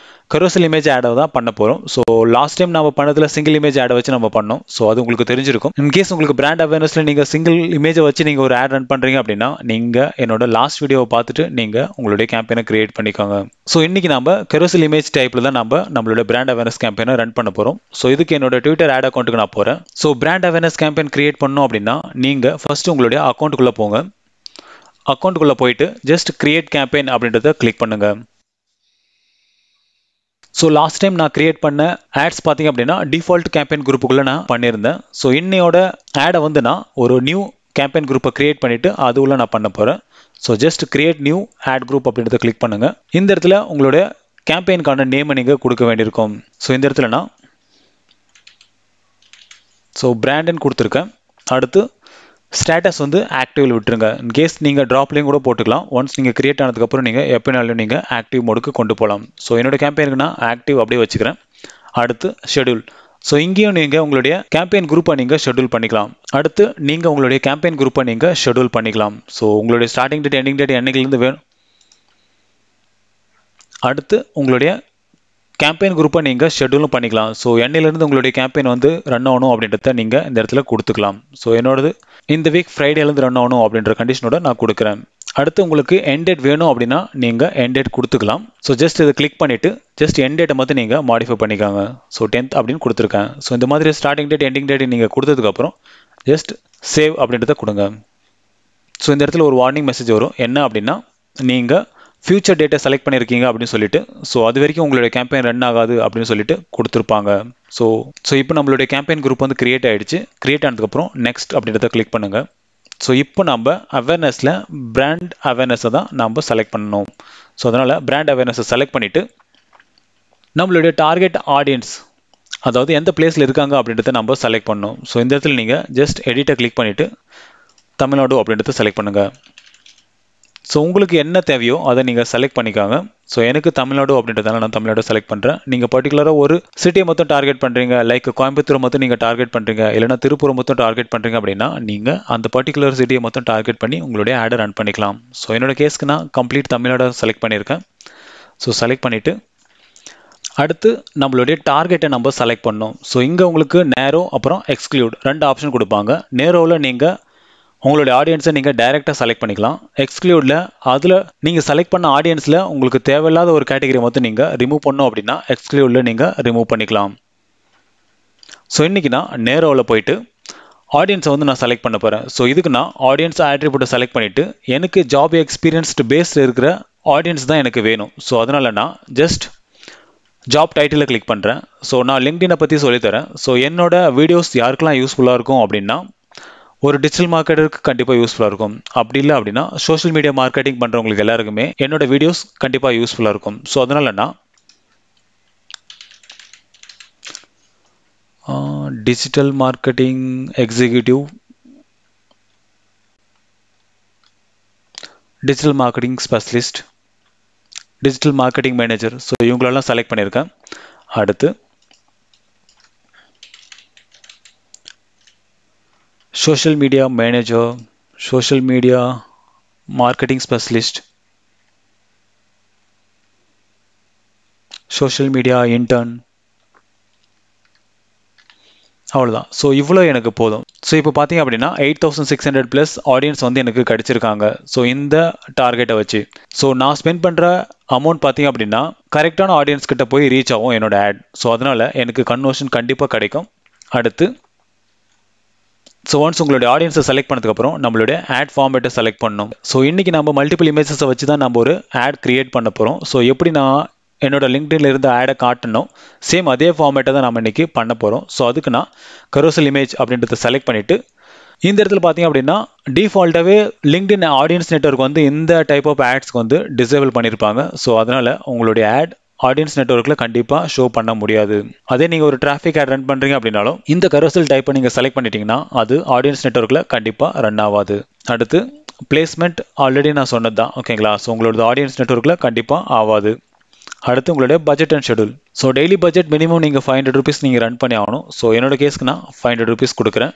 கரோசல் இமேஜ் ஆடை தான் பண்ண போகிறோம். ஸோ லாஸ்ட் டைம் நம்ம பண்ணதில் சிங்கிள் இமேஜ் ஆடை வச்சு நம்ம பண்ணோம். ஸோ அது உங்களுக்கு தெரிஞ்சிருக்கும். இன்கேஸ் உங்களுக்கு பிராண்ட் அவேர்னஸில் நீங்கள் சிங்கிள் இமேஜை வச்சு நீங்கள் ஒரு ஆட் ரன் பண்ணுறீங்க அப்படின்னா நீங்கள் என்னோட லாஸ்ட் வீடியோவை பார்த்துட்டு நீங்கள் உங்களுடைய கேம்பெயினை கிரியேட் பண்ணிக்கோங்க. ஸோ இன்றைக்கி நம்ம கரோசல் இமேஜ் டைப்பில் தான் நம்மளோட பிராண்ட் அவேர்னஸ் கேம்பெயினை ரன் பண்ண போகிறோம். ஸோ இதுக்கு என்னோட ட்விட்டர் ஆட் அக்கௌண்ட்டுக்கு நான் போகிறேன். So brand awareness campaign create பண்ணணும் அப்படின்னா நீங்கள் ஃபர்ஸ்ட் உங்களுடைய அக்கௌண்ட்டுக்குள்ளே போங்க. அக்கௌண்ட்டுக்குள்ளே போயிட்டு ஜஸ்ட் கிரியேட் கேம்பெயின் அப்படின்றத கிளிக் பண்ணுங்க. ஸோ லாஸ்ட் டைம் நான் கிரியேட் பண்ண ஆட்ஸ் பார்த்தீங்க அப்படின்னா டிஃபால்ட் கேம்பெயின் குரூப்புக்குள்ளே நான் பண்ணியிருந்தேன். ஸோ இன்னையோட ஆடை வந்து நான் ஒரு நியூ கேம்பெயின் குரூப்பை கிரியேட் பண்ணிவிட்டு அது உள்ள நான் பண்ண போகிறேன். So just create new ad group அப்படின்றத கிளிக் பண்ணுங்கள். இந்த இடத்துல உங்களுடைய கேம்பெயினுக்கான நேமை நீங்கள் கொடுக்க வேண்டியிருக்கும். ஸோ இந்த இடத்துல நான் பிராண்டுன்னு கொடுத்துருக்கேன். அடுத்து ஸ்டேட்டஸ் வந்து ஆக்டிவில் விட்டுருங்க. இன்கேஸ் நீங்கள் ட்ராப்லையும் கூட போட்டுக்கலாம். ஒன்ஸ் நீங்கள் கிரியேட் ஆனதுக்கப்புறம் நீங்கள் எப்போனாலும் நீங்கள் ஆக்டிவ் மோடுக்கு கொண்டு போகலாம். ஸோ என்னோட கேம்பெயினுக்கு நான் ஆக்டிவ் அப்படியே வச்சுக்கிறேன். அடுத்து ஷெடியூல். ஸோ இங்கேயும் நீங்கள் உங்களுடைய கேம்பெயின் குரூப்பை நீங்கள் ஷெடியூல் பண்ணிக்கலாம். அடுத்து நீங்கள் உங்களுடைய கேம்பெயின் குரூப்பை நீங்கள் ஷெடியூல் பண்ணிக்கலாம். ஸோ உங்களுடைய ஸ்டார்டிங் டேட் எண்டிங் டேட் என்னைக்குலேருந்து வேணும். அடுத்து உங்களுடைய கேம்பெயின் குரூப்பை நீங்கள் ஷெடியூலும் பண்ணிக்கலாம். ஸோ என்னிலேருந்து உங்களுடைய கேம்பெயின் வந்து ரன் ஆகணும் அப்படின்றத நீங்கள் இந்த இடத்துல கொடுத்துக்கலாம். ஸோ என்னோடது இந்த வீக் ஃப்ரைடேலேருந்து ரன் ஆகணும் அப்படின்ற கண்டிஷனோட நான் கொடுக்குறேன். அடுத்து உங்களுக்கு எண்ட் டேட் வேணும் அப்படின்னா நீங்கள் எண்ட் டேட் கொடுத்துக்கலாம். ஸோ ஜஸ்ட் இதை கிளிக் பண்ணிவிட்டு ஜஸ்ட் எண்ட் டேட்டை மட்டும் நீங்கள் மாடிஃபை பண்ணிக்காங்க. ஸோ 10th அப்படின்னு கொடுத்துருக்கேன். ஸோ இந்த மாதிரி ஸ்டார்டிங் டேட் எண்டிங் டேட் நீங்கள் கொடுத்ததுக்கப்புறம் ஜஸ்ட் சேவ் அப்படின்றத கொடுங்க. ஸோ இந்த இடத்துல ஒரு வார்னிங் மெசேஜ் வரும். என்ன அப்படின்னா நீங்கள் ஃபியூச்சர் டேட்டை செலக்ட் பண்ணியிருக்கீங்க அப்படின்னு சொல்லிட்டு, ஸோ அது வரைக்கும் உங்களுடைய கேம்பெயின் ரன் ஆகாது அப்படின்னு சொல்லிட்டு கொடுத்துருப்பாங்க. ஸோ இப்போ நம்மளுடைய கேம்பெயின் குரூப் வந்து கிரியேட் ஆகிடுச்சு. கிரியேட் ஆனதுக்கப்புறம் நெக்ஸ்ட் அப்படின்றத கிளிக் பண்ணுங்கள். ஸோ இப்போ நம்ம அவேர்னஸில் பிராண்ட் அவேர்னஸை தான் நம்ம செலக்ட் பண்ணணும். ஸோ அதனால் பிராண்ட் அவேர்னஸை செலக்ட் பண்ணிவிட்டு நம்மளுடைய டார்கெட் ஆடியன்ஸ், அதாவது எந்த பிளேஸில் இருக்காங்க அப்படின்றத நம்ம செலக்ட் பண்ணணும். ஸோ இந்த இடத்துல நீங்கள் ஜஸ்ட் எடிட்டை கிளிக் பண்ணிவிட்டு தமிழ்நாடு அப்படின்றத செலக்ட் பண்ணுங்கள். ஸோ உங்களுக்கு என்ன தேவையோ அதை நீங்கள் செலக்ட் பண்ணிக்காங்க. ஸோ எனக்கு தமிழ்நாடு அப்படின்றதால நான் தமிழ்நாடு செலக்ட் பண்ணுறேன். நீங்கள் பர்டிகுலராக ஒரு சிட்டியை மொத்தம் டார்கெட் பண்ணுறீங்க, லைக் கோயம்புத்தூர் மொத்தம் நீங்கள் டார்கெட் பண்ணுறீங்க, இல்லைனா திருப்பூர் மொத்தம் டார்கெட் பண்ணுறீங்க அப்படின்னா நீங்கள் அந்த பர்டிகுலர் சிட்டியை மொத்தம் டார்கெட் பண்ணி உங்களுடைய ஆடை ரன் பண்ணிக்கலாம். ஸோ என்னோட கேஸ்க்கு நான் கம்ப்ளீட் தமிழ்நாடு செலக்ட் பண்ணியிருக்கேன். ஸோ செலக்ட் பண்ணிவிட்டு அடுத்து நம்மளுடைய டார்கெட்டை நம்ம செலக்ட் பண்ணோம். ஸோ இங்கே உங்களுக்கு நேரோ அப்புறம் எக்ஸ்க்ளூட் 2 ஆப்ஷன் கொடுப்பாங்க. நேரோவில் நீங்கள் உங்களுடைய ஆடியன்ஸை நீங்கள் டைரெக்டாக செலக்ட் பண்ணிக்கலாம். எக்ஸ்க்ளூடில் அதில் நீங்கள் செலக்ட் பண்ண ஆடியன்ஸில் உங்களுக்கு தேவையில்லாத ஒரு கேட்டகரி மொத்தம் நீங்கள் ரிமூவ் பண்ணோம் அப்படின்னா எக்ஸ்க்ளூடில் நீங்கள் ரிமூவ் பண்ணிக்கலாம். ஸோ இன்றைக்கி நான் நேரோவில் போயிட்டு ஆடியன்ஸை வந்து நான் செலக்ட் பண்ண போகிறேன். ஸோ இதுக்கு நான் ஆடியன்ஸ் ஆட்ரிபியூட்டை செலக்ட் பண்ணிவிட்டு எனக்கு ஜாப் எக்ஸ்பீரியன்ஸ்டு பேஸ்டு இருக்கிற ஆடியன்ஸ் தான் எனக்கு வேணும். ஸோ அதனால் நான் ஜஸ்ட் ஜாப் டைட்டிலை கிளிக் பண்ணுறேன். ஸோ நான் லிங்க்டினை பற்றி சொல்லித்தரேன். ஸோ என்னோட வீடியோஸ் யாருக்கெல்லாம் யூஸ்ஃபுல்லாக இருக்கும் அப்படின்னா ஒரு டிஜிட்டல் மார்க்கெட்டருக்கு கண்டிப்பாக யூஸ்ஃபுல்லாக இருக்கும். அப்படி இல்லை அப்படின்னா சோஷியல் மீடியா மார்க்கெட்டிங் பண்ணுறவங்களுக்கு எல்லாருக்குமே என்னோட வீடியோஸ் கண்டிப்பாக யூஸ்ஃபுல்லாக இருக்கும். ஸோ அதனால நான் digital marketing executive, digital marketing specialist, digital marketing manager, so இவங்களெல்லாம் செலக்ட் பண்ணியிருக்கேன். அடுத்து social media manager, social media marketing specialist, social media intern, அவ்வளோதான். ஸோ இவ்வளோ எனக்கு போதும். ஸோ இப்போ பார்த்தீங்க அப்படின்னா 8600+ ஆடியன்ஸ் வந்து எனக்கு கிடச்சிருக்காங்க. ஸோ இந்த டார்கெட்டை வச்சு ஸோ நான் ஸ்பெண்ட் பண்ணுற அமௌண்ட் பார்த்தீங்க அப்படின்னா கரெக்டான ஆடியன்ஸ் கிட்ட போய் ரீச் ஆகும் என்னோட ஆட். ஸோ அதனால் எனக்கு கன்வர்ஷன் கண்டிப்பாக கிடைக்கும். அடுத்து ஸோ ஒன்ஸ் உங்களுடைய ஆடியன்ஸை செலக்ட் பண்ணதுக்கப்புறம் நம்மளுடைய ஆட் ஃபார்மேட்டை செலக்ட் பண்ணணும். ஸோ இன்றைக்கி நம்ம மல்டிபிள் இமேஜஸை வச்சு தான் நம்ம ஒரு ஆட் கிரியேட் பண்ண போகிறோம். ஸோ எப்படி நான் என்னோட லிங்க்டின்ல இருந்த ஆடை காட்டணும் சேம் அதே ஃபார்மேட்டை தான் நம்ம இன்றைக்கி பண்ண போகிறோம். ஸோ அதுக்கு நான் கரோசல் இமேஜ் அப்படின்றத செலக்ட் பண்ணிவிட்டு இந்த இடத்துல பார்த்தீங்க அப்படின்னா டிஃபால்ட்டாகவே லிங்க்டின் ஆடியன்ஸ் நெட்வொர்க் வந்து இந்த டைப் ஆஃப் ஆட்ஸ்க்கு வந்து டிசேபிள் பண்ணியிருப்பாங்க. ஸோ அதனால் உங்களுடைய ஆட் ஆடியன்ஸ் நெட்வொர்க்கில் கண்டிப்பாக ஷோ பண்ண முடியாது. அதே நீங்கள் ஒரு டிராஃபிக் ஆட் ரன் பண்ணுறீங்க அப்படின்னாலும் இந்த கரோசல் டைப்பை நீங்கள் செலக்ட் பண்ணிட்டீங்கன்னா அது ஆடியன்ஸ் நெட்வொர்க்கில் கண்டிப்பாக ரன் ஆகாது. அடுத்து பிளேஸ்மெண்ட் ஆல்ரெடி நான் சொன்னது தான், ஓகேங்களா. ஸோ உங்களோட ஆடியன்ஸ் நெட்வொர்க்கில் கண்டிப்பாக ஆகாது. அடுத்து உங்களுடைய budget and schedule. So daily budget minimum நீங்கள் 500 rupees நீங்கள் ரன் பண்ணி ஆகணும். ஸோ என்னோட கேஸ்க்கு நான் 500 rupees கொடுக்குறேன்.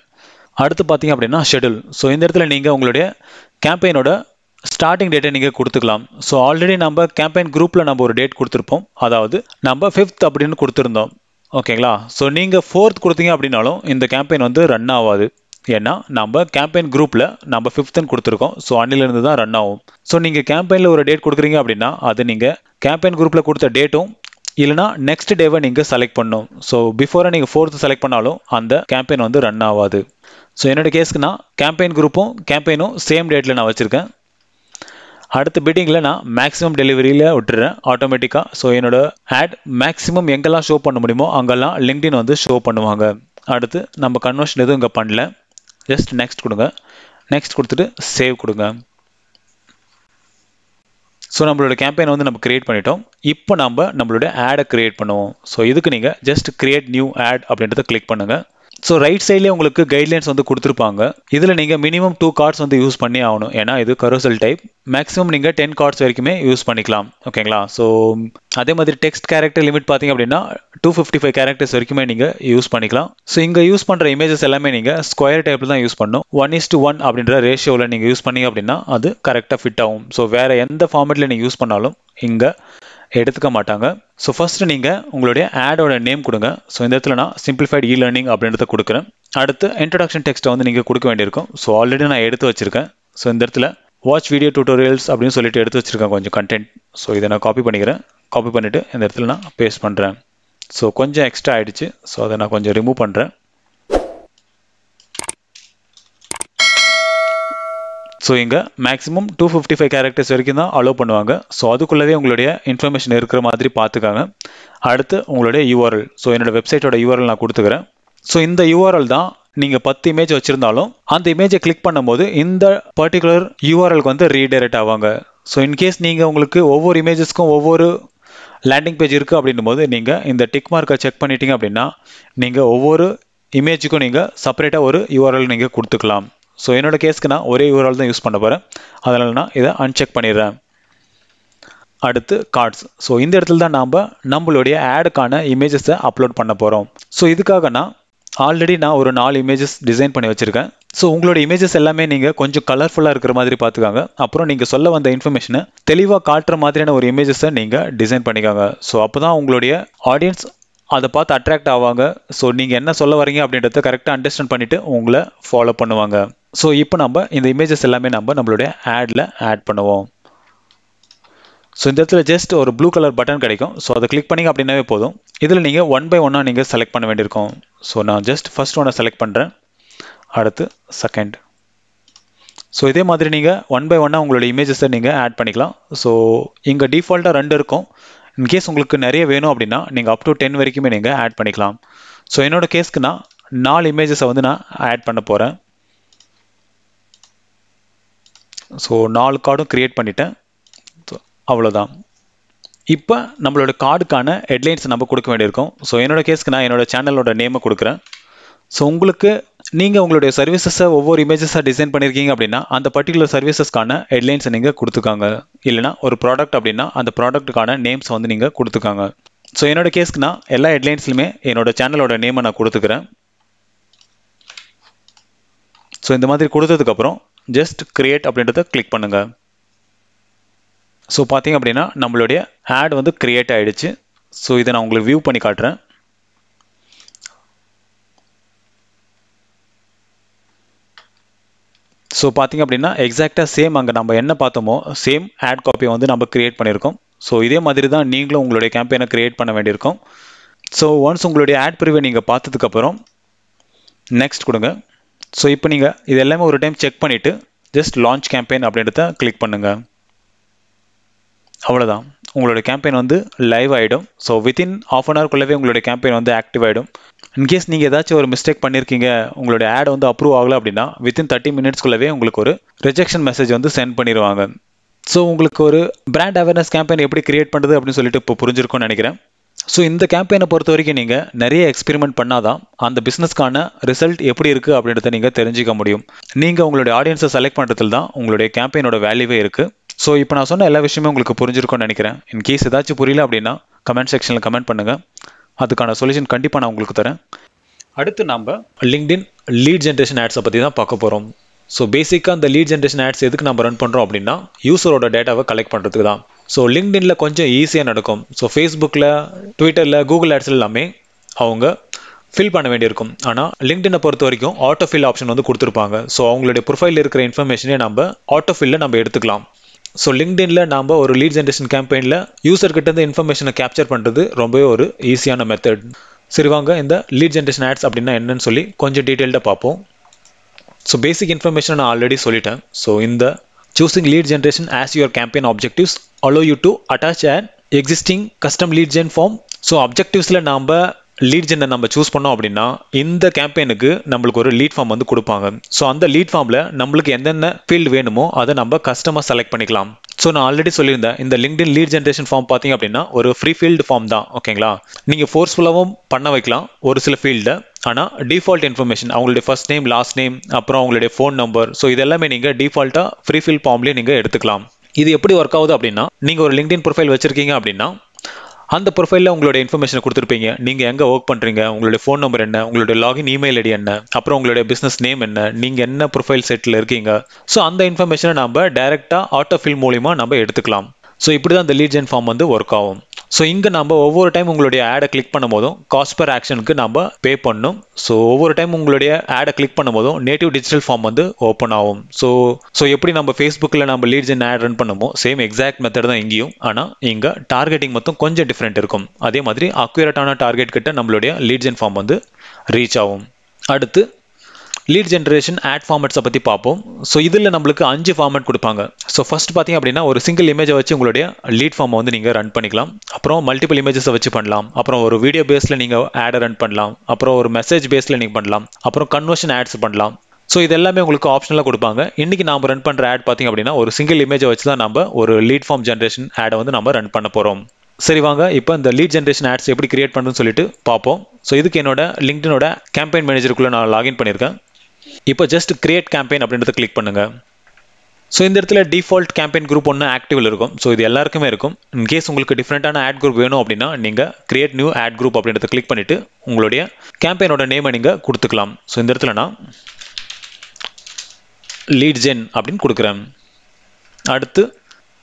அடுத்து பார்த்தீங்க அப்படின்னா ஷெட்யூல். ஸோ இந்த இடத்துல நீங்கள் உங்களுடைய கேம்பெயினோட ஸ்டார்டிங் டேட்டை நீங்கள் கொடுத்துக்கலாம். ஸோ ஆல்ரெடி நம்ம கேம்பெயின் குரூப்பில் நம்ம ஒரு டேட் கொடுத்துருப்போம், அதாவது நம்ம 5th அப்படின்னு கொடுத்துருந்தோம். ஓகேங்களா? ஸோ நீங்கள் 4th கொடுத்தீங்க அப்படின்னாலும் இந்த கேம்பெயின் வந்து ரன் ஆகாது. ஏன்னா நம்ம கேம்பெயின் குரூப்பில் நம்ம 5th கொடுத்துருக்கோம். ஸோ அன்னிலிருந்து தான் ரன் ஆகும். ஸோ நீங்கள் கேம்பெயினில் ஒரு டேட் கொடுக்குறீங்க அப்படின்னா அது நீங்கள் கேம்பெயின் குரூப்பில் கொடுத்த டேட்டும் இல்லைனா நெக்ஸ்ட் டேவை நீங்கள் செலக்ட் பண்ணணும். ஸோ பிஃபோராக நீங்கள் 4th செலக்ட் பண்ணாலும் அந்த கேம்பெயின் வந்து ரன் ஆகாது. ஸோ என்னோட கேஸ்க்கு நான் கேம்பெயின் குரூப்பும் கேம்பெயினும் சேம் டேட்டில் நான் வச்சுருக்கேன். அடுத்த பிட்டிங்கில் நான் மேக்ஸிமம் டெலிவரியில் விட்டுறேன் ஆட்டோமேட்டிக்காக. ஸோ என்னோட ஆட் மேக்ஸிமம் எங்கெல்லாம் ஷோ பண்ண முடியுமோ அங்கெல்லாம் லிங்க்டின் வந்து ஷோ பண்ணுவாங்க. அடுத்து நம்ம கன்வர்ஷன் எதுவும் இங்கே பண்ணல, ஜஸ்ட் நெக்ஸ்ட் கொடுங்க. நெக்ஸ்ட் கொடுத்துட்டு சேவ் கொடுங்க. ஸோ நம்மளோட கேம்பெயின் வந்து நம்ம கிரியேட் பண்ணிட்டோம். இப்போ நம்மளோட ஆடை கிரியேட் பண்ணுவோம். ஸோ இதுக்கு நீங்கள் ஜஸ்ட் கிரியேட் நியூ ஆட் அப்படின்றத கிளிக் பண்ணுங்கள். ஸோ ரைட் சைட்லேயே உங்களுக்கு கைட்லைன்ஸ் வந்து கொடுத்துருப்பாங்க. இதில் நீங்கள் மினிமம் 2 கார்ட்ஸ் வந்து யூஸ் பண்ணி ஆகணும். ஏன்னா இது கரோசல் டைப். மேக்ஸிமம் நீங்கள் 10 கார்ட்ஸ் வரைக்குமே யூஸ் பண்ணிக்கலாம். ஓகேங்களா? ஸோ அதே மாதிரி டெக்ஸ்ட் கேரக்டர் லிமிட் பார்த்தீங்க அப்படின்னா 255 கேரக்டர்ஸ் வரைக்குமே நீங்கள் யூஸ் பண்ணிக்கலாம். ஸோ இங்கே யூஸ் பண்ணுற இமேஜஸ் எல்லாமே நீங்கள் ஸ்கொயர் டைப்பில் தான் யூஸ் பண்ணணும். 1:1 அப்படின்ற ரேஷியோவில் நீங்கள் யூஸ் பண்ணீங்க அப்படின்னா அது கரெக்டாக ஃபிட் ஆகும். ஸோ வேறு எந்த ஃபார்மேட்டில் நீங்கள் யூஸ் பண்ணாலும் இங்கே எடுத்துக்க மாட்டாங்க. ஸோ ஃபர்ஸ்ட் நீங்கள் உங்களுடைய ஆடோட நேம் கொடுங்க. ஸோ இந்த இடத்துல நான் சிம்பிளிஃபைட் இ லேர்னிங் அப்படின்றத கொடுக்குறேன். அடுத்து இன்ட்ரடக்ஷன் டெக்ஸ்ட்டை வந்து நீங்கள் கொடுக்க வேண்டியிருக்கும். ஸோ ஆல்ரெடி நான் எடுத்து வச்சிருக்கேன். ஸோ இந்த இடத்துல வாட்ச் வீடியோ டியூட்டோரியல்ஸ் அப்படின்னு சொல்லிட்டு எடுத்து வச்சிருக்கேன் கொஞ்சம் கண்டென்ட். ஸோ இதை நான் காப்பி பண்ணிக்கிறேன். காப்பி பண்ணிவிட்டு இந்த இடத்துல நான் பேஸ்ட் பண்ணுறேன். ஸோ கொஞ்சம் எக்ஸ்ட்ரா ஆகிடுச்சு. ஸோ அதை நான் கொஞ்சம் ரிமூவ் பண்ணுறேன். ஸோ இங்கே மேக்ஸிமம் 255 கேரக்டர்ஸ் வரைக்கும் தான் அலோவ் பண்ணுவாங்க. ஸோ அதுக்குள்ளவே உங்களுடைய இன்ஃபர்மேஷன் இருக்கிற மாதிரி பார்த்துக்காங்க. அடுத்து உங்களுடைய யூஆர்எல். ஸோ என்னோட வெப்சைட்டோட யூஆர்எல் நான் கொடுத்துக்கிறேன். ஸோ இந்த யூஆர்எல் தான் நீங்கள் 10 இமேஜ் வச்சுருந்தாலும் அந்த இமேஜை கிளிக் பண்ணும்போது இந்த பர்டிகுலர் யூஆர்எலுக்கு வந்து ரீடைரக்ட் ஆவாங்க. ஸோ இன்கேஸ் நீங்கள் உங்களுக்கு ஒவ்வொரு இமேஜஸ்க்கும் ஒவ்வொரு லேண்டிங் பேஜ் இருக்குது அப்படின்னும் போது நீங்கள் இந்த டிக் மார்க்கை செக் பண்ணிட்டீங்க அப்படின்னா நீங்கள் ஒவ்வொரு இமேஜுக்கும் நீங்கள் செப்பரேட்டாக ஒரு யூஆர்எல் நீங்கள் கொடுத்துக்கலாம். ஸோ என்னோட கேஸ்க்கு நான் ஒரே யூஆர்எல் தான் யூஸ் பண்ண போகிறேன். அதனால் நான் இதை அன்செக் பண்ணிடுறேன். அடுத்து கார்ட்ஸ். ஸோ இந்த இடத்துல தான் நம்மளுடைய ஆடுக்கான இமேஜஸை அப்லோட் பண்ண போகிறோம். ஸோ இதுக்காக ஆல்ரெடி நான் ஒரு 4 இமேஜஸ் டிசைன் பண்ணி வச்சுருக்கேன். ஸோ உங்களோட இமேஜஸ் எல்லாமே நீங்கள் கொஞ்சம் கலர்ஃபுல்லாக இருக்கிற மாதிரி பார்த்துக்காங்க. அப்புறம் நீங்கள் சொல்ல வந்த இன்ஃபர்மேஷனை தெளிவாக காட்டுற மாதிரியான ஒரு இமேஜஸை நீங்கள் டிசைன் பண்ணிக்காங்க. ஸோ அப்போ தான் உங்களுடைய ஆடியன்ஸ் அதை பார்த்து அட்ராக்ட் ஆவாங்க. ஸோ நீங்கள் என்ன சொல்ல வரீங்க அப்படின்றத கரெக்டாக அண்டர்ஸ்டாண்ட் பண்ணிவிட்டு உங்களை ஃபாலோ பண்ணுவாங்க. ஸோ இப்போ இந்த இமேஜஸ் எல்லாமே நம்மளுடைய ஆடில் ஆட் பண்ணுவோம். ஸோ இந்த இடத்துல ஜஸ்ட் ஒரு ப்ளூ கலர் பட்டன் கிடைக்கும். ஸோ அதை கிளிக் பண்ணிங்க அப்படின்னாவே போதும். இதில் நீங்கள் 1 by 1 நீங்கள் செலக்ட் பண்ண வேண்டியிருக்கும். ஸோ நான் ஜஸ்ட் ஃபர்ஸ்ட் ஒன்றை செலக்ட் பண்ணுறேன். அடுத்து செகண்ட். ஸோ இதே மாதிரி நீங்கள் 1 by 1 உங்களோட இமேஜஸை நீங்கள் ஆட் பண்ணிக்கலாம். ஸோ இங்கே டிஃபால்ட்டாக 2 இருக்கும். இன்கேஸ் உங்களுக்கு நிறைய வேணும் அப்படின்னா நீங்கள் அப் டு 10 வரைக்குமே நீங்கள் ஆட் பண்ணிக்கலாம். ஸோ என்னோட கேஸ்க்கு நான் 4 இமேஜஸை வந்து நான் ஆட் பண்ண போகிறேன். ஸோ 4 கார்டும் க்ரியேட் பண்ணிட்டேன். அவ்வளோதான். இப்போ நம்மளோட கார்டுக்கான ஹெட்லைன்ஸ் நம்ம கொடுக்க வேண்டியிருக்கும். ஸோ என்னோட கேஸ்க்கு நான் என்னோட சேனலோட நேமை கொடுக்குறேன். ஸோ உங்களுக்கு நீங்கள் உங்களுடைய சர்வீசஸை ஒவ்வொரு இமேஜஸாக டிசைன் பண்ணியிருக்கீங்க அப்படின்னா அந்த பர்டிகுலர் சர்வீசஸ்க்கான ஹெட்லைன்ஸை நீங்கள் கொடுத்துக்காங்க. இல்லைனா ஒரு ப்ராடக்ட் அப்படின்னா அந்த ப்ராடக்ட்டுக்கான நேம்ஸ் வந்து நீங்கள் கொடுத்துக்காங்க. ஸோ என்னோட கேஸ்க்கு நான் எல்லா ஹெட்லைன்ஸ்லையுமே என்னோட சேனலோட நேமை நான் கொடுத்துக்கிறேன். ஸோ இந்த மாதிரி கொடுத்ததுக்கப்புறம் ஜஸ்ட் கிரியேட் அப்படின்றத கிளிக் பண்ணுங்கள். ஸோ பார்த்தீங்க அப்படின்னா நம்மளுடைய ஆட் வந்து கிரியேட் ஆகிடுச்சு. ஸோ இதை நான் உங்களுக்கு வியூ பண்ணி காட்டுறேன். ஸோ பார்த்தீங்க அப்படின்னா எக்ஸாக்டாக சேம் அங்கே நம்ம என்ன பார்த்தோமோ சேம் ஆட் காப்பியை வந்து நம்ம கிரியேட் பண்ணியிருக்கோம். ஸோ இதே மாதிரி தான் நீங்களும் உங்களுடைய கேம்பெயினை கிரியேட் பண்ண வேண்டியிருக்கும். ஸோ ஒன்ஸ் உங்களுடைய ஆட் ப்ரிவியூ நீங்கள் பார்த்ததுக்கப்புறம் நெக்ஸ்ட் கொடுங்க. ஸோ இப்போ நீங்கள் இது எல்லாமே ஒரு டைம் செக் பண்ணிவிட்டு ஜஸ்ட் லான்ச் கேம்பெயின் அப்படின்றத கிளிக் பண்ணுங்கள். அவ்வளோதான், உங்களுடைய கேம்பெயின் வந்து லைவ் ஆகிடும். ஸோ வித்தின் ½ an hourக்குள்ளவே உங்களுடைய கேம்பெயின் வந்து ஆக்டிவ் ஆகிடும். இன்கேஸ் நீங்கள் ஏதாச்சும் ஒரு மிஸ்டேக் பண்ணியிருக்கீங்க, உங்களுடைய ஆட் வந்து அப்ரூவ் ஆகலை அப்படின்னா வித்தின் 30 minutesக்குள்ளவே உங்களுக்கு ஒரு ரிஜெக்ஷன் மெசேஜ் வந்து சென்ட் பண்ணிடுவாங்க. ஸோ உங்களுக்கு ஒரு பிராண்ட் அவேர்னஸ் கேம்பெயின் எப்படி கிரியேட் பண்ணுறது அப்படின்னு சொல்லிட்டு இப்போ புரிஞ்சிருக்கும்னு நினைக்கிறேன். ஸோ இந்த கேம்பெயினை பொறுத்த வரைக்கும் நீங்கள் நிறைய எக்ஸ்பெரிமெண்ட் பண்ணாதான் அந்த பிஸ்னஸ்க்கான ரிசல்ட் எப்படி இருக்குது அப்படின்றத நீங்கள் தெரிஞ்சிக்க முடியும். நீங்கள் உங்களுடைய ஆடியன்ஸை செலக்ட் பண்ணுறதுல தான் உங்களுடைய கேம்பெயினோட வேல்யூவே இருக்குது. ஸோ இப்போ நான் சொன்ன எல்லா விஷயமும் உங்களுக்கு புரிஞ்சிருக்கும்னு நினைக்கிறேன். இன்கேஸ் ஏதாச்சும் புரியல அப்படின்னா கமெண்ட் செக்ஷனில் கமெண்ட் பண்ணுங்கள். அதுக்கான சொல்யூஷன் கண்டிப்பாக நான் உங்களுக்கு தரேன். அடுத்து நம்ம லிங்க்டின் லீட் ஜென்ரேஷன் ஆட்ஸை பற்றி தான் பார்க்க போகிறோம். ஸோ பேசிக்காக அந்த லீட் ஜென்ரேஷன் ஆட்ஸ் எதுக்கு நம்ம ரன் பண்ணுறோம் அப்படின்னா யூஸரோட டேட்டாவை கலெக்ட் பண்ணுறதுக்கு தான். ஸோ லிங்க்டின்ல கொஞ்சம் ஈஸியாக நடக்கும். ஸோ ஃபேஸ்புக்கில், ட்விட்டரில், கூகுள் ஆட்ஸில் எல்லாமே அவங்க ஃபில் பண்ண வேண்டியிருக்கும். ஆனால் லிங்க்டினை பொறுத்த வரைக்கும் ஆட்டோ ஃபில் ஆப்ஷன் வந்து கொடுத்துருப்பாங்க. ஸோ அவங்களுடைய ப்ரொஃபைலில் இருக்கிற இன்ஃபர்மேஷனே நம்ம ஆட்டோ ஃபில்லில் நம்ம எடுத்துக்கலாம். ஸோ லிங்க்டின்ல நம்ம ஒரு லீட் ஜென்ரேஷன் கேம்பெயினில் யூசர்கிட்ட இருந்து இன்ஃபர்மேஷனை கேப்சர் பண்ணுறது ரொம்பவே ஒரு ஈஸியான மெத்தட். சரி வாங்க இந்த லீட் ஜென்ரேஷன் ஆட்ஸ் அப்படின்னா என்னன்னு சொல்லி கொஞ்சம் டீட்டெயில்டாக பார்ப்போம். ஸோ பேசிக் இன்ஃபர்மேஷன் நான் ஆல்ரெடி சொல்லிட்டேன். ஸோ இந்த choosing lead generation as your campaign objectives allow you to attach an existing custom lead gen form. So அப்ஜெக்டிவ்ஸில் நாம் லீட் ஜென்னை நம்ம சூஸ் பண்ணோம் அப்படின்னா இந்த கேம்பெயினுக்கு நம்மளுக்கு ஒரு லீட் ஃபார்ம் வந்து கொடுப்பாங்க. ஸோ அந்த லீட் ஃபார்மில் நம்மளுக்கு எந்தெந்த ஃபீல்டு வேணுமோ அதை நம்ம கஸ்டமாக செலக்ட் பண்ணிக்கலாம். ஸோ நான் ஆல்ரெடி சொல்லியிருந்தேன் இந்த லிங்க்டின் லீட் ஜென்ரேஷன் ஃபார்ம் பார்த்தீங்க அப்படின்னா ஒரு ஃப்ரீ ஃபீல்டு ஃபார்ம் தான். ஓகேங்களா, நீங்கள் ஃபோர்ஸ்ஃபுல்லாகவும் பண்ண வைக்கலாம் ஒரு சில ஃபீல்டை. ஆனால் டிஃபால்ட் இன்ஃபர்மேஷன் அவங்களுடைய ஃபர்ஸ்ட் நேம், லாஸ்ட் நேம், அப்புறம் அவங்களுடைய ஃபோன் நம்பர், ஸோ இதெல்லாமே நீங்கள் டிஃபால்ட்டாக ஃப்ரீ ஃபீல் ஃபார்ம்லேயே நீங்கள் எடுத்துக்கலாம். இது எப்படி ஒர்க் ஆகுது அப்படின்னா, நீங்கள் ஒரு லிங்க்டின் ப்ரொஃபைல் வச்சிருக்கீங்க அப்படின்னா அந்த ப்ரொஃபைலில் உங்களுடைய இன்ஃபர்மேஷனை கொடுத்துருப்பீங்க. நீங்கள் எங்கே ஒர்க் பண்ணுறீங்க, உங்களுடைய ஃபோன் நம்பர் என்ன, உங்களுடைய லாகின் இமெயில் ஐடி என்ன, அப்புறம் உங்களுடைய பிஸ்னஸ் நேம் என்ன, நீங்கள் என்ன ப்ரொஃபைல் செட்டில் இருக்கீங்க. ஸோ அந்த இன்ஃபர்மேஷனை நம்ம டைரெக்டாக ஆட்டோ ஃபில் மூலிமா நம்ம எடுத்துக்கலாம். ஸோ இப்படி தான் இந்த லீட் ஜென் ஃபார்ம் வந்து ஒர்க் ஆகும். ஸோ இங்கே நம்ம ஒவ்வொரு டைம் உங்களுடைய ஆடை கிளிக் பண்ணும் போதும் காஸ்ட் பர் ஆக்ஷனுக்கு நம்ம பே பண்ணணும். ஸோ ஒவ்வொரு டைம் உங்களுடைய ஆடை கிளிக் பண்ணும் போதும் நேட்டிவ் டிஜிட்டல் ஃபார்ம் வந்து ஓப்பன் ஆகும். ஸோ எப்படி நம்ம ஃபேஸ்புக்கில் நம்ம லீட் ஜென் ஆட் ரன் பண்ணுமோ சேம் எக்ஸாக்ட் மெத்தட் தான் இங்கேயும். ஆனால் இங்கே டார்கெட்டிங் மட்டும் கொஞ்சம் டிஃப்ரெண்ட் இருக்கும். அதே மாதிரி அக்யூரேட்டான டார்கெட் கிட்ட நம்மளுடைய லீட் ஜென் ஃபார்ம் வந்து ரீச் ஆகும். அடுத்து லீட் ஜென்ரேஷன் ஆட் ஃபார்மேட்ஸை பற்றி பார்ப்போம். ஸோ இதில் நம்மளுக்கு 5 ஃபார்மேட் கொடுப்பாங்க. ஸோ ஃபர்ஸ்ட் பார்த்தீங்க அப்படின்னா ஒரு சிங்கிள் இமேஜை வச்சு உங்களுடைய லீட் ஃபார்மை வந்து நீங்கள் ரன் பண்ணிக்கலாம். அப்புறம் மல்டிபிள் இமேஜஸை வச்சு பண்ணலாம். அப்புறம் ஒரு வீடியோ பேஸில் நீங்கள் ஆடை ரன் பண்ணலாம். அப்புறம் ஒரு மெசேஜ் பேஸில் நீங்கள் பண்ணலாம். அப்புறம் கன்வர்ஷன் ஆட்ஸ் பண்ணலாம். ஸோ இது எல்லாமே உங்களுக்கு ஆப்ஷனலாக கொடுப்பாங்க. இன்றைக்கி நாம் ரன் பண்ணுற ஆட் பார்த்தீங்க அப்படின்னா ஒரு சிங்கிள் இமேஜை வச்சு தான் நம்ம ஒரு லீட் ஃபார்ம் ஜென்ரேஷன் ஆடை வந்து நம்ம ரன் பண்ண போகிறோம். சரி வாங்க இப்போ இந்த லீட் ஜென்ரேஷன் ஆட்ஸ் எப்படி கிரியேட் பண்ணுறதுன்னு சொல்லிட்டு பார்ப்போம். ஸோ இதுக்கு என்னோட லிங்க்டினோட கேம்பெயின் மேனேஜருக்குள்ளே நான் லாகின் பண்ணியிருக்கேன். இப்போ ஜஸ்ட் கிரியேட் கேம்பெயின் அப்படின்றத கிளிக் பண்ணுங்க. ஸோ இந்த இடத்துல டிஃபால்ட் கேம்பெயின் குரூப் ஒன்று ஆக்டிவில் இருக்கும். ஸோ இது எல்லாருக்குமே இருக்கும். இன்கேஸ் உங்களுக்கு டிஃப்ரெண்ட்டான ஆட் குரூப் வேணும் அப்படின்னா நீங்கள் கிரியேட் நியூ ஆட் குரூப் அப்படின்றத கிளிக் பண்ணிவிட்டு உங்களுடைய கேம்பெயினோட நேமை நீங்கள் கொடுத்துக்கலாம். ஸோ இந்த இடத்துல நான் லீட் ஜென் அப்படின்னு கொடுக்குறேன். அடுத்து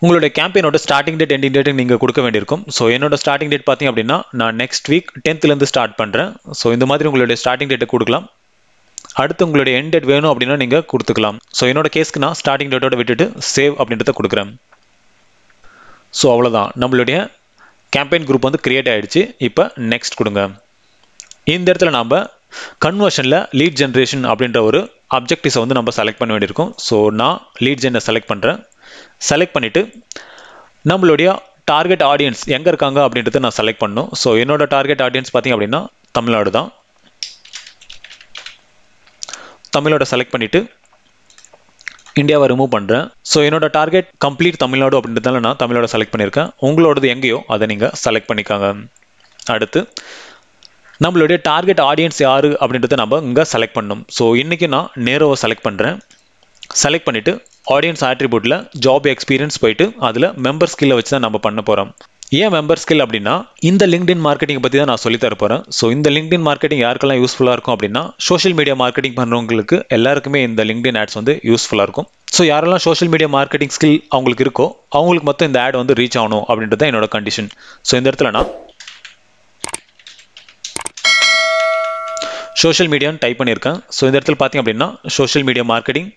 உங்களுடைய கேம்பெயினோட ஸ்டார்டிங் டேட், எண்டிங் டேட் நீங்கள் கொடுக்க வேண்டியிருக்கும். ஸோ என்னோட ஸ்டார்டிங் டேட் பார்த்தீங்க அப்படின்னா நான் நெக்ஸ்ட் வீக் 10th ஸ்டார்ட் பண்ணுறேன். ஸோ இந்த மாதிரி உங்களுடைய ஸ்டார்டிங் டேட்டை கொடுக்கலாம். அடுத்து உங்களுடைய எண்ட் டேட் வேணும் அப்படின்னா நீங்கள் கொடுத்துக்கலாம். ஸோ என்னோட கேஸ்க்கு நான் ஸ்டார்டிங் டேட்டோட விட்டுட்டு சேவ் அப்படின்றத கொடுக்குறேன். ஸோ அவ்வளோதான், நம்மளுடைய கேம்பெயின் குரூப் வந்து கிரியேட் ஆகிடுச்சு. இப்போ நெக்ஸ்ட் கொடுங்க. இந்த இடத்துல நாம் கன்வர்ஷனில் லீட் ஜென்ரேஷன் அப்படின்ற ஒரு அப்ஜெக்டிவ்ஸை வந்து நம்ம செலக்ட் பண்ண வேண்டியிருக்கும். ஸோ நான் லீட் ஜென்னை செலக்ட் பண்ணுறேன். செலக்ட் பண்ணிவிட்டு நம்மளுடைய டார்கெட் ஆடியன்ஸ் எங்கே இருக்காங்க அப்படின்றத நான் செலக்ட் பண்ணணும். ஸோ என்னோட டார்கெட் ஆடியன்ஸ் பார்த்தீங்க அப்படின்னா தமிழ்நாடு தான். தமிழோட செலக்ட் பண்ணிவிட்டு இந்தியாவை ரிமூவ் பண்ணுறேன். ஸோ என்னோட டார்கெட் கம்ப்ளீட் தமிழ்நாடு அப்படின்றதால நான் தமிழோட செலக்ட் பண்ணியிருக்கேன். உங்களோடது எங்கேயோ அதை நீங்கள் செலக்ட் பண்ணிக்காங்க. அடுத்து நம்மளுடைய டார்கெட் ஆடியன்ஸ் யார் அப்படின்றத நம்ம இங்கே செலக்ட் பண்ணணும். ஸோ இன்றைக்கி நான் நேரோவை செலக்ட் பண்ணுறேன். செலக்ட் பண்ணிவிட்டு ஆடியன்ஸ் ஆட்ரிபியூட்டில் ஜாப் எக்ஸ்பீரியன்ஸ் போயிட்டு அதில் மெம்பர் ஸ்கில்லை வச்சு தான் நம்ம பண்ண போகிறோம். ஏன் மெம்பர் ஸ்கில் அப்படின்னா இந்த லிங்க்டின் மார்க்கெட்டிங் பற்றி தான் நான் சொல்லி தர போகிறேன். ஸோ இந்த லிங்க்டின் மார்க்கெட்டிங் யாருக்கெல்லாம் யூஸ்ஃபுல்லாக இருக்கும் அப்படின்னா சோஷியல் மீடியா மார்க்கெட்டிங் பண்ணுறவங்களுக்கு எல்லாருக்குமே இந்த லிங்க்டின் ஆட்ஸ் வந்து யூஸ்ஃபுல்லாக இருக்கும். ஸோ யாரெல்லாம் சோஷியல் மீடியா மார்க்கெட்டிங் ஸ்கில் அவங்களுக்கு இருக்கோ அவங்களுக்கு மொத்தம் இந்த ஆட் வந்து ரீச் ஆகணும் அப்படின்றது தான் என்னோட கண்டிஷன். ஸோ இந்த இடத்துல நான் சோஷியல் மீடியான்னு டைப் பண்ணியிருக்கேன். ஸோ இந்த இடத்துல பார்த்தீங்க அப்படின்னா social media marketing,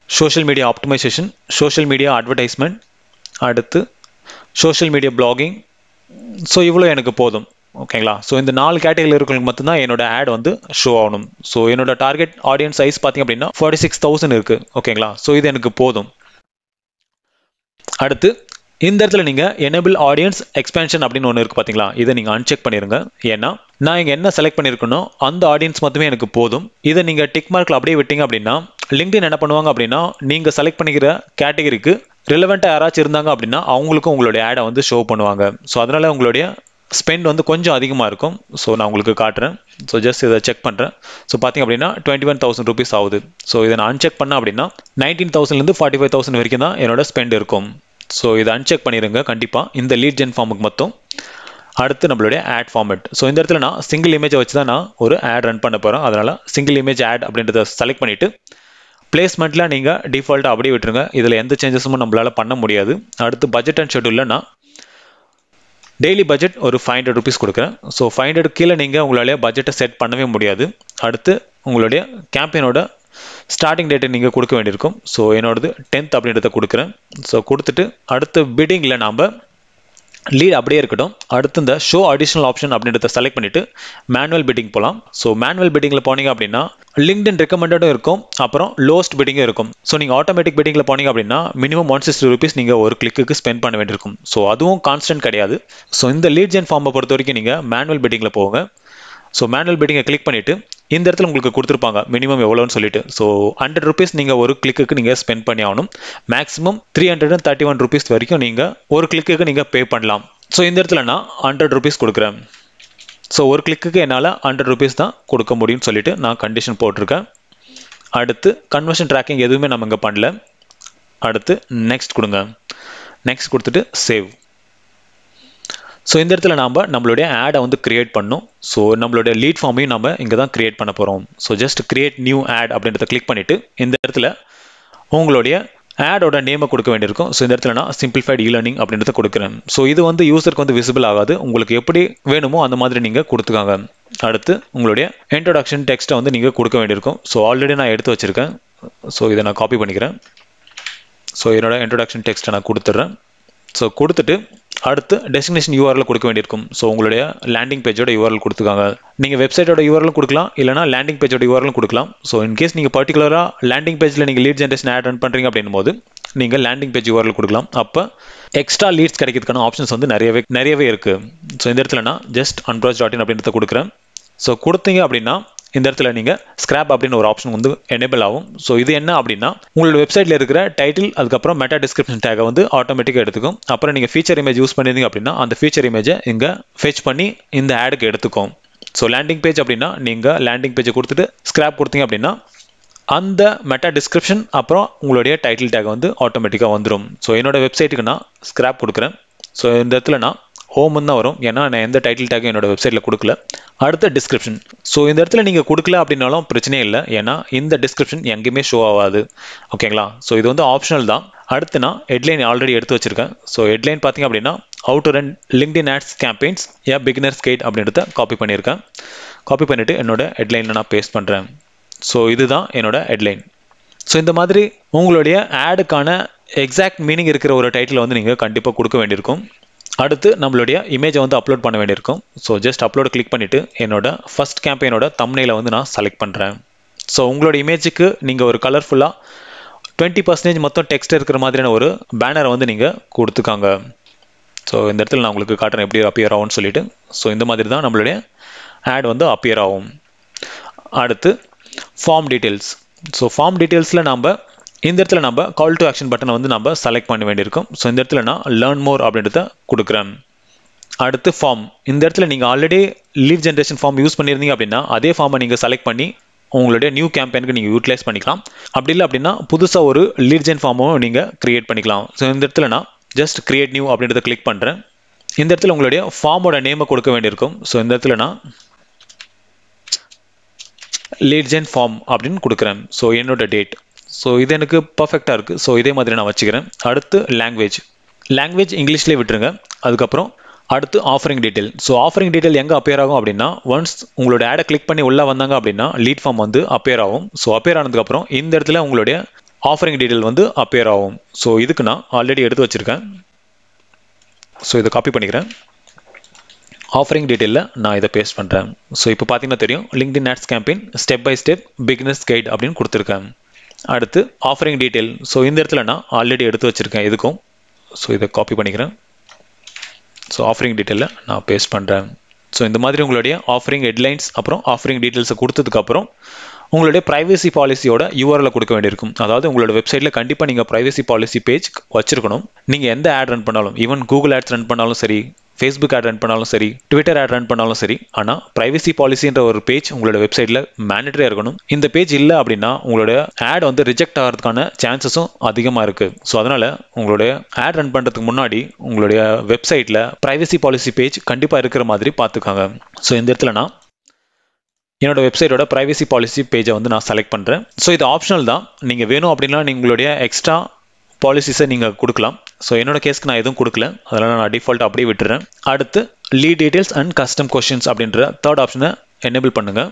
social media optimisation, social media advertisement, அடுத்து சோஷியல் மீடியா பிளாகிங். ஸோ இவ்வளோ எனக்கு போதும். ஓகேங்களா, ஸோ இந்த 4 கேட்டகரியில் இருக்கிறவங்களுக்கு மட்டும்தான் என்னோட ஆட் வந்து ஷோ ஆகணும். ஸோ என்னோட டார்கெட் ஆடியன்ஸ் சைஸ் பார்த்தீங்க அப்படின்னா 46,000 இருக்குது. ஓகேங்களா, ஸோ இது எனக்கு போதும். அடுத்து இந்த இடத்துல நீங்கள் எனேபிள் ஆடியன்ஸ் எக்ஸ்பேன்ஷன் அப்படின்னு ஒன்று இருக்குது பார்த்தீங்களா, இதை நீங்கள் அன்செக் பண்ணிடுங்க. ஏன்னா நான் இங்கே என்ன செலக்ட் பண்ணியிருக்கணும் அந்த ஆடியன்ஸ் மட்டுமே எனக்கு போதும். இதை நீங்கள் டிக் மார்க்கில் அப்படியே விட்டீங்க அப்படின்னா லிங்க்டின் என்ன பண்ணுவாங்க அப்படின்னா நீங்கள் செலக்ட் பண்ணிக்கிற கேட்டகரிக்கு ரிலவெண்ட்டாக யாராச்சும் இருந்தாங்க அப்படின்னா அவங்களுக்கும் உங்களுடைய ஆடை வந்து ஷோ பண்ணுவாங்க. ஸோ அதனால் உங்களுடைய ஸ்பெண்ட் வந்து கொஞ்சம் அதிகமாக இருக்கும். ஸோ நான் உங்களுக்கு காட்டுறேன். ஸோ ஜஸ்ட் இதை செக் பண்ணுறேன். ஸோ பார்த்தீங்க அப்படின்னா 21,000 rupees ஆகுது. ஸோ இதை நான் அன்செக் பண்ணேன் அப்படின்னா 19,000 45,000 வரைக்கும் தான் என்னோட ஸ்பெண்ட் இருக்கும். ஸோ இதை அன்செக் பண்ணிடுங்க கண்டிப்பாக இந்த லீட் ஜென் ஃபார்முக்கு மட்டும். அடுத்து நம்மளுடைய ஆட் ஃபார்மேட். ஸோ இந்த இடத்துல நான் சிங்கிள் இமேஜை வச்சு தான் நான் ஒரு ஆட் ரன் பண்ண போகிறேன். அதனால் சிங்கிள் இமேஜ் ஆட் அப்படின்றத செலக்ட் பண்ணிவிட்டு பிளேஸ்மெண்ட்டில் நீங்கள் டிஃபால்ட்டாக அப்படியே விட்டுருங்க. இதில் எந்த சேஞ்சஸும் நம்மளால் பண்ண முடியாது. அடுத்து பட்ஜெட் அண்ட் ஷெட்யூலில் நான் டெய்லி பட்ஜெட் ஒரு 500 ருபீஸ் கொடுக்குறேன். ஸோ 500 கீழே நீங்கள் உங்களாலே பட்ஜெட்டை செட் பண்ணவே முடியாது. அடுத்து உங்களுடைய கேம்பெயினோட ஸ்டார்டிங் டேட்டை நீங்கள் கொடுக்க வேண்டியிருக்கும். ஸோ என்னோடது 10th அப்படின்றத கொடுக்குறேன். ஸோ கொடுத்துட்டு அடுத்து பிட்டிங்கில் நாம் லீட் அப்படியே இருக்கட்டும். அடுத்து இந்த ஷோ அடிஷனல் ஆப்ஷன் அப்படின்றத செலக்ட் பண்ணிவிட்டு மேனுவல் பிட்டிங் போகலாம். ஸோ மேனுவல் பிட்டிங்கில் போனீங்க அப்படின்னா லிங்க்டின் ரெக்கமெண்டடும் இருக்கும், அப்புறம் லோஸ்ட் பிட்டிங்கும் இருக்கும். ஸோ நீங்கள் ஆட்டோமேட்டிக் பிட்டிங்கில் போனீங்க அப்படின்னா மினிமம் 160 ருபீஸ் நீங்கள் ஒரு கிளிக்கு ஸ்பெண்ட் பண்ண வேண்டியிருக்கும். ஸோ அதுவும் கான்ஸ்டன்ட் கிடையாது. ஸோ இந்த லீட் ஜென் ஃபார்மை பொறுத்த வரைக்கும் நீங்கள் மேனுவல் பிட்டிங்கில் போங்க. ஸோ மேனுவல் பிட்டிங்கை கிளிக் பண்ணிவிட்டு இந்த இடத்துல உங்களுக்கு கொடுத்துருப்பாங்க மினிமம் எவ்வளோன்னு சொல்லிட்டு. ஸோ 100 ருபீஸ் நீங்கள் ஒரு கிளிக்கு நீங்கள் ஸ்பெண்ட் பண்ணி ஆகணும். மேக்ஸிமம் 331 ருபீஸ் வரைக்கும் நீங்கள் ஒரு கிளிக்கு நீங்கள் பே பண்ணலாம். ஸோ இந்த இடத்துல நான் 100 ருபீஸ் கொடுக்குறேன். ஸோ ஒரு கிளிக்கு என்னால் 100 ருபீஸ் தான் கொடுக்க முடியும்னு சொல்லிட்டு நான் கண்டிஷன் போட்டிருக்கேன். அடுத்து கன்வர்ஷன் ட்ராக்கிங் எதுவுமே நம்ம இங்கே பண்ணல. அடுத்து நெக்ஸ்ட் கொடுங்க. நெக்ஸ்ட் கொடுத்துட்டு சேவ். ஸோ இந்த இடத்துல நாம் நம்மளுடைய ஆடை வந்து கிரியேட் பண்ணணும். ஸோ நம்மளுடைய லீட் ஃபார்மையும் நம்ம இங்கே தான் கிரியேட் பண்ண போகிறோம். So just create new ad அப்படின்றத கிளிக் பண்ணிவிட்டு இந்த இடத்துல உங்களுடைய ஆடோட நேமை கொடுக்க வேண்டியிருக்கும். ஸோ இந்த இடத்துல நான் சிம்பிளிஃபைட் இ-லேர்னிங் அப்படின்றத கொடுக்குறேன். ஸோ இது வந்து யூசருக்கு வந்து விசிபிள் ஆகாது. உங்களுக்கு எப்படி வேணுமோ அந்த மாதிரி நீங்கள் கொடுத்துக்காங்க. அடுத்து உங்களுடைய இன்ட்ரோடக்ஷன் டெக்ஸ்ட்டை வந்து நீங்கள் கொடுக்க வேண்டியிருக்கும். ஸோ ஆல்ரெடி நான் எடுத்து வச்சுருக்கேன். ஸோ இதை நான் காப்பி பண்ணிக்கிறேன். ஸோ என்னோட இன்ட்ரோடக்ஷன் டெக்ஸ்ட்டை நான் கொடுத்துட்றேன். ஸோ கொடுத்துட்டு அடுத்து டெஸ்டினேஷன் யூஆர்எல் கொடுக்க வேண்டியிருக்கும். ஸோ உங்களுடைய லேண்டிங் பேஜோட யூஆர்எல் கொடுத்துக்காங்க. நீங்கள் வெப்சைட்டோட யூஆர்எல் கொடுக்கலாம், இல்லைனா லேண்டிங் பேஜோட யூஆர்எல் கொடுக்கலாம். ஸோ இன்கேஸ் நீங்கள் பர்டிகுலராக லேண்டிங் பேஜில் நீங்கள் லீட் ஜென்ரேஷன் ஆட் ரன் பண்ணுறீங்க அப்படின்னும் போது நீங்கள் லேண்டிங் பேஜ் யூஆர்எல் கொடுக்கலாம். அப்போ எக்ஸ்ட்ரா லீட்ஸ் கிடைக்கிறதுக்கான ஆப்ஷன்ஸ் வந்து நிறையவே இருக்குது. ஸோ இந்த இடத்துல நான் ஜஸ்ட் unbrowse.in அப்படின்றத கொடுக்குறேன். ஸோ கொடுத்தீங்க அப்படின்னா இந்த இடத்துல நீங்கள் ஸ்கிராப் அப்படின்னு ஒரு ஆப்ஷன் வந்து எனேபிள் ஆகும். ஸோ இது என்ன அப்படின்னா உங்களோட வெப்சைட்டில் இருக்கிற டைட்டில் அதுக்கப்புறம் மெட்டா டிஸ்கிரிப்ஷன் டேகை வந்து ஆட்டோமேட்டிக்காக எடுத்துக்கும். அப்புறம் நீங்கள் ஃபீச்சர் இமேஜ் யூஸ் பண்ணியிருந்தீங்க அப்படின்னா அந்த ஃபீச்சர் இமேஜை இங்கே ஃபெச் பண்ணி இந்த ஆடுக்கு எடுத்துக்கும். ஸோ லேண்டிங் பேஜ் அப்படின்னா நீங்கள் லேண்டிங் பேஜை கொடுத்துட்டு ஸ்கிராப் கொடுத்தீங்க அப்படின்னா அந்த மெட்டா டிஸ்கிரிப்ஷன் அப்புறம் உங்களுடைய டைட்டில் டேக் வந்து ஆட்டோமேட்டிக்காக வந்துடும். ஸோ என்னோட வெப்சைட்டுக்கு நான் ஸ்கிராப் கொடுக்குறேன். ஸோ இந்த இடத்துல நான் ஹோம்னு தான் வரும், ஏன்னா நான் எந்த டைட்டில் டேக்கும் என்னோட வெப்சைட்டில் கொடுக்கல. அடுத்த டிஸ்கிரிப்ஷன். ஸோ இந்த இடத்துல நீங்கள் கொடுக்கல அப்படின்னாலும் பிரச்சனையே இல்லை, ஏன்னா இந்த டிஸ்கிரிப்ஷன் எங்கேயுமே ஷோ ஆகாது. ஓகேங்களா? ஸோ இது வந்து ஆப்ஷனல் தான். அடுத்து நான் ஹெட்லைன் ஆல்ரெடி எடுத்து வச்சிருக்கேன். ஸோ ஹெட்லைன் பார்த்தீங்க அப்படின்னா how to run LinkedIn ads campaigns a beginner's guide அப்படின்றத காப்பி பண்ணியிருக்கேன். காப்பி பண்ணிவிட்டு என்னோட ஹெட்லைனில் நான் பேஸ்ட் பண்ணுறேன். ஸோ இதுதான் என்னோட ஹெட்லைன். ஸோ இந்த மாதிரி உங்களுடைய ஆடுக்கான எக்ஸாக்ட் மீனிங் இருக்கிற ஒரு டைட்டில் வந்து நீங்கள் கண்டிப்பாக கொடுக்க வேண்டியிருக்கும். அடுத்து நம்மளுடைய இமேஜை வந்து அப்லோட் பண்ண வேண்டியிருக்கும். ஸோ ஜஸ்ட் அப்லோட் கிளிக் பண்ணிவிட்டு என்னோட ஃபர்ஸ்ட் கேம்பெயினோட தம்ப்நெயிலை வந்து நான் செலக்ட் பண்ணுறேன். ஸோ உங்களோட இமேஜுக்கு நீங்கள் ஒரு கலர்ஃபுல்லாக 20% மொத்தம் டெக்ஸ்ட் இருக்கிற மாதிரியான ஒரு பேனரை வந்து நீங்கள் கொடுத்துக்காங்க. ஸோ இந்த இடத்துல நான் உங்களுக்கு காட்டுறேன் எப்படி அப்பியர் ஆகும்னு சொல்லிட்டு. ஸோ இந்த மாதிரி தான் நம்மளுடைய ஆட் வந்து அப்பியர் ஆகும். அடுத்து ஃபார்ம் டீட்டெயில்ஸ். ஸோ ஃபார்ம் டீட்டெயில்ஸில் நம்ம இந்த இடத்துல நம்ம கால் டு ஆக்ஷன் பட்டனை வந்து நம்ம செலக்ட் பண்ண வேண்டியிருக்கும். ஸோ இந்த இடத்துல நான் லேர்ன் மோர் அப்படின்றத கொடுக்குறேன். அடுத்து ஃபார்ம். இந்த இடத்துல நீங்கள் already lead generation form use பண்ணியிருந்தீங்க அப்படின்னா அதே ஃபார்மை நீங்கள் செலக்ட் பண்ணி உங்களுடைய நியூ கேம்பெயினுக்கு நீங்கள் யூட்டிலைஸ் பண்ணிக்கலாம். அப்படி இல்லை அப்படின்னா புதுசாக ஒரு லீட் ஜென் ஃபார்மும் நீங்கள் கிரியேட் பண்ணிக்கலாம். ஸோ இந்த இடத்துல நான் ஜஸ்ட் கிரியேட் நியூ அப்படின்றத கிளிக் பண்ணுறேன். இந்த இடத்துல உங்களுடைய ஃபார்மோட நேமை கொடுக்க வேண்டியிருக்கும். ஸோ இந்த இடத்துல நான் லீட் ஜென் ஃபார்ம் அப்படின்னு கொடுக்குறேன். ஸோ என்னோட டேட். ஸோ இது எனக்கு பர்ஃபெக்டாக இருக்குது. ஸோ இதே மாதிரி நான் வச்சுக்கிறேன். அடுத்து லாங்குவேஜ் இங்கிலீஷ்லேயே விட்டுருங்க. அதுக்கப்புறம் அடுத்து offering detail. So offering detail எங்கே அப்பியர் ஆகும் அப்படின்னா ஒன்ஸ் உங்களோட ஆடை கிளிக் பண்ணி உள்ளே வந்தாங்க அப்படின்னா லீட் ஃபார்ம் வந்து அப்பியர் ஆகும். ஸோ அப்பியர் ஆனதுக்கப்புறம் இந்த இடத்துல உங்களுடைய ஆஃபரிங் டீட்டெயில் வந்து அப்பியர் ஆகும். ஸோ இதுக்கு நான் ஆல்ரெடி எடுத்து வச்சுருக்கேன். ஸோ இதை காப்பி பண்ணிக்கிறேன். ஆஃபரிங் டீட்டெயிலில் நான் இதை பேஸ்ட் பண்ணுறேன். ஸோ இப்போ பார்த்தீங்கன்னா தெரியும் LinkedIn ads campaign step by step beginners guide அப்படின்னு கொடுத்துருக்கேன். அடுத்து ஆஃபரிங் டீட்டெயில். ஸோ இந்த இடத்துல நான் ஆல்ரெடி எடுத்து வச்சுருக்கேன் இதுக்கும். ஸோ இதை காப்பி பண்ணிக்கிறேன். ஸோ ஆஃபரிங் டீட்டெயிலில் நான் பேஸ்ட் பண்ணுறேன். ஸோ இந்த மாதிரி உங்களுடைய ஆஃபரிங் ஹெட்லைன்ஸ் அப்புறம் ஆஃபரிங் டீட்டெயில்ஸை கொடுத்ததுக்கப்புறம் உங்களுடைய ப்ரைவசி பாலிசியோட யூஆர்எல் கொடுக்க வேண்டியிருக்கும். அதாவது உங்களோட வெப்சைட்டில் கண்டிப்பாக நீங்கள் ப்ரைவசி பாலிசி பேஜ் வச்சிருக்கணும். நீங்கள் எந்த ஆட் ரன் பண்ணாலும், ஈவன் கூகுள் ஆட்ஸ் ரன் பண்ணாலும் சரி, ஃபேஸ்புக் ஆட் ரன் பண்ணாலும் சரி, ட்விட்டர் ஆட் ரன் பண்ணாலும் சரி, ஆனால் ப்ரைவசி பாலிசின்ற ஒரு பேஜ் உங்களோட வெப்சைட்டில் மேண்டட்டரியாக இருக்கணும். இந்த பேஜ் இல்லை அப்படின்னா உங்களோட ஆட் வந்து ரிஜெக்ட் ஆகிறதுக்கான சான்சஸும் அதிகமாக இருக்குது. ஸோ அதனால் உங்களுடைய ஆட் ரன் பண்ணுறதுக்கு முன்னாடி உங்களுடைய வெப்சைட்டில் ப்ரைவசி பாலிசி பேஜ் கண்டிப்பாக இருக்கிற மாதிரி பார்த்துக்காங்க. ஸோ இந்த இடத்துல நான் என்னோட வெப்சைட்டோட ப்ரைவசி பாலிசி பேஜை வந்து நான் செலக்ட் பண்ணுறேன். ஸோ இது ஆப்ஷனல் தான். நீங்கள் வேணும் அப்படின்னா உங்களுடைய எக்ஸ்ட்ரா பாலிசிஸை நீங்கள் கொடுக்கலாம். ஸோ என்னோட கேஸ்க்கு நான் எதுவும் கொடுக்கல, அதனால் நான் டிஃபால்ட் அப்படியே விட்டுறேன். அடுத்து lead details and custom questions அப்படின்ற தேர்ட் ஆப்ஷனை எனேபிள் பண்ணுங்கள்.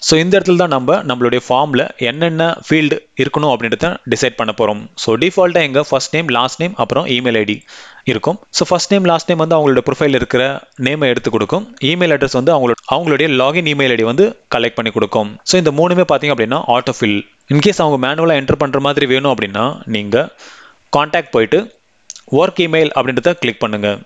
ஸோ இந்த இடத்துல தான் நம்மளுடைய ஃபார்மில் என்னென்ன ஃபீல்டு இருக்கணும் அப்படின்றத டிசைட் பண்ண போகிறோம். ஸோ டிஃபால்ட்டாக எங்கள் ஃபர்ஸ்ட் நேம், லாஸ்ட் நேம், அப்புறம் இமெயில் ஐடி இருக்கும். So first name, last name வந்து அவங்களோட ப்ரொஃபைல் இருக்கிற நேமை எடுத்து கொடுக்கும். இமெயில் அட்ரஸ் வந்து அவங்களுடைய லாகின் இமெயில் ஐடி வந்து கலெக்ட் பண்ணி கொடுக்கும். ஸோ இந்த மூணுமே பார்த்தீங்க அப்படின்னா ஆட்டோ ஃபில். இன்கேஸ் அவங்க மேனுவலாக என்டர் பண்ணுற மாதிரி வேணும் அப்படின்னா நீங்கள் கான்டாக்ட் போயிட்டு ஒர்க் இமெயில் அப்படின்றத கிளிக் பண்ணுங்கள்.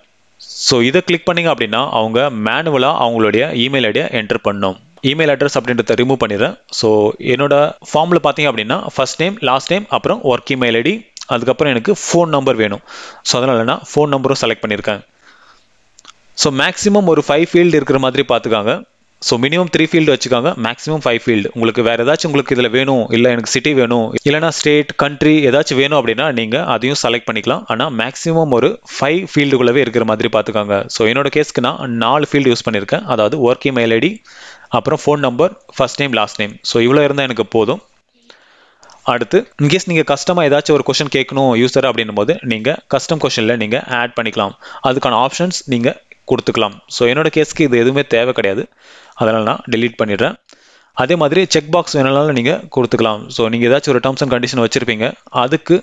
ஸோ இதை கிளிக் பண்ணிங்க அப்படின்னா அவங்க மேனுவலாக அவங்களுடைய இமெயில் ஐடியை என்டர் பண்ணணும். இமெயில் அட்ரஸ் அப்படின்றத ரிமூவ் பண்ணிடுறேன். ஸோ என்னோட ஃபார்மில் பார்த்தீங்க அப்படின்னா ஃபர்ஸ்ட் நேம், லாஸ்ட் நேம், அப்புறம் ஒர்க் இமெயில் ஐடி, அதுக்கப்புறம் எனக்கு ஃபோன் நம்பர் வேணும். ஸோ அதனால் நான் ஃபோன் நம்பரும் செலக்ட் பண்ணியிருக்கேன். ஸோ மேக்ஸிமம் ஒரு 5 ஃபீல்டு இருக்கிற மாதிரி பார்த்துக்காங்க. ஸோ மினிமம் 3 ஃபீல்டு வச்சுக்காங்க, மேக்ஸிமம் 5 ஃபீல்டு. உங்களுக்கு வேறு ஏதாச்சும் உங்களுக்கு இதில் வேணும், இல்லை எனக்கு சிட்டி வேணும், இல்லைனா ஸ்டேட், கண்ட்ரி ஏதாச்சும் வேணும் அப்படின்னா நீங்கள் அதையும் செலக்ட் பண்ணிக்கலாம். ஆனால் மேக்ஸிமம் ஒரு 5 ஃபீல்டுக்குள்ளவே இருக்கிற மாதிரி பார்த்துக்காங்க. ஸோ என்னோட கேஸ்க்கு நான் 4 ஃபீல்டு யூஸ் பண்ணியிருக்கேன். அதாவது ஒர்க் இமெயில் ஐடி, அப்புறம் phone number, first name, last name. So இவ்வளோ இருந்தால் எனக்கு போதும். அடுத்து இன்கேஸ் நீங்கள் கஸ்டமாக ஏதாச்சும் ஒரு கொஷின் கேட்கணும் யூஸர் அப்படின்னும் போது நீங்கள் கஸ்டம் கொஷனில் நீங்கள் ஆட் பண்ணிக்கலாம். அதுக்கான ஆப்ஷன்ஸ் நீங்கள் கொடுத்துக்கலாம். ஸோ என்னோட கேஸ்க்கு இது எதுவுமே தேவை கிடையாது, அதனால் நான் டெலீட் பண்ணிடுறேன். அதே மாதிரி செக் பாக்ஸ் வேணாலும் நீங்கள் கொடுத்துக்கலாம். ஸோ நீங்கள் ஏதாச்சும் ஒரு டேர்ம்ஸ் அண்ட் கண்டிஷன் வச்சுருப்பீங்க, அதுக்கு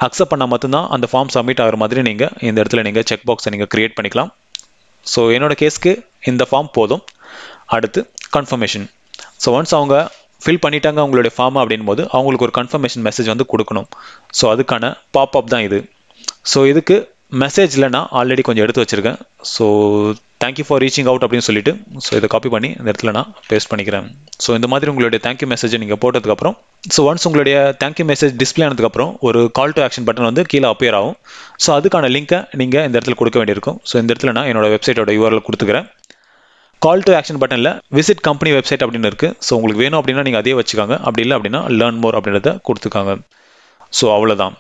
அக்செப்ட் பண்ணால் மட்டும்தான் அந்த ஃபார்ம் சப்மிட் ஆகிற மாதிரி நீங்கள் இந்த இடத்துல நீங்கள் செக் பாக்ஸை நீங்கள் க்ரியேட் பண்ணிக்கலாம். ஸோ என்னோட கேஸ்க்கு இந்த ஃபார்ம் போதும். அடுத்து கன்ஃபர்மேஷன். ஸோ ஒன்ஸ் அவங்க ஃபில் பண்ணிட்டாங்க அவங்களுடைய ஃபார்ம் அப்படின் போது அவங்களுக்கு ஒரு கன்ஃபர்மேஷன் மெசேஜ் வந்து கொடுக்கணும். ஸோ அதுக்கான பாப்அப் தான் இது. ஸோ இதுக்கு மெசேஜில் நான் ஆல்ரெடி கொஞ்சம் எடுத்து வச்சுருக்கேன். So thank you for reaching out அப்படின்னு சொல்லிட்டு ஸோ இதை காப்பி பண்ணி இந்த இடத்துல நான் பேஸ்ட் பண்ணிக்கிறேன். ஸோ இந்த மாதிரி உங்களுடைய தேங்க்யூ மெசேஜை நீங்கள் போட்டதுக்கப்புறம் ஸோ ஒன்ஸ் உங்களுடைய தேங்க்யூ மெசேஜ் டிஸ்பிளே ஆனதுக்கப்புறம் ஒரு கால் டு ஆக்ஷன் பட்டன் வந்து கீழே அப்பியர் ஆகும். ஸோ அதுக்கான லிங்கை நீங்கள் இந்த இடத்துல கொடுக்க வேண்டியிருக்கும். ஸோ இந்த இடத்துல நான் என்னோட வெப்சைட்டோட URL கொடுத்துக்கிறேன். கால் டு ஆக்ஷன் பட்டனில் விசிட் கம்பெனி வெப்சைட் அப்படின்னு இருக்குது. ஸோ உங்களுக்கு வேணும் அப்படின்னா நீங்கள் அதே வச்சுக்காங்க, அப்படி இல்லை அப்படின்னா லேர்ன் மோர் அப்படின்றத கொடுத்துக்காங்க. ஸோ அவ்வளோதான்.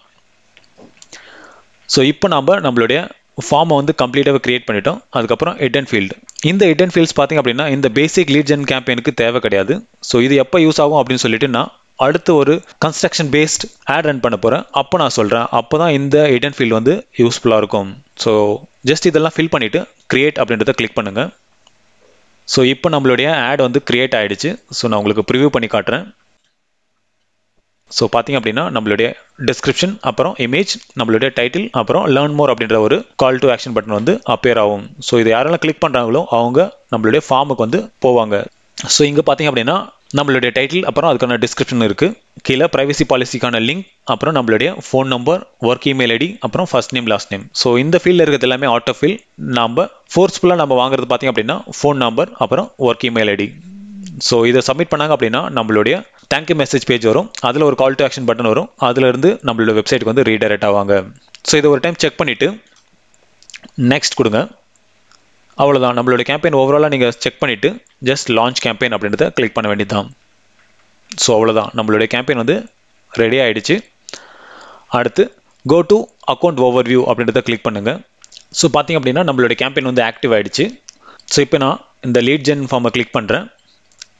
ஸோ இப்போ நம்மளுடைய ஃபார்மை வந்து கம்ப்ளீட்டாக கிரியேட் பண்ணிட்டோம். அதுக்கப்புறம் ஹிடன் ஃபீல்டு. இந்த ஹிடன் ஃபீல்ட்ஸ் பார்த்திங்க அப்படின்னா இந்த பேசிக் லீட் ஜென் கேம்பெயினுக்கு தேவை கிடையாது. ஸோ இது எப்போ யூஸ் ஆகும் அப்படின்னு சொல்லிட்டு நான் அடுத்து ஒரு கன்ஸ்ட்ரக்ஷன் பேஸ்ட் ஆட் ரன் பண்ண போகிறேன். அப்போ நான் சொல்கிறேன், அப்போ தான் இந்த ஹிடன் ஃபீல்டு வந்து யூஸ்ஃபுல்லாக இருக்கும். ஸோ ஜஸ்ட் இதெல்லாம் ஃபில் பண்ணிவிட்டு கிரியேட் அப்படின்றத கிளிக் பண்ணுங்கள். ஸோ இப்போ நம்மளுடைய ஆட் வந்து கிரியேட் ஆகிடுச்சு. ஸோ நான் உங்களுக்கு ப்ரிவியூ பண்ணி காட்டுறேன். ஸோ பார்த்தீங்க அப்படின்னா நம்மளுடைய டிஸ்கிரிப்ஷன், அப்புறம் இமேஜ், நம்மளுடைய டைட்டில், அப்புறம் லேர்ன் மோர் அப்படின்ற ஒரு கால் டு ஆக்ஷன் பட்டன் வந்து அப்பியர் ஆகும். ஸோ இது யாரெல்லாம் கிளிக் பண்ணுறாங்களோ அவங்க நம்மளுடைய ஃபார்முக்கு வந்து போவாங்க. ஸோ இங்கே பார்த்தீங்க அப்படின்னா நம்மளுடைய டைட்டில், அப்புறம் அதுக்கான டிஸ்கிரிப்ஷன் இருக்குது. கீழே ப்ரைவசி பாலிசிக்கான லிங்க், அப்புறம் நம்மளுடைய phone number, work email ID, அப்புறம் first name, last name. So இந்த ஃபீல்டில் இருக்கிறது எல்லாமே ஆட்டோ ஃபில். நம்ம ஃபோர்ஸ்ஃபுல்லாக நம்ம வாங்குறது பார்த்தீங்க அப்படின்னா ஃபோன் நம்பர், அப்புறம் ஒர்க் இமெயில் ஐடி. ஸோ இதை சப்மிட் பண்ணாங்க அப்படின்னா நம்மளுடைய தேங்க்யூ மெசேஜ் பேஜ் வரும். அதில் ஒரு கால் டு ஆக்ஷன் பட்டன் வரும். அதிலிருந்து நம்மளோட வெப்சைட்டுக்கு வந்து ரீடைரக்ட் ஆவாங்க. ஸோ இதை ஒரு டைம் செக் பண்ணிவிட்டு நெக்ஸ்ட் கொடுங்க. அவ்வளோதான். நம்மளோட கேம்பெயின் ஓவராலாக நீங்கள் செக் பண்ணிவிட்டு ஜஸ்ட் லான்ச் கேம்பெயின் அப்படின்றத கிளிக் பண்ண வேண்டியதுதான். ஸோ அவ்வளோதான், நம்மளுடைய கேம்பெயின் வந்து ரெடி ஆகிடுச்சு. அடுத்து கோ டு அக்கௌண்ட் ஓவர்வியூ அப்படின்றத கிளிக் பண்ணுங்கள். ஸோ பார்த்தீங்க அப்படின்னா நம்மளுடைய கேம்பெயின் வந்து ஆக்டிவ் ஆகிடுச்சு. ஸோ இப்போ நான் இந்த லீட் ஜென் ஃபார்மை கிளிக் பண்ணுறேன்.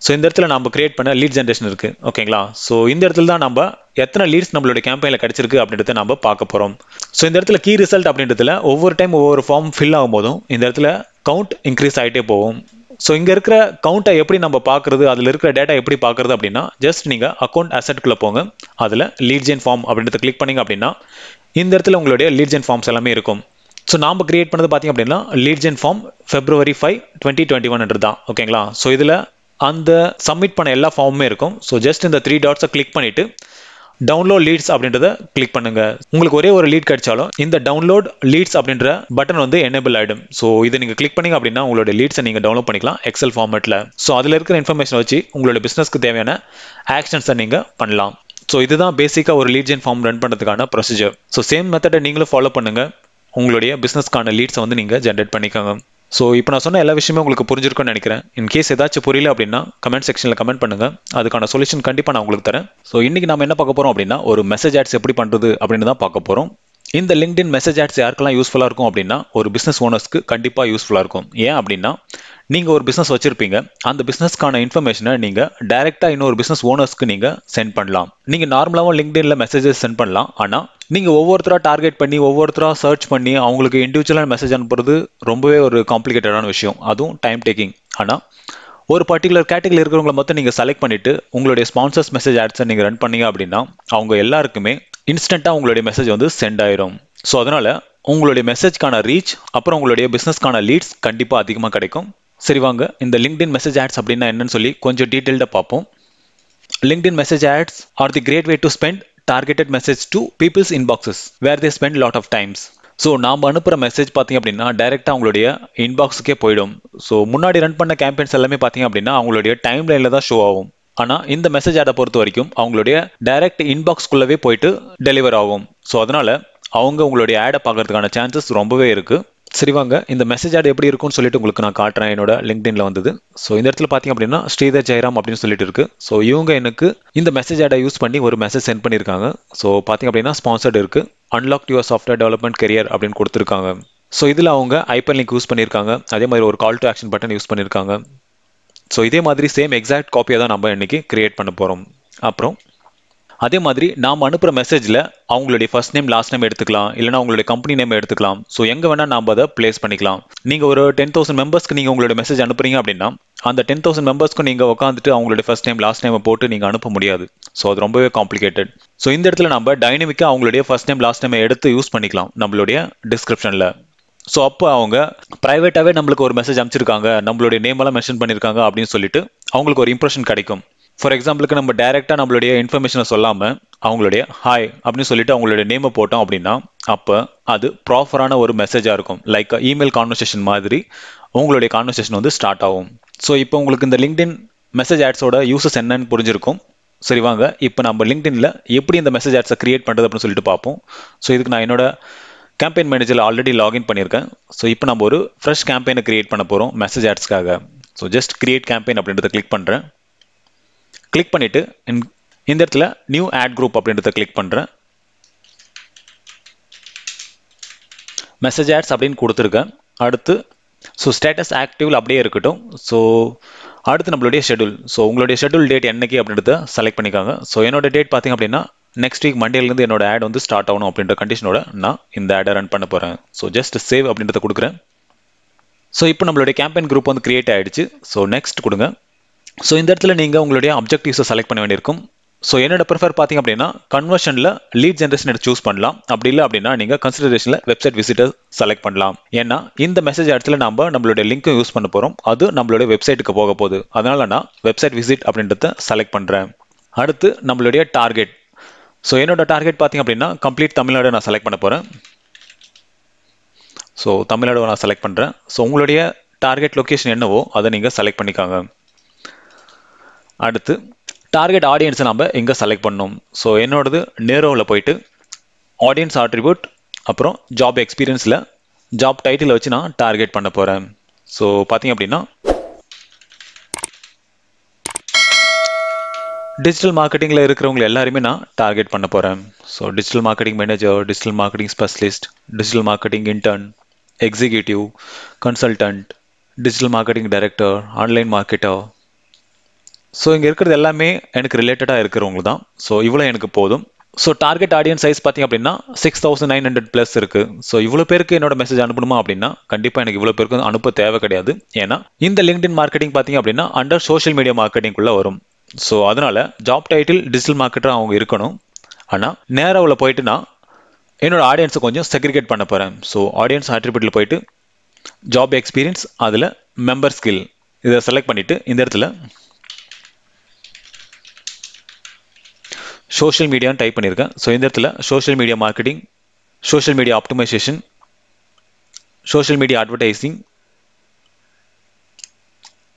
ஸோ இந்த இடத்துல நம்ம கிரியேட் பண்ண லீட் ஜென்ரேஷன் இருக்குது, ஓகேங்களா. ஸோ இந்த இடத்துல தான் நம்ம எத்தனை லீட்ஸ் நம்மளுடைய கேம்பெயினில் கிடச்சிருக்கு அப்படின்றத நம்ம பார்க்க போகிறோம். ஸோ இந்த இடத்துல கீ ரிசல்ட் அப்படின்றதுல ஒவ்வொரு டைம் ஒவ்வொரு ஃபார்ம் ஃபில் ஆகும் போதும் இந்த இடத்துல கவுண்ட் இன்க்ரீஸ் ஆகிட்டே போகும். ஸோ இங்கே இருக்கிற கவுண்ட்டை எப்படி நம்ம பார்க்குறது, அதில் இருக்கிற டேட்டா எப்படி பார்க்குறது அப்படின்னா ஜஸ்ட் நீங்கள் அக்கௌண்ட் அசெட்குள்ளே போங்க. அதில் லீட் ஜென் ஃபார்ம் அப்படின்றத கிளிக் பண்ணிங்க அப்படின்னா இந்த இடத்துல உங்களுடைய லீட் ஜென் ஃபார்ம்ஸ் எல்லாமே இருக்கும். ஸோ நாம் கிரியேட் பண்ணது பார்த்திங்க அப்படின்னா லீட் ஜென் ஃபார்ம் February 5, 2021 தான், ஓகேங்களா. ஸோ இதில் அந்த சப்மிட் பண்ண எல்லா ஃபார்முமே இருக்கும். ஸோ ஜஸ்ட் இந்த 3 டாட்ஸை கிளிக் பண்ணிவிட்டு டவுன்லோட் லீட்ஸ் அப்படின்றத கிளிக் பண்ணுங்கள். உங்களுக்கு ஒரே ஒரு லீட் கிடைச்சாலும் இந்த டவுன்லோட் லீட்ஸ் அப்படின்ற பட்டன் வந்து எனேபிள் ஆகிடும். ஸோ இதை நீங்கள் கிளிக் பண்ணிங்க அப்படின்னா உங்களோட லீட்ஸை நீங்கள் டவுன்லோட் பண்ணிக்கலாம் எக்ஸல் ஃபார்மேட்டில். ஸோ அதில் இருக்கிற இன்ஃபர்மேஷன் வச்சு உங்களோட பிஸ்னஸ்க்கு தேவையான ஆக்ஷன்ஸை நீங்கள் பண்ணலாம். ஸோ இதுதான் பேசிக்காக ஒரு லீட் ஜென் ஃபார்ம் ரன் பண்ணுறதுக்கான ப்ரொசீஜர். ஸோ சேம் மெத்தடை நீங்களும் ஃபாலோ பண்ணுங்கள். உங்களுடைய பிஸ்னஸ்க்கான லீட்ஸை வந்து நீங்கள் ஜென்ரேட் பண்ணிக்கோங்க. ஸோ இப்போ நான் சொன்ன எல்லா விஷயமே உங்களுக்கு புரிஞ்சிருக்கும்னு நினைக்கிறேன். இன்கேஸ் ஏதாச்சும் புரியல அப்படின்னா கமெண்ட் செக்ஷனில் கமெண்ட் பண்ணுங்க, அதுக்கான சொல்யூஷன் கண்டிப்பாக நான் உங்களுக்கு தரேன். ஸோ இன்னைக்கு நம்ம என்ன பார்க்க போகிறோம் அப்படின்னா ஒரு மெசேஜ் ஆட்ஸ் எப்படி பண்ணுறது அப்படின்னு தான் பார்க்க போகிறோம். இந்த லிங்க்டின் மெசேஜ் ஆட்ஸ் யாருக்கெல்லாம் யூஸ்ஃபுல்லாக இருக்கும் அப்படின்னா ஒரு பிஸ்னஸ் ஓனர்ஸ்க்கு கண்டிப்பாக யூஸ்ஃபுல்லாக இருக்கும். ஏன் அப்படின்னா நீங்கள் ஒரு பிஸ்னஸ் வச்சிருப்பீங்க, அந்த பிஸ்னஸ்க்கான இன்ஃபர்மேஷனை நீங்கள் டைரெக்டாக இன்னொரு பிஸ்னஸ் ஓனர்ஸ்க்கு நீங்கள் சென்ட் பண்ணலாம். நீங்கள் நார்மலாகவும் லிங்க்டின்ல மெசேஜஸ் சென்ட் பண்ணலாம். ஆனால் நீங்கள் ஒவ்வொருத்தராக டார்கெட் பண்ணி ஒவ்வொருத்தராக சர்ச் பண்ணி அவங்களுக்கு இண்டிவிஜுவலான மெசேஜ் அனுப்புறது ரொம்பவே ஒரு காம்ப்ளிகேட்டடான விஷயம், அதுவும் டைம் டேக்கிங். ஆனால் ஒரு பர்டிகுலர் கேட்டகரி இருக்கிறவங்களை மட்டும் நீங்கள் செலக்ட் பண்ணிட்டு உங்களுடைய ஸ்பான்சர்ஸ் மெசேஜ் ஆட்ஸை நீங்கள் ரன் பண்ணீங்க அப்படின்னா அவங்க எல்லாருக்குமே இன்ஸ்டண்ட்டாக உங்களுடைய மெசேஜ் வந்து சென்ட் ஆயிரும். ஸோ அதனால உங்களுடைய மெசேஜ்க்கான ரீச் அப்புறம் உங்களுடைய பிஸ்னஸ்க்கான லீட்ஸ் கண்டிப்பாக அதிகமாக கிடைக்கும். சரி வாங்க இந்த லிங்க்டின் மெசேஜ் ஆட்ஸ் அப்படின்னா என்னன்னு சொல்லி கொஞ்சம் டீட்டெயில்டாக பார்ப்போம். LinkedIn message ads are the great way to spend targeted message to people's inboxes where they spend lot of times. So நாம் அனுப்புகிற மெசேஜ் பார்த்தீங்க அப்படின்னா டைரெக்டாக அவங்களுடைய இன்பாக்ஸுக்கே போயிடும். ஸோ முன்னாடி ரன் பண்ண கேம்பெயின்ஸ் எல்லாமே பார்த்தீங்க அப்படின்னா அவங்களுடைய டைம் லைனில் தான் ஷோ ஆகும். ஆனால் இந்த மெசேஜ் ஆடை பொறுத்த வரைக்கும் அவங்களுடைய டைரக்ட் இன்பாக்ஸ்குள்ளவே போயிட்டு டெலிவர் ஆகும். ஸோ அதனால அவங்க உங்களுடைய ஆடை பார்க்கறதுக்கான சான்சஸ் ரொம்பவே இருக்கு. சரி வாங்க இந்த மெசேஜ் ஆட் எப்படி இருக்கும்னு சொல்லிட்டு உங்களுக்கு நான் காட்டுறேன். என்னோட லிங்க்டின்ல வந்தது. ஸோ இந்த இடத்துல பார்த்தீங்க அப்படின்னா ஸ்ரீதர் ஜெயராம் அப்படின்னு சொல்லிட்டு இருக்கு. ஸோ இவங்க எனக்கு இந்த மெசேஜ் ஆடை யூஸ் பண்ணி ஒரு மெசேஜ் சென்ட் பண்ணியிருக்காங்க. ஸோ பார்த்தீங்க அப்படின்னா ஸ்பான்சர்ட் இருக்கு, unlock your software development career அப்படின்னு கொடுத்துருக்காங்க. ஸோ இதில் அவங்க ஐபன் லிங்க் யூஸ் பண்ணியிருக்காங்க, அதே மாதிரி ஒரு call to action button use பண்ணியிருக்காங்க. ஸோ இதே மாதிரி சேம் எக்ஸாக்ட் காப்பியை தான் நம்ம இன்னைக்கு கிரியேட் பண்ண போகிறோம். அப்புறம் அதே மாதிரி நாம் அனுப்புகிற மெசேஜில் அவங்களுடைய ஃபர்ஸ்ட் நேம் லாஸ்ட் நேம் எடுத்துக்கலாம், இல்லைனா அவங்களுடைய கம்பெனி நேம் எடுத்துக்கலாம். ஸோ எங்கே வேணால் நாம் அதை பிளேஸ் பண்ணிக்கலாம். நீங்கள் ஒரு 10,000 மெம்பர்ஸ்க்கு நீங்கள் உங்களுடைய மெசேஜ் அனுப்புறீங்க அப்படின்னா அந்த 10,000 மெம்பர்ஸ்க்கு நீங்கள் உட்காந்துட்டு அவங்களுடைய ஃபர்ஸ்ட் நேம் லாஸ்ட் நேமை போட்டு நீங்கள் அனுப்ப முடியாது. ஸோ அது ரொம்பவே காம்ப்ளிகேட்டட். ஸோ இந்த இடத்துல நம்ம டைனமிக்காக அவங்களுடைய ஃபர்ஸ்ட் நேம் லாஸ்ட் நேமை எடுத்து யூஸ் பண்ணிக்கலாம் நம்மளுடைய டிஸ்கிரிப்ஷனில். ஸோ அப்போ அவங்க ப்ரைவேட்டாகவே நம்மளுக்கு ஒரு மெசேஜ் அனுப்பிச்சிருக்காங்க, நம்மளுடைய நேமெல்லாம் மென்ஷன் பண்ணியிருக்காங்க அப்படின்னு சொல்லிட்டு அவங்களுக்கு ஒரு இம்ப்ரெஷன் கிடைக்கும். ஃபார் எக்ஸாம்பிளுக்கு நம்ம டைரெக்டாக நம்மளுடைய இன்ஃபர்மேஷனை சொல்லாமல் அவங்களுடைய ஹாய் அப்படின்னு சொல்லிட்டு அவங்களுடைய நேமை போட்டோம் அப்படின்னா அப்போ அது ப்ராப்பரான ஒரு மெசேஜாக இருக்கும். லைக் இமெயில் கான்வர்சேஷன் மாதிரி உங்களுடைய கான்வர்சேஷன் வந்து ஸ்டார்ட் ஆகும். ஸோ இப்போ உங்களுக்கு இந்த லிங்க்டின் மெசேஜ் ஆட்ஸோட யூசஸ் என்னன்னு புரிஞ்சிருக்கும். சரி வாங்க இப்போ நம்ம லிங்க்டின்ல எப்படி இந்த மெசேஜ் ஆட்ஸை கிரியேட் பண்ணுறது அப்படின்னு சொல்லிட்டு பார்ப்போம். ஸோ இதுக்கு நான் என்னோட கேம்பெயின் மேனேஜரில் ஆல்ரெடி லாகின் பண்ணியிருக்கேன். ஸோ இப்போ நம்ம ஒரு ஃப்ரெஷ் கேம்பெயினை கிரியேட் பண்ண போகிறோம் மெசேஜ் ஆட்ஸ்க்காக. ஸோ ஜஸ்ட் கிரியேட் கேம்பெயின் அப்படின்றத கிளிக் பண்ணுறேன். கிளிக் பண்ணிட்டு இந்த இடத்துல நியூ ஆட் குரூப் அப்படின்றத கிளிக் பண்ணுறேன். மெசேஜ் ஆட்ஸ் அப்படின்னு கொடுத்துருக்கேன். அடுத்து ஸோ ஸ்டேட்டஸ் ஆக்டிவ்ல அப்படியே இருக்கட்டும். ஸோ அடுத்து நம்மளுடைய ஷெட்யூல். ஸோ உங்களுடைய ஷெட்யூல் டேட் என்னைக்கு அப்படின்றத செலக்ட் பண்ணிக்காங்க. ஸோ என்னோட டேட் பார்த்தீங்க அப்படின்னா நெக்ஸ்ட் வீக் மண்டேலேருந்து என்னோட ஆட் வந்து ஸ்டார்ட் ஆகணும் அப்படின்ற கண்டிஷனோட நான் இந்த ஆடை ரன் பண்ண போகிறேன். ஸோ ஜஸ்ட் சேவ் அப்படின்றத கொடுக்குறேன். ஸோ இப்போ நம்மளுடைய கேம்பெயின் குரூப் வந்து கிரியேட் ஆகிடுச்சு. ஸோ நெக்ஸ்ட் கொடுங்க. ஸோ இந்த இடத்துல நீங்கள் உங்களுடைய அப்ஜெக்டிவ்ஸை செலக்ட் பண்ண வேண்டியிருக்கும். ஸோ என்னோட ப்ரிஃபர் பார்த்தீங்க அப்படின்னா கன்வர்ஷனில் லீட் ஜென்ரேஷன் எடுத்து சூஸ் பண்ணலாம். அப்படி இல்லை அப்படின்னா நீங்கள் கன்சிடரேஷனில் வெப்சைட் விசிட்டர் செலக்ட் பண்ணலாம். ஏன்னா இந்த மெசேஜ் இடத்துல நம்ம நம்மளுடைய லிங்க்கும் யூஸ் பண்ண போகிறோம், அது நம்மளுடைய வெப்சைட்டுக்கு போக போகுது. அதனால நான் வெப்சைட் விசிட் அப்படின்றத செலக்ட் பண்ணுறேன். அடுத்து நம்மளுடைய டார்கெட். ஸோ என்னோட டார்கெட் பார்த்தீங்க அப்படின்னா கம்ப்ளீட் தமிழ்நாடு நான் செலக்ட் பண்ண போகிறேன். ஸோ தமிழ்நாடு நான் செலக்ட் பண்ணுறேன். ஸோ உங்களுடைய டார்கெட் லொக்கேஷன் என்னவோ அதை நீங்கள் செலக்ட் பண்ணிக்காங்க. அடுத்து டார்கெட் ஆடியன்ஸை நம்ம எங்கே செலக்ட் பண்ணணும். ஸோ என்னோடது நேரோவில் போயிட்டு ஆடியன்ஸ் ஆட்ரிபியூட் அப்புறம் ஜாப் எக்ஸ்பீரியன்ஸில் ஜாப் டைட்டில் வச்சு நான் டார்கெட் பண்ண போகிறேன். ஸோ பார்த்தீங்க அப்படின்னா டிஜிட்டல் மார்க்கெட்டிங்கில் இருக்கிறவங்க எல்லாருமே நான் டார்கெட் பண்ண போகிறேன். So digital marketing manager, digital marketing specialist, digital marketing intern, executive, consultant, digital marketing director, online marketer. So இங்கே இருக்கிறது எல்லாமே எனக்கு ரிலேட்டடாக இருக்கிறவங்க தான். ஸோ இவ்வளோ எனக்கு போதும். ஸோ டார்கெட் ஆடியன்ஸ் சைஸ் பார்த்தீங்க அப்படின்னா 6,900+ இருக்குது. ஸோ இவ்வளோ பேருக்கு என்னோட மெசேஜ் அனுப்பணுமா அப்படின்னா கண்டிப்பாக எனக்கு இவ்வளோ பேருக்கு அனுப்ப தேவை கிடையாது. ஏன்னா இந்த லிங்க்டின் மார்க்கெட்டிங் பார்த்தீங்க அப்படின்னா அண்டர் சோஷியல் மீடியா மார்க்கெட்டிங்குள்ளே வரும். ஸோ அதனால ஜாப் டைட்டில் டிஜிட்டல் மார்க்கெட்டர் அவங்க இருக்கணும். ஆனால் நேராவில் போயிட்டு நான் என்னோட ஆடியன்ஸை கொஞ்சம் செக்ரிகேட் பண்ண போகிறேன். ஸோ ஆடியன்ஸ் ஆட்ரிபியூட்டில் போயிட்டு ஜாப் எக்ஸ்பீரியன்ஸ் அதில் மெம்பர் ஸ்கில் இதை செலக்ட் பண்ணிவிட்டு இந்த இடத்துல சோஷியல் மீடியான்னு டைப் பண்ணியிருக்கேன். ஸோ இந்த இடத்துல social media marketing, social media optimisation, social media advertising,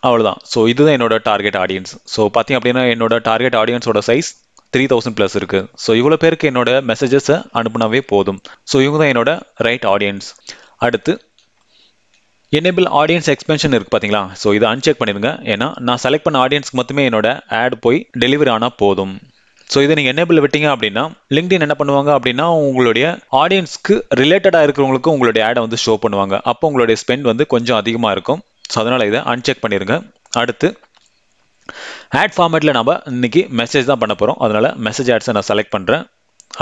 அவ்வளோதான். ஸோ இதுதான் என்னோட டார்கெட் ஆடியன்ஸ். ஸோ பார்த்தீங்க அப்படின்னா என்னோட டார்கெட் ஆடியன்ஸோட சைஸ் 3000 ப்ளஸ் இருக்கு. ஸோ இவ்வளோ பேருக்கு என்னோட மெசேஜஸை அனுப்புனாவே போதும். ஸோ இவங்க தான் என்னோட ரைட் ஆடியன்ஸ். அடுத்து எனேபிள் ஆடியன்ஸ் எக்ஸ்பென்ஷன் இருக்கு பார்த்தீங்களா? ஸோ இதை அன்செக் பண்ணிடுங்க. ஏன்னா நான் செலக்ட் பண்ண ஆடியன்ஸ்க்கு மட்டுமே என்னோட ஆட் போய் டெலிவரி ஆனால் போதும். ஸோ இதை நீங்கள் எனேபிள் விட்டீங்க அப்படின்னா லிங்க்டின் என்ன பண்ணுவாங்க அப்படின்னா உங்களுடைய ஆடியன்ஸ்க்கு ரிலேட்டடாக இருக்கிறவங்களுக்கு உங்களுடைய ஆடை வந்து ஷோ பண்ணுவாங்க. அப்போ உங்களுடைய ஸ்பெண்ட் வந்து கொஞ்சம் அதிகமாக இருக்கும். ஸோ அதனால் இதை அன்செக் பண்ணிடுங்க. அடுத்து ஆட் ஃபார்மேட்டில் நம்ம இன்னைக்கு மெசேஜ் தான் பண்ண போகிறோம். அதனால் மெசேஜ் ஆட்ஸை நான் செலக்ட் பண்ணுறேன்.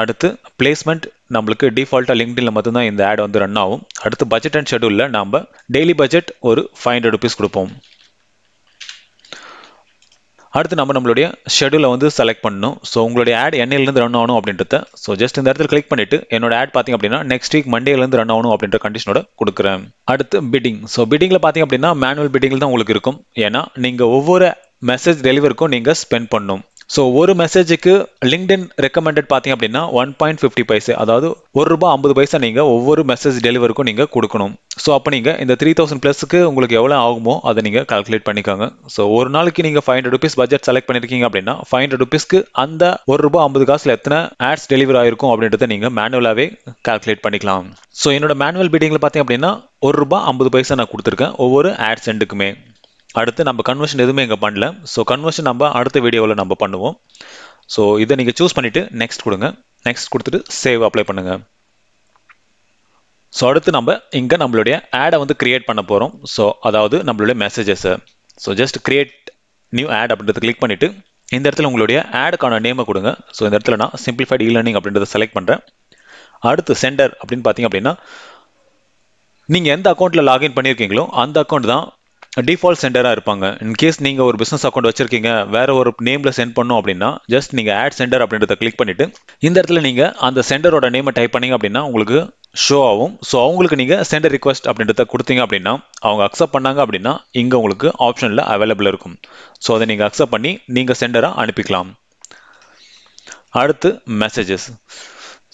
அடுத்து பிளேஸ்மெண்ட் நம்மளுக்கு டிஃபால்ட்டாக லிங்க்டின்ல மட்டும்தான் இந்த ஆட் வந்து ரன் ஆகும். அடுத்து பட்ஜெட் அண்ட் ஷெட்யூலில் நம்ம டெய்லி பட்ஜெட் ஒரு 500 rupees கொடுப்போம். அடுத்து நம்மளுடைய ஷெட்யூலை வந்து செலக்ட் பண்ணணும். ஸோ உங்களுடைய ஆட் என்னையிலேருந்து ரன் ஆகணும் அப்படின்றத ஸோ ஜஸ்ட் இந்த இடத்துல கிளிக் பண்ணிட்டு என்னோட ஆட் பார்த்தீங்க அப்படின்னா நெக்ஸ்ட் வீக் மண்டேலேருந்து ரன் ஆகணும் அப்படின்ற கண்டிஷனோட கொடுக்குறேன். அடுத்து பிட்டிங். ஸோ பிட்டிங்கில் பார்த்தீங்க அப்படின்னா மேனுவல் பிட்டிங்கில் தான் உங்களுக்கு இருக்கும். ஏன்னா நீங்கள் ஒவ்வொரு மெசேஜ் டெலிவரிக்கும் நீங்கள் ஸ்பெண்ட் பண்ணணும். ஸோ ஒரு மெசேஜுக்கு லிங்க்டின் ரெக்கமெண்டட் பார்த்தீங்க அப்படின்னா 1.50 பைசே, அதாவது ₹1.50 நீங்கள் ஒவ்வொரு மெசேஜ் டெலிவரிக்கும் நீங்கள் கொடுக்கணும். ஸோ அப்போ நீங்கள் இந்த 3000 ப்ளஸுக்கு உங்களுக்கு எவ்வளோ ஆகுமோ அதை நீங்கள் கால்குலேட் பண்ணிக்கோங்க. ஸோ ஒரு நாளைக்கு நீங்கள் 500 rupees பட்ஜெட் செலக்ட் பண்ணியிருக்கீங்க அப்படின்னா 500 rupeesக்கு அந்த ₹1.50 எத்தனை ஆட்ஸ் டெலிவரி ஆயிருக்கும் அப்படின்றத நீங்கள் மேனுவலாகவே கால்குலேட் பண்ணிக்கலாம். ஸோ என்னோட மேனுவல் பிட்டிங்கில் பார்த்தீங்க அப்படின்னா ₹1.50 நான் கொடுத்துருக்கேன் ஒவ்வொரு ஆட் சென்டுக்குமே. அடுத்து நம்ம கன்வர்ஷன் எதுவுமே இங்கே பண்ணல. ஸோ கன்வர்ஷன் நம்ம அடுத்த வீடியோவில் நம்ம பண்ணுவோம். ஸோ இதை நீங்கள் சூஸ் பண்ணிவிட்டு நெக்ஸ்ட் கொடுங்க. நெக்ஸ்ட் கொடுத்துட்டு சேவ் அப்ளை பண்ணுங்கள். ஸோ அடுத்து நம்ம இங்கே நம்மளுடைய ஆடை வந்து கிரியேட் பண்ண போகிறோம். ஸோ அதாவது நம்மளுடைய மெசேஜஸை so just create new ad அப்படின்றத கிளிக் பண்ணிவிட்டு இந்த இடத்துல உங்களுடைய ஆடுக்கான நேமை கொடுங்க. ஸோ இந்த இடத்துல நான் சிம்பிளிஃபைட் இ-லேர்னிங் அப்படின்றத செலக்ட் பண்ணுறேன். அடுத்து சென்டர் அப்படின்னு பார்த்தீங்க அப்படின்னா நீங்கள் எந்த அக்கௌண்ட்டில் லாகின் பண்ணியிருக்கீங்களோ அந்த அக்கௌண்ட் தான் டிஃபால்ட் சென்டராக இருப்பாங்க. இன்கேஸ் நீங்கள் ஒரு பிஸ்னஸ் அக்கௌண்ட் வச்சிருக்கீங்க வேற ஒரு நேமில் சென்ட் பண்ணோம் அப்படின்னா ஜஸ்ட் நீங்கள் ஆட் சென்டர் அப்படின்றத கிளிக் பண்ணிவிட்டு இந்த இடத்துல நீங்கள் அந்த சென்டரோட நேமை டைப் பண்ணீங்க அப்படின்னா உங்களுக்கு ஷோ ஆகும். ஸோ அவங்களுக்கு நீங்கள் சென்டர் ரிக்வெஸ்ட் அப்படின்றத கொடுத்தீங்க அப்படின்னா அவங்க அக்செப்ட் பண்ணாங்க அப்படின்னா இங்கே உங்களுக்கு ஆப்ஷனில் அவைலபிள் இருக்கும். ஸோ அதை நீங்கள் அக்செப்ட் பண்ணி நீங்கள் சென்டராக அனுப்பிக்கலாம். அடுத்து மெசேஜஸ்.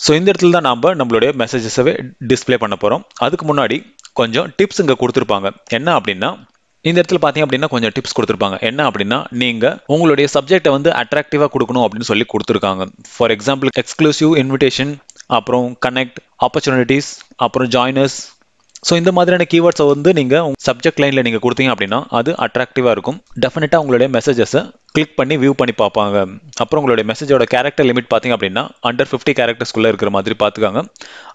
ஸோ இந்த இடத்துல தான் நாம் நம்மளுடைய மெசேஜஸவே டிஸ்பிளே பண்ண போகிறோம். அதுக்கு முன்னாடி கொஞ்சம் டிப்ஸ் இங்கே கொடுத்துருப்பாங்க. என்ன அப்படின்னா இந்த இடத்துல பார்த்தீங்க அப்படின்னா கொஞ்சம் டிப்ஸ் கொடுத்துருப்பாங்க. என்ன அப்படின்னா நீங்கள் உங்களுடைய சப்ஜெக்டை வந்து அட்ராக்டிவாக கொடுக்கணும் அப்படின்னு சொல்லி கொடுத்துருக்காங்க. ஃபார் எக்ஸாம்பிள் எக்ஸ்க்ளூசிவ் இன்விடேஷன், அப்புறம் கனெக்ட், ஆப்பர்ச்சுனிட்டிஸ், அப்புறம் ஜாயினர்ஸ். ஸோ இந்த மாதிரியான கீவேர்ட்ஸை வந்து நீங்கள் சப்ஜெக்ட் லைனில் நீங்கள் கொடுத்தீங்க அப்படின்னா அது அட்ராக்டிவாக இருக்கும். டெஃபினட்டாக உங்களுடைய மெசேஜஸை கிளிக் பண்ணி வியூ பண்ணி பார்ப்பாங்க. அப்புறம் உங்களுடைய மெசேஜோட கேரக்டர் லிமிட் பார்த்தீங்க அப்படின்னா அண்டர் 50 கேரக்டர்ஸ்குள்ளே இருக்கிற மாதிரி பார்த்துக்காங்க.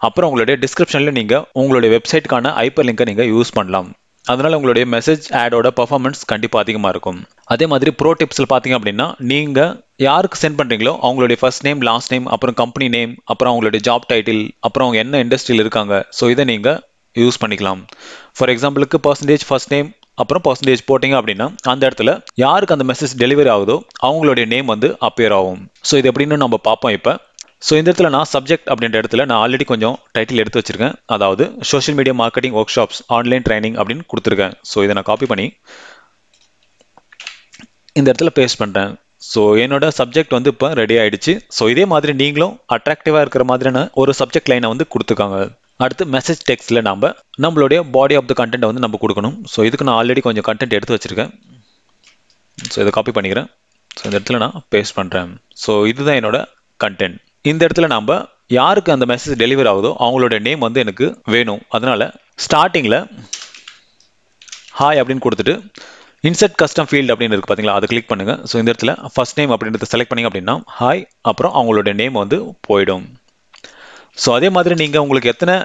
அப்புறம் உங்களுடைய டிஸ்கிரிப்ஷனில் நீங்கள் உங்களுடைய வெப்சைட்டுக்கான ஹைப்பர் லிங்கை நீங்கள் யூஸ் பண்ணலாம். அதனால உங்களுடைய மெசேஜ் ஆடோட பர்ஃபார்மன்ஸ் கண்டிப்பாக அதிகமாக இருக்கும். அதே மாதிரி ப்ரோ டிப்ஸில் பார்த்தீங்க அப்படின்னா நீங்கள் யாருக்கு சென்ட் பண்ணுறீங்களோ அவங்களுடைய ஃபர்ஸ்ட் நேம், லாஸ்ட் நேம், அப்புறம் கம்பெனி நேம், அப்புறம் அவங்களுடைய ஜாப் டைட்டில், அப்புறம் அவங்க என்ன இண்டஸ்ட்ரியில் இருக்காங்க, ஸோ இதை நீங்கள் யூஸ் பண்ணிக்கலாம். ஃபார் எக்ஸாம்பிளுக்கு பர்சன்டேஜ் ஃபர்ஸ்ட் நேம் அப்புறம் பர்சன்டேஜ் போட்டிங்க அப்படின்னா அந்த இடத்துல யாருக்கு அந்த மெசேஜ் டெலிவரி ஆகுதோ அவங்களுடைய நேம் வந்து அப்பியர் ஆகும். ஸோ இது எப்படின்னு நம்ம பார்ப்போம் இப்போ. ஸோ இந்த இடத்துல நான் சப்ஜெக்ட் அப்படின்ற இடத்துல நான் ஆல்ரெடி கொஞ்சம் டைட்டில் எடுத்து வச்சிருக்கேன். அதாவது social media marketing work shops online training அப்படின்னு கொடுத்துருக்கேன். ஸோ இதை நான் காப்பி பண்ணி இந்த இடத்துல பேஸ்ட் பண்ணுறேன். ஸோ என்னோட சப்ஜெக்ட் வந்து இப்போ ரெடி ஆயிடுச்சு. ஸோ இதே மாதிரி நீங்களும் அட்ராக்டிவாக இருக்கிற மாதிரியான ஒரு சப்ஜெக்ட் லைனை வந்து கொடுத்துருக்காங்க. அடுத்து மெசேஜ் டெக்ஸ்ட்டில் நம்மளுடைய பாடி ஆஃப் த கண்டென்ட் வந்து நம்ம கொடுக்கணும். ஸோ இதுக்கு நான் ஆல்ரெடி கொஞ்சம் கண்டென்ட் எடுத்து வச்சிருக்கேன். ஸோ இதை காப்பி பண்ணிக்கிறேன். ஸோ இந்த இடத்துல நான் பேஸ்ட் பண்ணுறேன். ஸோ இதுதான் என்னோட கண்டென்ட். இந்த இடத்துல நம்ம யாருக்கு அந்த மெசேஜ் டெலிவரி ஆகுதோ அவங்களோட நேம் வந்து எனக்கு வேணும். அதனால ஸ்டார்டிங்கில் ஹாய் அப்படின்னு கொடுத்துட்டு இன்சர்ட் கஸ்டம் ஃபீல்ட் அப்படின்னு இருக்கு பார்த்தீங்களா, அதை கிளிக் பண்ணுங்க. ஸோ இந்த இடத்துல ஃபர்ஸ்ட் நேம் அப்படின்றத செலக்ட் பண்ணிங்க அப்படின்னா ஹாய் அப்புறம் அவங்களோட நேம் வந்து போயிடும். ஸோ அதே மாதிரி நீங்கள் உங்களுக்கு எத்தனை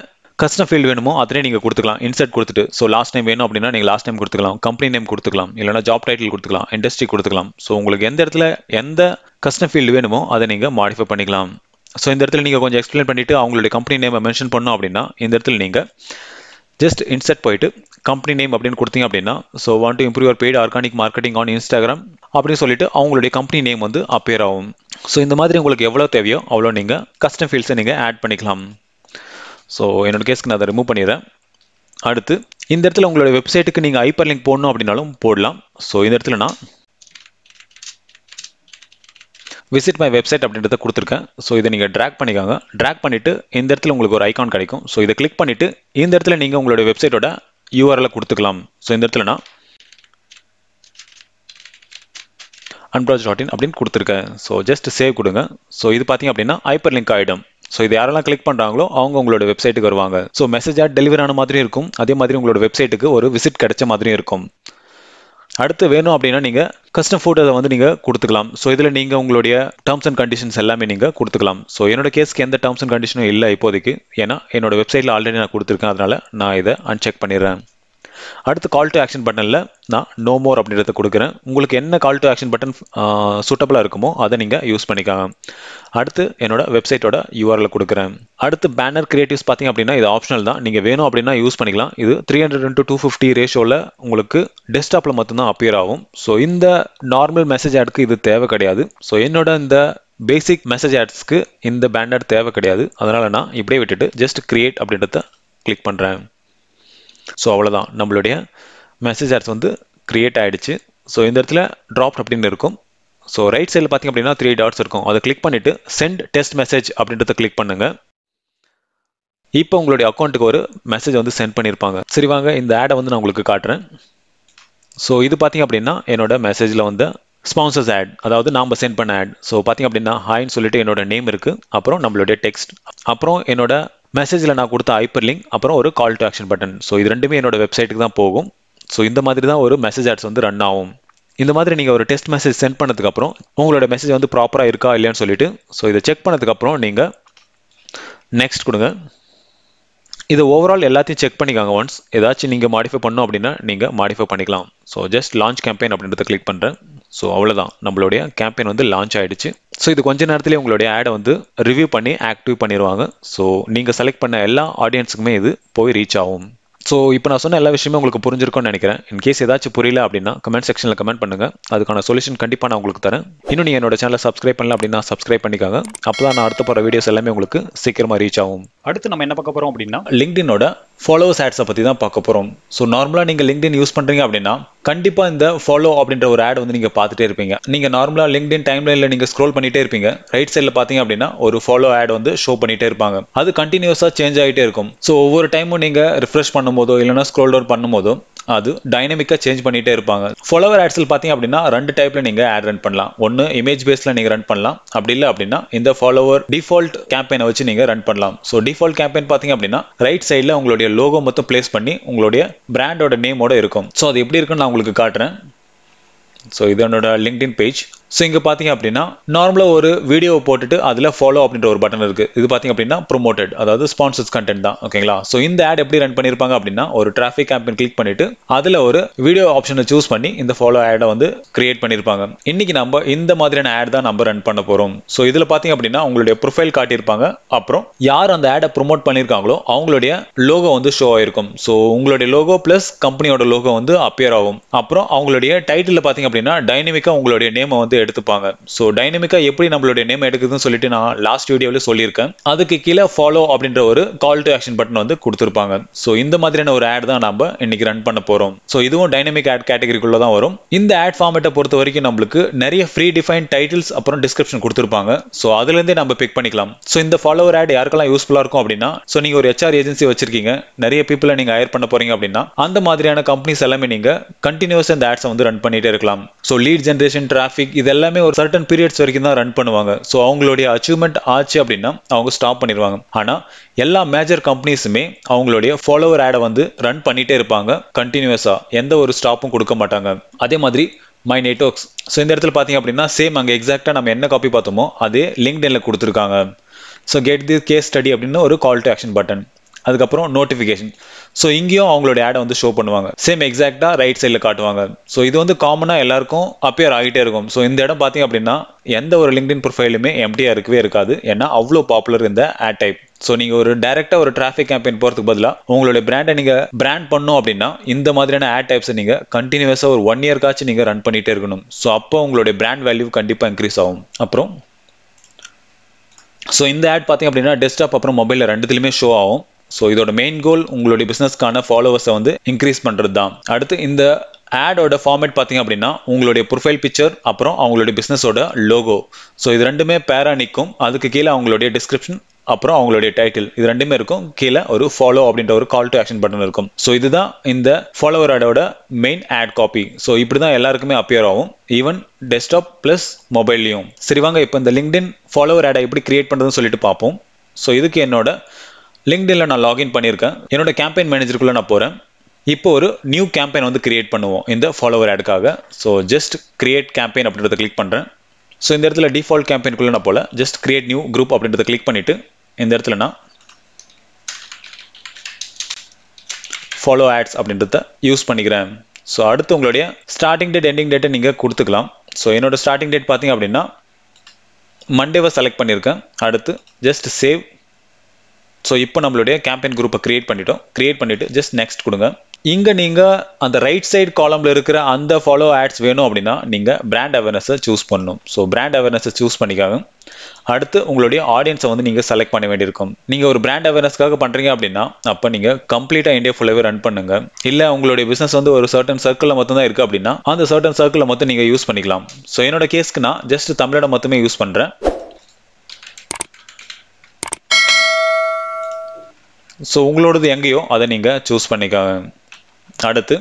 கஸ்டம் ஃபீல்டு வேணுமோ அத்தனை நீங்கள் கொடுத்துக்கலாம். இன்சர்ட் கொடுத்துட்டு ஸோ லாஸ்ட் நேம் வேணும் அப்படின்னா நீங்கள் லாஸ்ட் நேம் கொடுத்துக்கலாம், கம்பெனி நேம் கொடுத்துக்கலாம், இல்லைனா ஜாப் டைட்டில் கொடுத்துக்கலாம், இண்டஸ்ட்ரி கொடுத்துக்கலாம். ஸோ உங்களுக்கு எந்த இடத்துல எந்த கஸ்டம் ஃபீல்டு வேணுமோ அதை நீங்கள் மாடிஃபை பண்ணிக்கலாம். ஸோ இந்த இடத்துல நீங்கள் கொஞ்சம் எக்ஸ்பிளைன் பண்ணிவிட்டு அவங்களுடைய கம்பெனி நேமை மென்ஷன் பண்ணோம் அப்படின்னா இந்த இடத்துல நீங்கள் ஜஸ்ட் இன்சர்ட் போயிட்டு கம்பெனி நேம் அப்படின்னு கொடுத்தீங்க அப்படின்னா so want to improve your paid organic marketing on Instagram அப்படின்னு சொல்லிட்டு அவங்களுடைய கம்பெனி நேம் வந்து அப்பியர் ஆகும். ஸோ இந்த மாதிரி உங்களுக்கு எவ்வளோ தேவையோ அவ்வளோ நீங்கள் கஸ்டம் ஃபீல்ட்ஸை நீங்கள் ஆட் பண்ணிக்கலாம். ஸோ என்னோட கேஸ்க்கு நான் அதை ரிமூவ் பண்ணிடுறேன். அடுத்து இந்த இடத்துல உங்களோட வெப்சைட்டுக்கு நீங்கள் ஹைப்பர் லிங்க் போடணும் அப்படின்னாலும் போடலாம். ஸோ இந்த இடத்துல நான் விசிட் மை வெப்சைட் அப்படின்றத கொடுத்துருக்கேன். ஸோ இதை நீங்கள் ட்ராக் பண்ணிக்காங்க. ட்ராக் பண்ணிவிட்டு இந்த இடத்துல உங்களுக்கு ஒரு ஐகான் கிடைக்கும். ஸோ இதை கிளிக் பண்ணிவிட்டு இந்த இடத்துல நீங்கள் உங்களோட வெப்சைட்டோட URL கொடுத்துக்கலாம். ஸோ இந்த இடத்துல நான் unbroach.in அப்படின்னு கொடுத்துருக்கேன். ஸோ ஜஸ்ட் சேவ் கொடுங்க. ஸோ இது பார்த்தீங்க அப்படின்னா ஹைப்பர் லிங்க் ஆகிடும். ஸோ இது யாரெல்லாம் கிளிக் பண்ணுறாங்களோ அவங்க உங்களோட வெப்சைட்டுக்கு வருவாங்க. ஸோ மெசேஜ் ஆட் டெலிவரி ஆன மாதிரியும் இருக்கும், அதே மாதிரி உங்களோட வெப்சைட்டுக்கு ஒரு விசிட் கிடைச்ச மாதிரியும் இருக்கும். அடுத்து வேணும் அப்படின்னா நீங்கள் கஸ்டம் ஃபோட்டோஸை வந்து நீங்கள் கொடுத்துக்கலாம். ஸோ இதில் நீங்கள் உங்களுடைய டேர்ம்ஸ் அண்ட் கண்டிஷன்ஸ் எல்லாமே நீங்கள் கொடுத்துக்கலாம். ஸோ என்னோட கேஸ்க்கு எந்த டேர்ம்ஸ் அண்ட் கண்டிஷனும் இல்லை இப்போதைக்கு, ஏன்னா என்னோட வெப்சைட்டில் ஆல்ரெடி நான் கொடுத்துருக்கேன், அதனால நான் இதை அன்செக் பண்ணிடுறேன். அடுத்து கால் டு ஆக்ஷன் பட்டனில் நான் நோ மோர் அப்படின்றத கொடுக்குறேன். உங்களுக்கு என்ன கால் டு ஆக்ஷன் பட்டன் சூட்டபிளாக இருக்குமோ அதை நீங்கள் யூஸ் பண்ணிக்காங்க. அடுத்து என்னோட வெப்சைட்டோட URL கொடுக்குறேன். அடுத்து பேனர் கிரியேட்டிவ்ஸ் பார்த்தீங்க அப்படின்னா இது ஆப்ஷனல் தான், நீங்கள் வேணும் அப்படின்னா யூஸ் பண்ணிக்கலாம். இது 300:250 ரேஷியோவில் உங்களுக்கு டெஸ்க்டாப்பில் மட்டும்தான் அப்பியர் ஆகும். ஸோ இந்த நார்மல் மெசேஜ் ஆட்க்கு இது தேவை கிடையாது. ஸோ என்னோட இந்த பேசிக் மெசேஜ் ஆட்ஸ்க்கு இந்த பேனர் தேவை கிடையாது, அதனால் நான் இப்படியே விட்டுட்டு ஜஸ்ட் கிரியேட் அப்படின்றத கிளிக் பண்ணுறேன். ஸோ அவ்வளோதான், நம்மளுடைய மெசேஜ் ஆட்ஸ் வந்து கிரியேட் ஆகிடுச்சு. ஸோ இந்த இடத்துல ட்ராப் அப்படின்னு இருக்கும். ஸோ ரைட் சைடில் பார்த்தீங்க அப்படின்னா 3 டாட்ஸ் இருக்கும், அதை கிளிக் பண்ணிவிட்டு சென்ட் டெஸ்ட் மெசேஜ் அப்படின்றத கிளிக் பண்ணுங்கள். இப்போ உங்களுடைய அக்கௌண்ட்டுக்கு ஒரு மெசேஜ் வந்து சென்ட் பண்ணியிருப்பாங்க. சரி வாங்க இந்த ஆடை வந்து நான் உங்களுக்கு காட்டுறேன். ஸோ இது பார்த்தீங்க அப்படின்னா என்னோட மெசேஜில் வந்து ஸ்பான்சர்ஸ் ஆட், அதாவது நாம் சென்ட் பண்ண ஆட். ஸோ பார்த்தீங்க அப்படின்னா ஹாய்ன்னு சொல்லிட்டு என்னோட நேம் இருக்குது, அப்புறம் நம்மளுடைய டெக்ஸ்ட், அப்புறம் என்னோட மெசேஜில் நான் கொடுத்த ஹைப்பர் லிங்க், அப்புறம் ஒரு call to action button. So இது ரெண்டுமே என்னோட வெப்சைட்டுக்கு தான் போகும். ஸோ இந்த மாதிரி தான் ஒரு மெசேஜ் ஆட்ஸ் வந்து ரன் ஆகும். இந்த மாதிரி நீங்கள் ஒரு டெஸ்ட் மெசேஜ் சென்ட் பண்ணதுக்கப்புறம் உங்களோட மெசேஜ் வந்து ப்ராப்பராக இருக்கா இல்லையான்னு சொல்லிட்டு ஸோ இதை செக் பண்ணதுக்கப்புறம் நீங்கள் நெக்ஸ்ட் கொடுங்க. இது ஓவரால் எல்லாத்தையும் செக் பண்ணிக்காங்க. ஒன்ஸ் ஏதாச்சும் நீங்கள் மாடிஃபை பண்ணோம் அப்படின்னா நீங்கள் மாடிஃபை பண்ணிக்கலாம். ஸோ ஜஸ்ட் லான்ச் கேம்பெயின் அப்படின்றத கிளிக் பண்ணுறேன். ஸோ அவ்வளோதான், நம்மளுடைய கேம்பெயின் வந்து லான்ச் ஆகிடுச்சு. ஸோ இது கொஞ்ச நேரத்துலேயே உங்களுடைய ஆடை வந்து ரிவ்யூ பண்ணி ஆக்டிவ் பண்ணிடுவாங்க. ஸோ நீங்கள் செலக்ட் பண்ண எல்லா ஆடியன்ஸுக்குமே இது போய் ரீச் ஆகும். ஸோ இப்போ நான் சொன்ன எல்லா விஷயமே உங்களுக்கு புரிஞ்சிருக்கும்னு நினைக்கிறேன். இன்கேஸ் ஏதாச்சும் புரியல அப்படின்னா கமெண்ட் செக்ஷனில் கமெண்ட் பண்ணுங்கள், அதுக்கான சொல்யூஷன் கண்டிப்பாக நான் உங்களுக்கு தரேன். இன்னும் நீங்கள் என்னோட சேனலை சப்ஸ்கிரைப் பண்ணல அப்படின்னா சப்ஸ்கிரைப் பண்ணிக்காங்க, அப்போ தான் நான் அடுத்த போகிற வீடியோஸ் எல்லாமே உங்களுக்கு சீக்கிரமாக ரீச் ஆகும். அடுத்து நம்ம என்ன பார்க்க போகிறோம் அப்படின்னா லிங்க்டினோட ஃபாலோவர்ஸ் ஆட்ஸை பற்றி தான் பார்க்க போகிறோம். ஸோ நார்மலாக நீங்கள் லிங்க்டின் யூஸ் பண்ணுறீங்க அப்படின்னா கண்டிப்பாக இந்த ஃபாலோ அப்படின்ற ஒரு ஆட் வந்து நீங்கள் பார்த்துட்டே இருப்பீங்க. நீங்கள் நார்மலாக லிங்க்டின் டைம்லைனில் நீங்கள் ஸ்க்ரோல் பண்ணிகிட்டே இருப்பீங்க. ரைட் சைடில் பார்த்தீங்க அப்படின்னா ஒரு ஃபாலோ ஆட் வந்து ஷோ பண்ணிகிட்டே இருப்பாங்க. அது கண்டினியூஸாக சேஞ்ச் ஆகிட்டே இருக்கும். ஸோ ஒவ்வொரு டைமும் நீங்கள் ரிஃப்ரெஷ் பண்ணும்போதோ இல்லைனா ஸ்க்ரோல் டவுன் பண்ணும்போதோ அது டைனமிக்காக சேஞ்ச் பண்ணிகிட்டே இருப்பாங்க. ஃபாலோவர் ஆட்ஸில் பார்த்தீங்க அப்படின்னா 2 டைப்பில் நீங்கள் ஆட் ரன் பண்ணலாம். ஒன்று இமேஜ் பேஸில் நீங்கள் ரன் பண்ணலாம், அப்படி இல்லை அப்படின்னா இந்த ஃபாலோவர் டிஃபால்ட் கேம்பெயினை வச்சு நீங்கள் ரன் பண்ணலாம். ஸோ டிஃபால்ட் கேம்பெயின் பார்த்தீங்க அப்படின்னா ரைட் சைடில் உங்களுடைய லோகோ மொத்தம் பிளேஸ் பண்ணி உங்களுடைய பிராண்டோட நேமோட இருக்கும். ஸோ அது எப்படி இருக்குன்னு நான் உங்களுக்கு காட்டுறேன். ஸோ இது என்னோட லிங்க்டின் பேஜ். ஸோ இங்கே பார்த்தீங்க அப்படின்னா நார்மலாக ஒரு வீடியோவை போட்டுட்டு அதில் ஃபாலோ அப்படின்ற ஒரு பட்டன் இருக்குது. இது பார்த்தீங்க அப்படின்னா ப்ரொமோட்டட், அதாவது ஸ்பான்சர்ஸ் கண்டென்ட் தான், ஓகேங்களா. ஸோ இந்த ஆட் எப்படி ரன் பண்ணியிருப்பாங்க அப்படின்னா ஒரு டிராஃபிக் கேம்பெயின் கிளிக் பண்ணிட்டு அதில் ஒரு வீடியோ ஆப்ஷனை சூஸ் பண்ணி இந்த ஃபாலோ ஆடை வந்து கிரியேட் பண்ணியிருப்பாங்க. இன்னைக்கு நம்ம இந்த மாதிரியான ஆட் தான் நம்ம ரன் பண்ண போகிறோம். ஸோ இதில் பார்த்தீங்க அப்படின்னா உங்களுடைய ப்ரொஃபைல் காட்டியிருப்பாங்க, அப்புறம் யார் அந்த ஆடை ப்ரொமோட் பண்ணியிருக்காங்களோ அவங்களுடைய லோகோ வந்து ஷோ ஆயிருக்கும். ஸோ உங்களுடைய லோகோ ப்ளஸ் கம்பெனியோட லோகோ வந்து அப்பியர் ஆகும். அப்புறம் அவங்களுடைய டைட்டில் பார்த்தீங்க அப்படின்னா டைனமிக்காக உங்களுடைய நேமை வந்து எடுத்துப்பாங்க. ஸோ டைனமிக்காக எப்படி நம்மளுடைய நேம் எடுக்குதுன்னு சொல்லிட்டு நான் லாஸ்ட் வீடியோவில் சொல்லியிருக்கேன். அதுக்கு கீழே ஃபாலோ அப்படின்ற ஒரு கால் டு ஆக்ஷன் பட்டன் வந்து கொடுத்துருப்பாங்க. ஸோ இந்த மாதிரியான ஒரு ஆட் தான் நம்ம இன்னைக்கு ரன் பண்ண போகிறோம். ஸோ இதுவும் டைனமிக் ஆட் கேட்டகரிக்குள்ள தான் வரும். இந்த ஆட் ஃபார்மேட்டை பொறுத்த வரைக்கும் நம்மளுக்கு நிறைய ஃப்ரீ டிஃபைன் டைட்டில்ஸ் அப்புறம் டிஸ்கிரிப்ஷன் கொடுத்துருப்பாங்க. ஸோ அதுலேருந்தே நம்ம பிக் பண்ணிக்கலாம். ஸோ இந்த ஃபாலோவர் ஆட் யாருக்கெல்லாம் யூஸ்ஃபுல்லாக இருக்கும் அப்படின்னா, ஸோ நீங்கள் ஒரு HR ஏஜென்சி வச்சிருக்கீங்க, நிறைய பீப்புளை நீங்கள் ஹையர் பண்ண போறீங்க அப்படின்னா அந்த மாதிரியான கம்பெனிஸ் எல்லாமே நீங்கள் கண்டினியூஸாக இந்த ஆட்ஸை வந்து ரன் பண்ணிட்டே இருக்கலாம். ஸோ லீட் ஜென்ரேஷன், டிராஃபிக் இது எல்லாமே ஒரு சர்டன் பீரியட்ஸ் வரைக்கும் தான் ரன் பண்ணுவாங்க. ஸோ அவங்களுடைய அச்சீவ்மெண்ட் ஆச்சு அப்படின்னா அவங்க ஸ்டாப் பண்ணிடுவாங்க. ஆனால் எல்லா மேஜர் கம்பெனிஸுமே அவங்களுடைய ஃபாலோவர் ஆடை வந்து ரன் பண்ணிட்டே இருப்பாங்க கண்டினியூஸா, எந்த ஒரு ஸ்டாப்பும் கொடுக்க மாட்டாங்க. அதே மாதிரி மை நெட்வொர்க்ஸ், ஸோ இந்த இடத்துல பார்த்தீங்க அப்படின்னா சேம் அங்கே எக்ஸாக்டாக நம்ம என்ன காப்பி பார்த்தோமோ அதே லிங்க்டின்ல கொடுத்துருக்காங்க. So get the case study அப்படின்னு ஒரு கால் டு ஆக்ஷன் பட்டன், அதுக்கப்புறம் நோட்டிஃபிகேஷன். ஸோ இங்கேயும் அவங்களுடைய ஆடை வந்து ஷோ பண்ணுவாங்க, சேம் எக்ஸாக்டாக ரைட் சைடில் காட்டுவாங்க. ஸோ இது வந்து காமனாக எல்லாருக்கும் அப்பியர் ஆகிட்டே இருக்கும். ஸோ இந்த இடம் பார்த்தீங்க அப்படின்னா எந்த ஒரு லிங்க்டின் ப்ரொஃபைலுமே எம்டியாக இருக்கவே இருக்காது, ஏன்னா அவ்வளோ பாப்புலர் இந்த ஆட் டைப். ஸோ நீங்கள் ஒரு டேரெக்டாக ஒரு டிராஃபிக் கேம்பெயின் போகிறதுக்கு பதிலாக உங்களுடைய பிராண்டை நீங்கள் பிராண்ட் பண்ணணும் அப்படின்னா இந்த மாதிரியான ஆட் டைப்ஸை நீங்கள் கண்டினியூஸாக ஒரு 1 இயர்க்காச்சும் நீங்கள் ரன் பண்ணிகிட்டே இருக்கணும். ஸோ அப்போ உங்களுடைய பிராண்ட் வேல்யூ கண்டிப்பாக இன்க்ரீஸ் ஆகும். அப்புறம் ஸோ இந்த ஆட் பார்த்தீங்க அப்படின்னா டெஸ்க்டாப் அப்புறம் மொபைலில் ரெண்டுத்துலையுமே ஷோ ஆகும். ஸோ இதோட மெயின் கோல் உங்களுடைய பிஸ்னஸ்க்கான ஃபாலோவர்ஸை வந்து இன்க்ரீஸ் பண்ணுறது தான். அடுத்து இந்த ஆடோட ஃபார்மேட் பார்த்தீங்க அப்படின்னா உங்களுடைய ப்ரொஃபைல் பிக்சர் அப்புறம் அவங்களுடைய பிஸ்னஸோட லோகோ, ஸோ இது ரெண்டுமே பேரா நிற்கும். அதுக்கு கீழே அவங்களுடைய டிஸ்கிரிப்ஷன் அப்புறம் அவங்களுடைய டைட்டில் இது ரெண்டுமே இருக்கும். கீழே ஒரு ஃபாலோ அப்படின்ற ஒரு கால் டு ஆக்ஷன் பட்டன் இருக்கும். ஸோ இதுதான் இந்த ஃபாலோவர் ஆடோட மெயின் ஆட் காப்பி. ஸோ இப்படி தான் எல்லாருக்குமே அப்பியர் ஆகும், ஈவன் டெஸ்க்டாப் பிளஸ் மொபைல்லையும். சரி வாங்க இப்போ இந்த லிங்க்டின் ஃபாலோவர் ஆடை எப்படி கிரியேட் பண்ணுறதுன்னு சொல்லிட்டு பார்ப்போம். ஸோ இதுக்கு என்னோட லிங்க்டின்ல நான் லாகின் பண்ணியிருக்கேன். என்னோட கேம்பெயின் மேனேஜருக்குள்ள நான் போகிறேன். இப்போ ஒரு நியூ கேம்பெயின் வந்து கிரியேட் பண்ணுவோம் இந்த ஃபாலோவர் ஆடுக்காக. ஸோ ஜஸ்ட் கிரியேட் கேம்பெயின் அப்படின்றத கிளிக் பண்ணுறேன். ஸோ இந்த இடத்துல டிஃபால்ட் கேம்பெயின்குள்ளே நான் போல ஜஸ்ட் கிரியேட் நியூ குரூப் அப்படின்றத கிளிக் பண்ணிவிட்டு இந்த இடத்துல நான் ஃபாலோ ஆட்ஸ் அப்படின்றத யூஸ் பண்ணிக்கிறேன். ஸோ அடுத்து உங்களுடைய ஸ்டார்டிங் டேட் எண்டிங் டேட்டை நீங்கள் கொடுத்துக்கலாம். ஸோ என்னோட ஸ்டார்டிங் டேட் பார்த்தீங்க அப்படின்னா மண்டேவை செலக்ட் பண்ணியிருக்கேன். அடுத்து ஜஸ்ட் சேவ். ஸோ இப்போ நம்மளுடைய கேம்பெயின் குரூப்பை கிரியேட் பண்ணிவிட்டு ஜஸ்ட் நெக்ஸ்ட் கொடுங்க. இங்கே நீங்கள் அந்த ரைட் சைடு காலமில் இருக்கிற அந்த ஃபாலோ ஆட்ஸ் வேணும் அப்படின்னா நீங்கள் பிராண்ட் அவேர்னஸை சூஸ் பண்ணணும். ஸோ பிராண்ட் அவேர்னஸை சூஸ் பண்ணிக்காங்க. அடுத்து உங்களுடைய ஆடியன்ஸை வந்து நீங்கள் செலக்ட் பண்ண வேண்டியிருக்கும். நீங்கள் ஒரு பிராண்ட் அவேர்னஸ்க்காக பண்ணுறீங்க அப்படின்னா அப்போ நீங்கள் கம்ப்ளீட்டாக இந்தியா ஃபுல்லாகவே ரன் பண்ணுங்க. இல்லை உங்களுடைய பிஸ்னஸ் வந்து ஒரு சர்டன் சர்க்கிளில் மட்டும் தான் இருக்குது அப்படின்னா அந்த சர்டன் சர்க்கிளில் மட்டும் நீங்கள் யூஸ் பண்ணிக்கலாம். ஸோ என்னோட கேஸ்க்கு நான் ஜஸ்ட் தமிழோட மட்டுமே யூஸ் பண்ணுறேன். ஸோ உங்களோடது எங்கேயோ அதை நீங்கள் சூஸ் பண்ணிக்காங்க. அடுத்து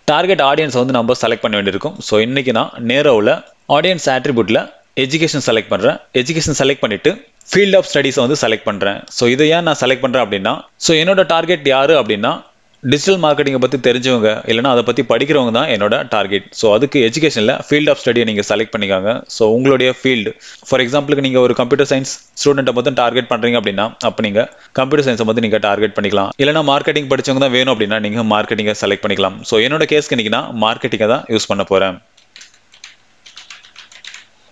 டார்கெட் ஆடியன்ஸ் வந்து நம்ம செலக்ட் பண்ண வேண்டியிருக்கும். ஸோ இன்றைக்கி நான் நேரோவில் ஆடியன்ஸ் ஆட்ரிபியூட்டில் எஜுகேஷன் செலக்ட் பண்ணுறேன். எஜுகேஷன் செலக்ட் பண்ணிவிட்டு ஃபீல்ட் ஆஃப் ஸ்டடீஸை வந்து செலக்ட் பண்ணுறேன். ஸோ இதை ஏன் நான் செலக்ட் பண்ணுறேன் அப்படின்னா ஸோ என்னோட டார்கெட் யார் அப்படின்னா டிஜிட்டல் மார்க்கெட்டிங்கை பற்றி தெரிஞ்சவங்க இல்லைனா அதை பற்றி படிக்கிறவங்க தான் என்னோட டார்கெட். ஸோ அதுக்கு எஜுகேஷனில் ஃபீல்ட் ஆஃப் ஸ்டடியை நீங்கள் செலக்ட் பண்ணிக்காங்க. ஸோ உங்களுடைய ஃபீல்டு ஃபார் எக்ஸாம்பிளுக்கு நீங்கள் ஒரு கம்ப்யூட்டர் சயின்ஸ் ஸ்டூடெண்ட்டை மட்டும் டார்கெட் பண்ணுறீங்க அப்படின்னா அப்போ நீங்கள் கம்ப்யூட்டர் சயின்ஸை மட்டும் நீங்கள் டார்கெட் பண்ணிக்கலாம். இல்லைனா மார்க்கெட்டிங் படித்தவங்க தான் வேணும் அப்படின்னா நீங்கள் மார்க்கெட்டிங்கை செலக்ட் பண்ணிக்கலாம். ஸோ என்னோட கேஸ்க்கு இன்றைக்கி நான் மார்க்கெட்டிங்கை தான் யூஸ் பண்ண போகிறேன்.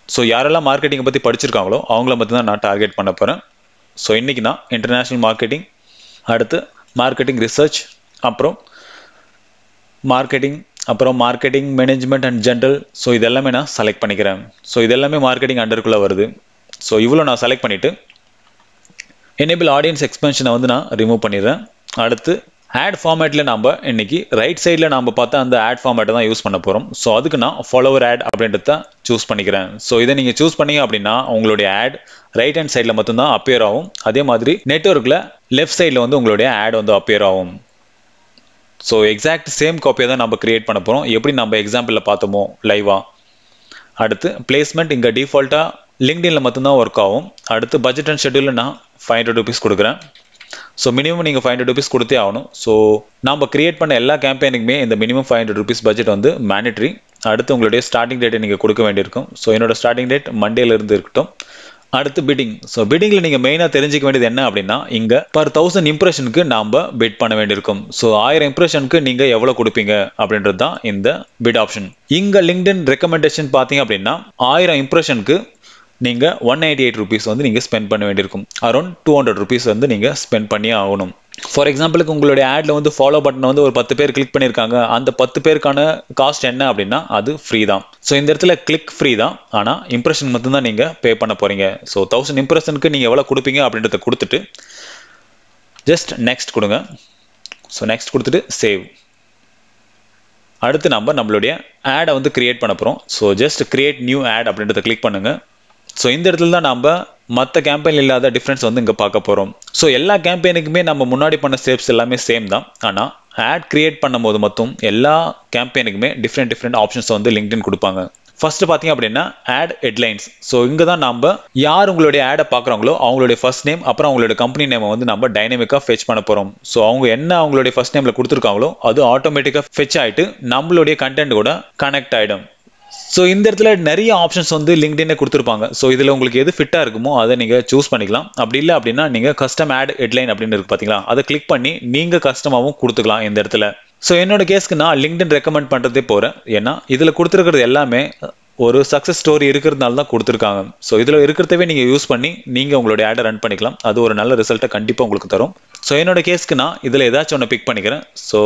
ஸோ யாரெல்லாம் மார்க்கெட்டிங்கை பற்றி படிச்சிருக்காங்களோ அவங்கள மட்டும் தான் நான் டார்கெட் பண்ண போகிறேன். ஸோ இன்றைக்கி நான் இன்டர்நேஷ்னல் மார்க்கெட்டிங், அடுத்து மார்க்கெட்டிங் ரிசர்ச், அப்புறம் marketing management and general. So இதெல்லாமே நான் செலக்ட் பண்ணிக்கிறேன். ஸோ இதெல்லாமே மார்க்கெட்டிங் அண்டருக்குள்ளே வருது. ஸோ இவ்வளோ நான் செலக்ட் பண்ணிவிட்டு எனேபிள் ஆடியன்ஸ் எக்ஸ்பென்ஷனை வந்து நான் ரிமூவ் பண்ணிடுறேன். அடுத்து ஆட் ஃபார்மேட்டில் நம்ம இன்னைக்கு ரைட் சைடில் நம்ம பார்த்தா அந்த ஆட் ஃபார்மேட்டை தான் யூஸ் பண்ண போகிறோம். ஸோ அதுக்கு நான் ஃபாலோவர் ஆட் அப்படின்றத சூஸ் பண்ணிக்கிறேன். ஸோ இதை நீங்கள் சூஸ் பண்ணீங்க அப்படின்னா உங்களுடைய ஆட் ரைட் ஹேண்ட் சைடில் மட்டும்தான் அப்பியர் ஆகும். அதே மாதிரி நெட்வொர்க்கில் லெஃப்ட் சைடில் வந்து உங்களுடைய ஆட் வந்து அப்பியர் ஆகும். ஸோ எக்ஸாக்ட் சேம் காப்பியை தான் நம்ம கிரியேட் பண்ண போகிறோம், எப்படி நம்ம எக்ஸாம்பிளில் பார்த்தோமோ லைவாக. அடுத்து பிளேஸ்மெண்ட் இங்கே டிஃபால்ட்டாக லிங்க்டின்ல மட்டும்தான் ஒர்க் ஆகும். அடுத்து பட்ஜெட் அண்ட் ஷெட்யூலில் நான் 500 rupees கொடுக்குறேன். ஸோ மினிமம் நீங்கள் 500 rupees கொடுத்தே ஆகணும். ஸோ நம்ம கிரியேட் பண்ண எல்லா கேம்பெயினுக்குமே இந்த மினிமம் 500 rupees பட்ஜெட் வந்து மேண்டட்ரி. அடுத்து உங்களுடைய ஸ்டார்டிங் டேட்டை நீங்கள் கொடுக்க வேண்டியிருக்கும். ஸோ என்னோட ஸ்டார்டிங் டேட் மண்டேலேருந்து இருக்கட்டும். அடுத்து பிட்டிங். ஸோ பிட்டிங்கில் நீங்கள் மெயினாக தெரிஞ்சிக்க வேண்டியது என்ன அப்படின்னா இங்கே பர் 1000 இம்ப்ரெஷனுக்கு நாம் பிட் பண்ண வேண்டியிருக்கும். ஸோ 1000 இம்ப்ரெஷனுக்கு நீங்கள் எவ்வளோ கொடுப்பீங்க அப்படின்றது தான் இந்த பிட் ஆப்ஷன். இங்கே லிங்க்டின் ரெக்கமெண்டேஷன் பார்த்தீங்க அப்படின்னா 1000 இம்ப்ரெஷனுக்கு நீங்கள் 198 rupees வந்து நீங்கள் ஸ்பெண்ட் பண்ண வேண்டியிருக்கும். அரௌண்ட் 200 rupees வந்து நீங்கள் ஸ்பெண்ட் பண்ணி ஆகணும். ஃபார் எக்ஸாம்பிளுக்கு உங்களுடைய ஆட்ல வந்து ஃபாலோ பட்டன் வந்து ஒரு 10 பேர் கிளிக் பண்ணியிருக்காங்க. அந்த 10 பேருக்கான காஸ்ட் என்ன அப்படின்னா அது ஃப்ரீ தான். ஸோ இந்த இடத்துல கிளிக் ஃப்ரீ தான், ஆனால் இம்ப்ரெஷன் மட்டும்தான் நீங்கள் பே பண்ண போறீங்க. ஸோ 1000 இம்ப்ரெஷனுக்கு நீங்கள் எவ்வளோ கொடுப்பீங்க அப்படின்றத கொடுத்துட்டு ஜஸ்ட் நெக்ஸ்ட் கொடுங்க. ஸோ நெக்ஸ்ட் கொடுத்துட்டு சேவ். அடுத்து நம்மளுடைய ஆடை வந்து கிரியேட் பண்ண போகிறோம். So just create new ad அப்படின்றத கிளிக் பண்ணுங்க. ஸோ இந்த இடத்துல தான் நம்ம மற்ற கேம்பெயின் இல்லாத டிஃப்ரென்ஸ் வந்து இங்கே பார்க்க போகிறோம். ஸோ எல்லா கேம்பெயினுக்குமே நம்ம முன்னாடி பண்ண ஸ்டெப்ஸ் எல்லாமே சேம் தான், ஆனால் ஆட் கிரியேட் பண்ணும் போது மட்டும் எல்லா கேம்பெயினுக்குமே டிஃப்ரெண்ட் ஆப்ஷன்ஸ் வந்து லிங்க்டின் கொடுப்பாங்க. ஃபர்ஸ்ட் பார்த்தீங்க அப்படின்னா ஆட் ஹெட்லைன்ஸ். ஸோ இங்கே தான் நம்ம யார் உங்களுடைய ஆடை பார்க்குறாங்களோ அவங்களுடைய ஃபர்ஸ்ட் நேம் அப்புறம் அவங்களுடைய கம்பெனி நேமை வந்து நம்ம டைனமிக்காக ஃபெச் பண்ண போகிறோம். ஸோ அவங்க என்ன அவங்களுடைய ஃபர்ஸ்ட் நேமில் கொடுத்துருக்காங்களோ அது ஆட்டோமேட்டிக்காக ஃபெச் ஆகிட்டு நம்மளுடைய கண்டென்ட் கூட கனெக்ட் ஆகிடும். ஸோ இந்த இடத்துல நிறைய ஆப்ஷன்ஸ் வந்து லிங்க்டின்ல கொடுத்துருப்பாங்க. ஸோ இதில் உங்களுக்கு எது ஃபிட்டாக இருக்குமோ அதை நீங்கள் சூஸ் பண்ணிக்கலாம். அப்படி இல்லை அப்படின்னா நீங்கள் கஸ்டம் ஆட் ஹெட்லைன் அப்படின்னு இருக்கு பார்த்தீங்களா, அதை கிளிக் பண்ணி நீங்கள் கஸ்டமாகவும் கொடுத்துக்கலாம் இந்த இடத்துல. ஸோ என்னோட கேஸ்க்கு நான் லிங்க்டின் ரெக்கமெண்ட் பண்ணுறதே போகிறேன். ஏன்னா இதில் கொடுத்துருக்கிறது எல்லாமே ஒரு சக்ஸஸ் ஸ்டோரி இருக்கிறதுனால தான் கொடுத்துருக்காங்க. ஸோ இதில் இருக்கிறதவே நீங்கள் யூஸ் பண்ணி நீங்கள் உங்களுடைய ஆடை ரன் பண்ணிக்கலாம். அது ஒரு நல்ல ரிசல்ட்டை கண்டிப்பாக உங்களுக்கு தரும். ஸோ என்னோட கேஸ்க்கு நான் இதில் ஏதாச்சும் ஒன்று பிக் பண்ணிக்கிறேன். So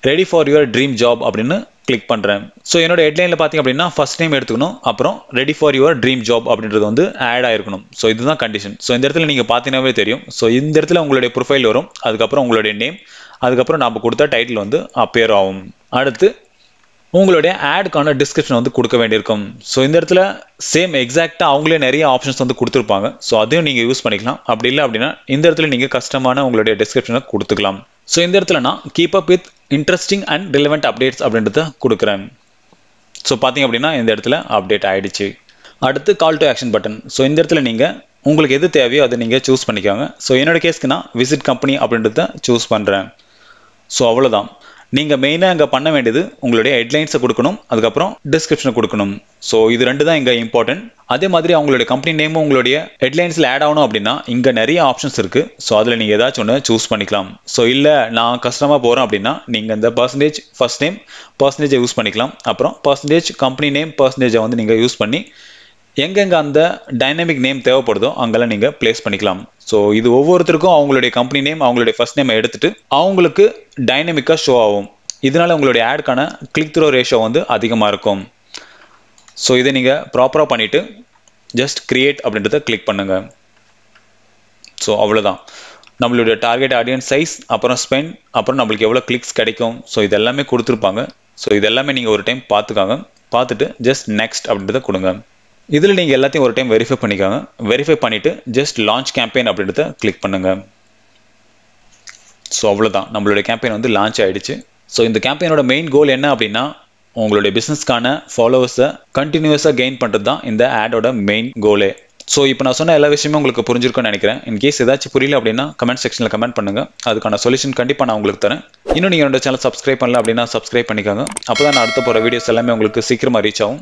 ready for your dream job அப்படின்னு கிளிக் பண்ணுறேன். ஸோ என்னோட ஹெட்லைனில் பார்த்தீங்க அப்படின்னா ஃபர்ஸ்ட் நேம் எடுத்துக்கணும், அப்புறம் ready for your dream job அப்படின்றது வந்து ஆட் ஆயிருக்கணும். ஸோ இதுதான் கண்டிஷன். ஸோ இந்த இடத்துல நீங்கள் பார்த்தீங்கன்னாவே தெரியும். ஸோ இந்த இடத்துல உங்களுடைய ப்ரொஃபைல் வரும், அதுக்கப்புறம் உங்களுடைய நேம், அதுக்கப்புறம் நம்ம கொடுத்த டைட்டில் வந்து அப்பியர் ஆகும். அடுத்து உங்களுடைய ஆடுக்கான டிஸ்கிரிப்ஷன் வந்து கொடுக்க வேண்டியிருக்கும். ஸோ இந்த இடத்துல சேம் எக்ஸாக்டாக அவங்களே நிறைய ஆப்ஷன்ஸ் வந்து கொடுத்துருப்பாங்க. ஸோ அதையும் நீங்கள் யூஸ் பண்ணிக்கலாம். அப்படி இல்லை அப்படின்னா இந்த இடத்துல நீங்கள் கஸ்டமான உங்களுடைய டிஸ்கிரிப்ஷனை கொடுத்துக்கலாம். ஸோ இந்த இடத்துல நான் keep up with interesting and relevant updates அப்படின்றத கொடுக்குறேன். ஸோ பார்த்தீங்க அப்படின்னா இந்த இடத்துல அப்டேட் ஆகிடுச்சு. அடுத்து கால் டு ஆக்ஷன் பட்டன். ஸோ இந்த இடத்துல நீங்கள் உங்களுக்கு எது தேவையோ அதை நீங்கள் சூஸ் பண்ணிக்கோங்க. ஸோ என்னோட கேஸ்க்கு நான் விசிட் கம்பெனி அப்படின்றத சூஸ் பண்ணுறேன். ஸோ அவ்வளோதான். நீங்கள் மெயினாக இங்கே பண்ண வேண்டியது உங்களுடைய ஹெட்லைன்ஸை கொடுக்கணும், அதுக்கப்புறம் டிஸ்கிரிப்ஷனை கொடுக்கணும். ஸோ இது ரெண்டு தான் இங்கே இம்பார்ட்டன்ட். அதே மாதிரி அவங்களுடைய கம்பெனி நேமும் உங்களுடைய ஹெட்லைன்ஸில் ஆட் ஆகணும் அப்படின்னா இங்கே நிறைய ஆப்ஷன்ஸ் இருக்குது. ஸோ அதில் நீங்கள் ஏதாச்சும் ஒன்று சூஸ் பண்ணிக்கலாம். ஸோ இல்லை நான் கஸ்டமாக போகிறேன் அப்படின்னா நீங்கள் இந்த பர்சன்டேஜ் ஃபர்ஸ்ட் நேம் பர்சன்டேஜை யூஸ் பண்ணிக்கலாம். அப்புறம் பர்சன்டேஜ் கம்பெனி நேம் பர்சன்டேஜை வந்து நீங்கள் யூஸ் பண்ணி எங்கெங்கே அந்த டைனமிக் நேம் தேவைப்படுதோ அங்கெல்லாம் நீங்கள் பிளேஸ் பண்ணிக்கலாம். ஸோ இது ஒவ்வொருத்தருக்கும் அவங்களுடைய கம்பெனி நேம் அவங்களுடைய ஃபர்ஸ்ட் நேமை எடுத்துட்டு அவங்களுக்கு டைனமிக்காக ஷோ ஆகும். இதனால உங்களுடைய ஆடுக்கான கிளிக் த்ரூ ரேஷியோ வந்து அதிகமாக இருக்கும். ஸோ இதை நீங்கள் ப்ராப்பராக பண்ணிவிட்டு ஜஸ்ட் கிரியேட் அப்படின்றத கிளிக் பண்ணுங்கள். ஸோ அவ்வளோதான். நம்மளுடைய டார்கெட் ஆடியன்ஸ் சைஸ், அப்புறம் ஸ்பெண்ட், அப்புறம் நம்மளுக்கு எவ்வளோ கிளிக்ஸ் கிடைக்கும், ஸோ இதெல்லாமே கொடுத்துருப்பாங்க. ஸோ இதெல்லாமே நீங்கள் ஒரு டைம் பார்த்துக்காங்க. பார்த்துட்டு ஜஸ்ட் நெக்ஸ்ட் அப்படின்றத கொடுங்க. இதில் நீங்கள் எல்லாத்தையும் ஒரு டைம் வெரிஃபை பண்ணிக்காங்க. வெரிஃபை பண்ணிவிட்டு ஜஸ்ட் லான்ச் கேம்பெயின் அப்படின்றத கிளிக் பண்ணுங்கள். ஸோ அவ்வளோதான். நம்மளுடைய கேம்பெயின் வந்து லான்ச் ஆகிடுச்சு. ஸோ இந்த கேம்பெயினோட மெயின் கோல் என்ன அப்படின்னா உங்களுடைய பிஸ்னஸ்க்கான ஃபாலோவர்ஸை கண்டினியூஸாக கெயின் பண்ணுறது தான் இந்த ஆடோட மெயின் கோலே. ஸோ இப்போ நான் சொன்ன எல்லா விஷயமும் உங்களுக்கு புரிஞ்சிருக்கும்னு நினைக்கிறேன். இன்கேஸ் ஏதாச்சும் புரியல அப்படின்னா கமெண்ட் செக்ஷனில் கமெண்ட் பண்ணுங்கள். அதுக்கான சொல்யூஷன் கண்டிப்பாக நான் உங்களுக்கு தரேன். இன்னும் நீங்கள் என்னோட சேனல் சப்ஸ்கிரைப் பண்ணல அப்படின்னா சப்ஸ்கிரைப் பண்ணிக்கோங்க. அப்போ தான் நான் அடுத்த போகிற வீடியோஸ் எல்லாமே உங்களுக்கு சீக்கிரமாக ரீச் ஆகும்.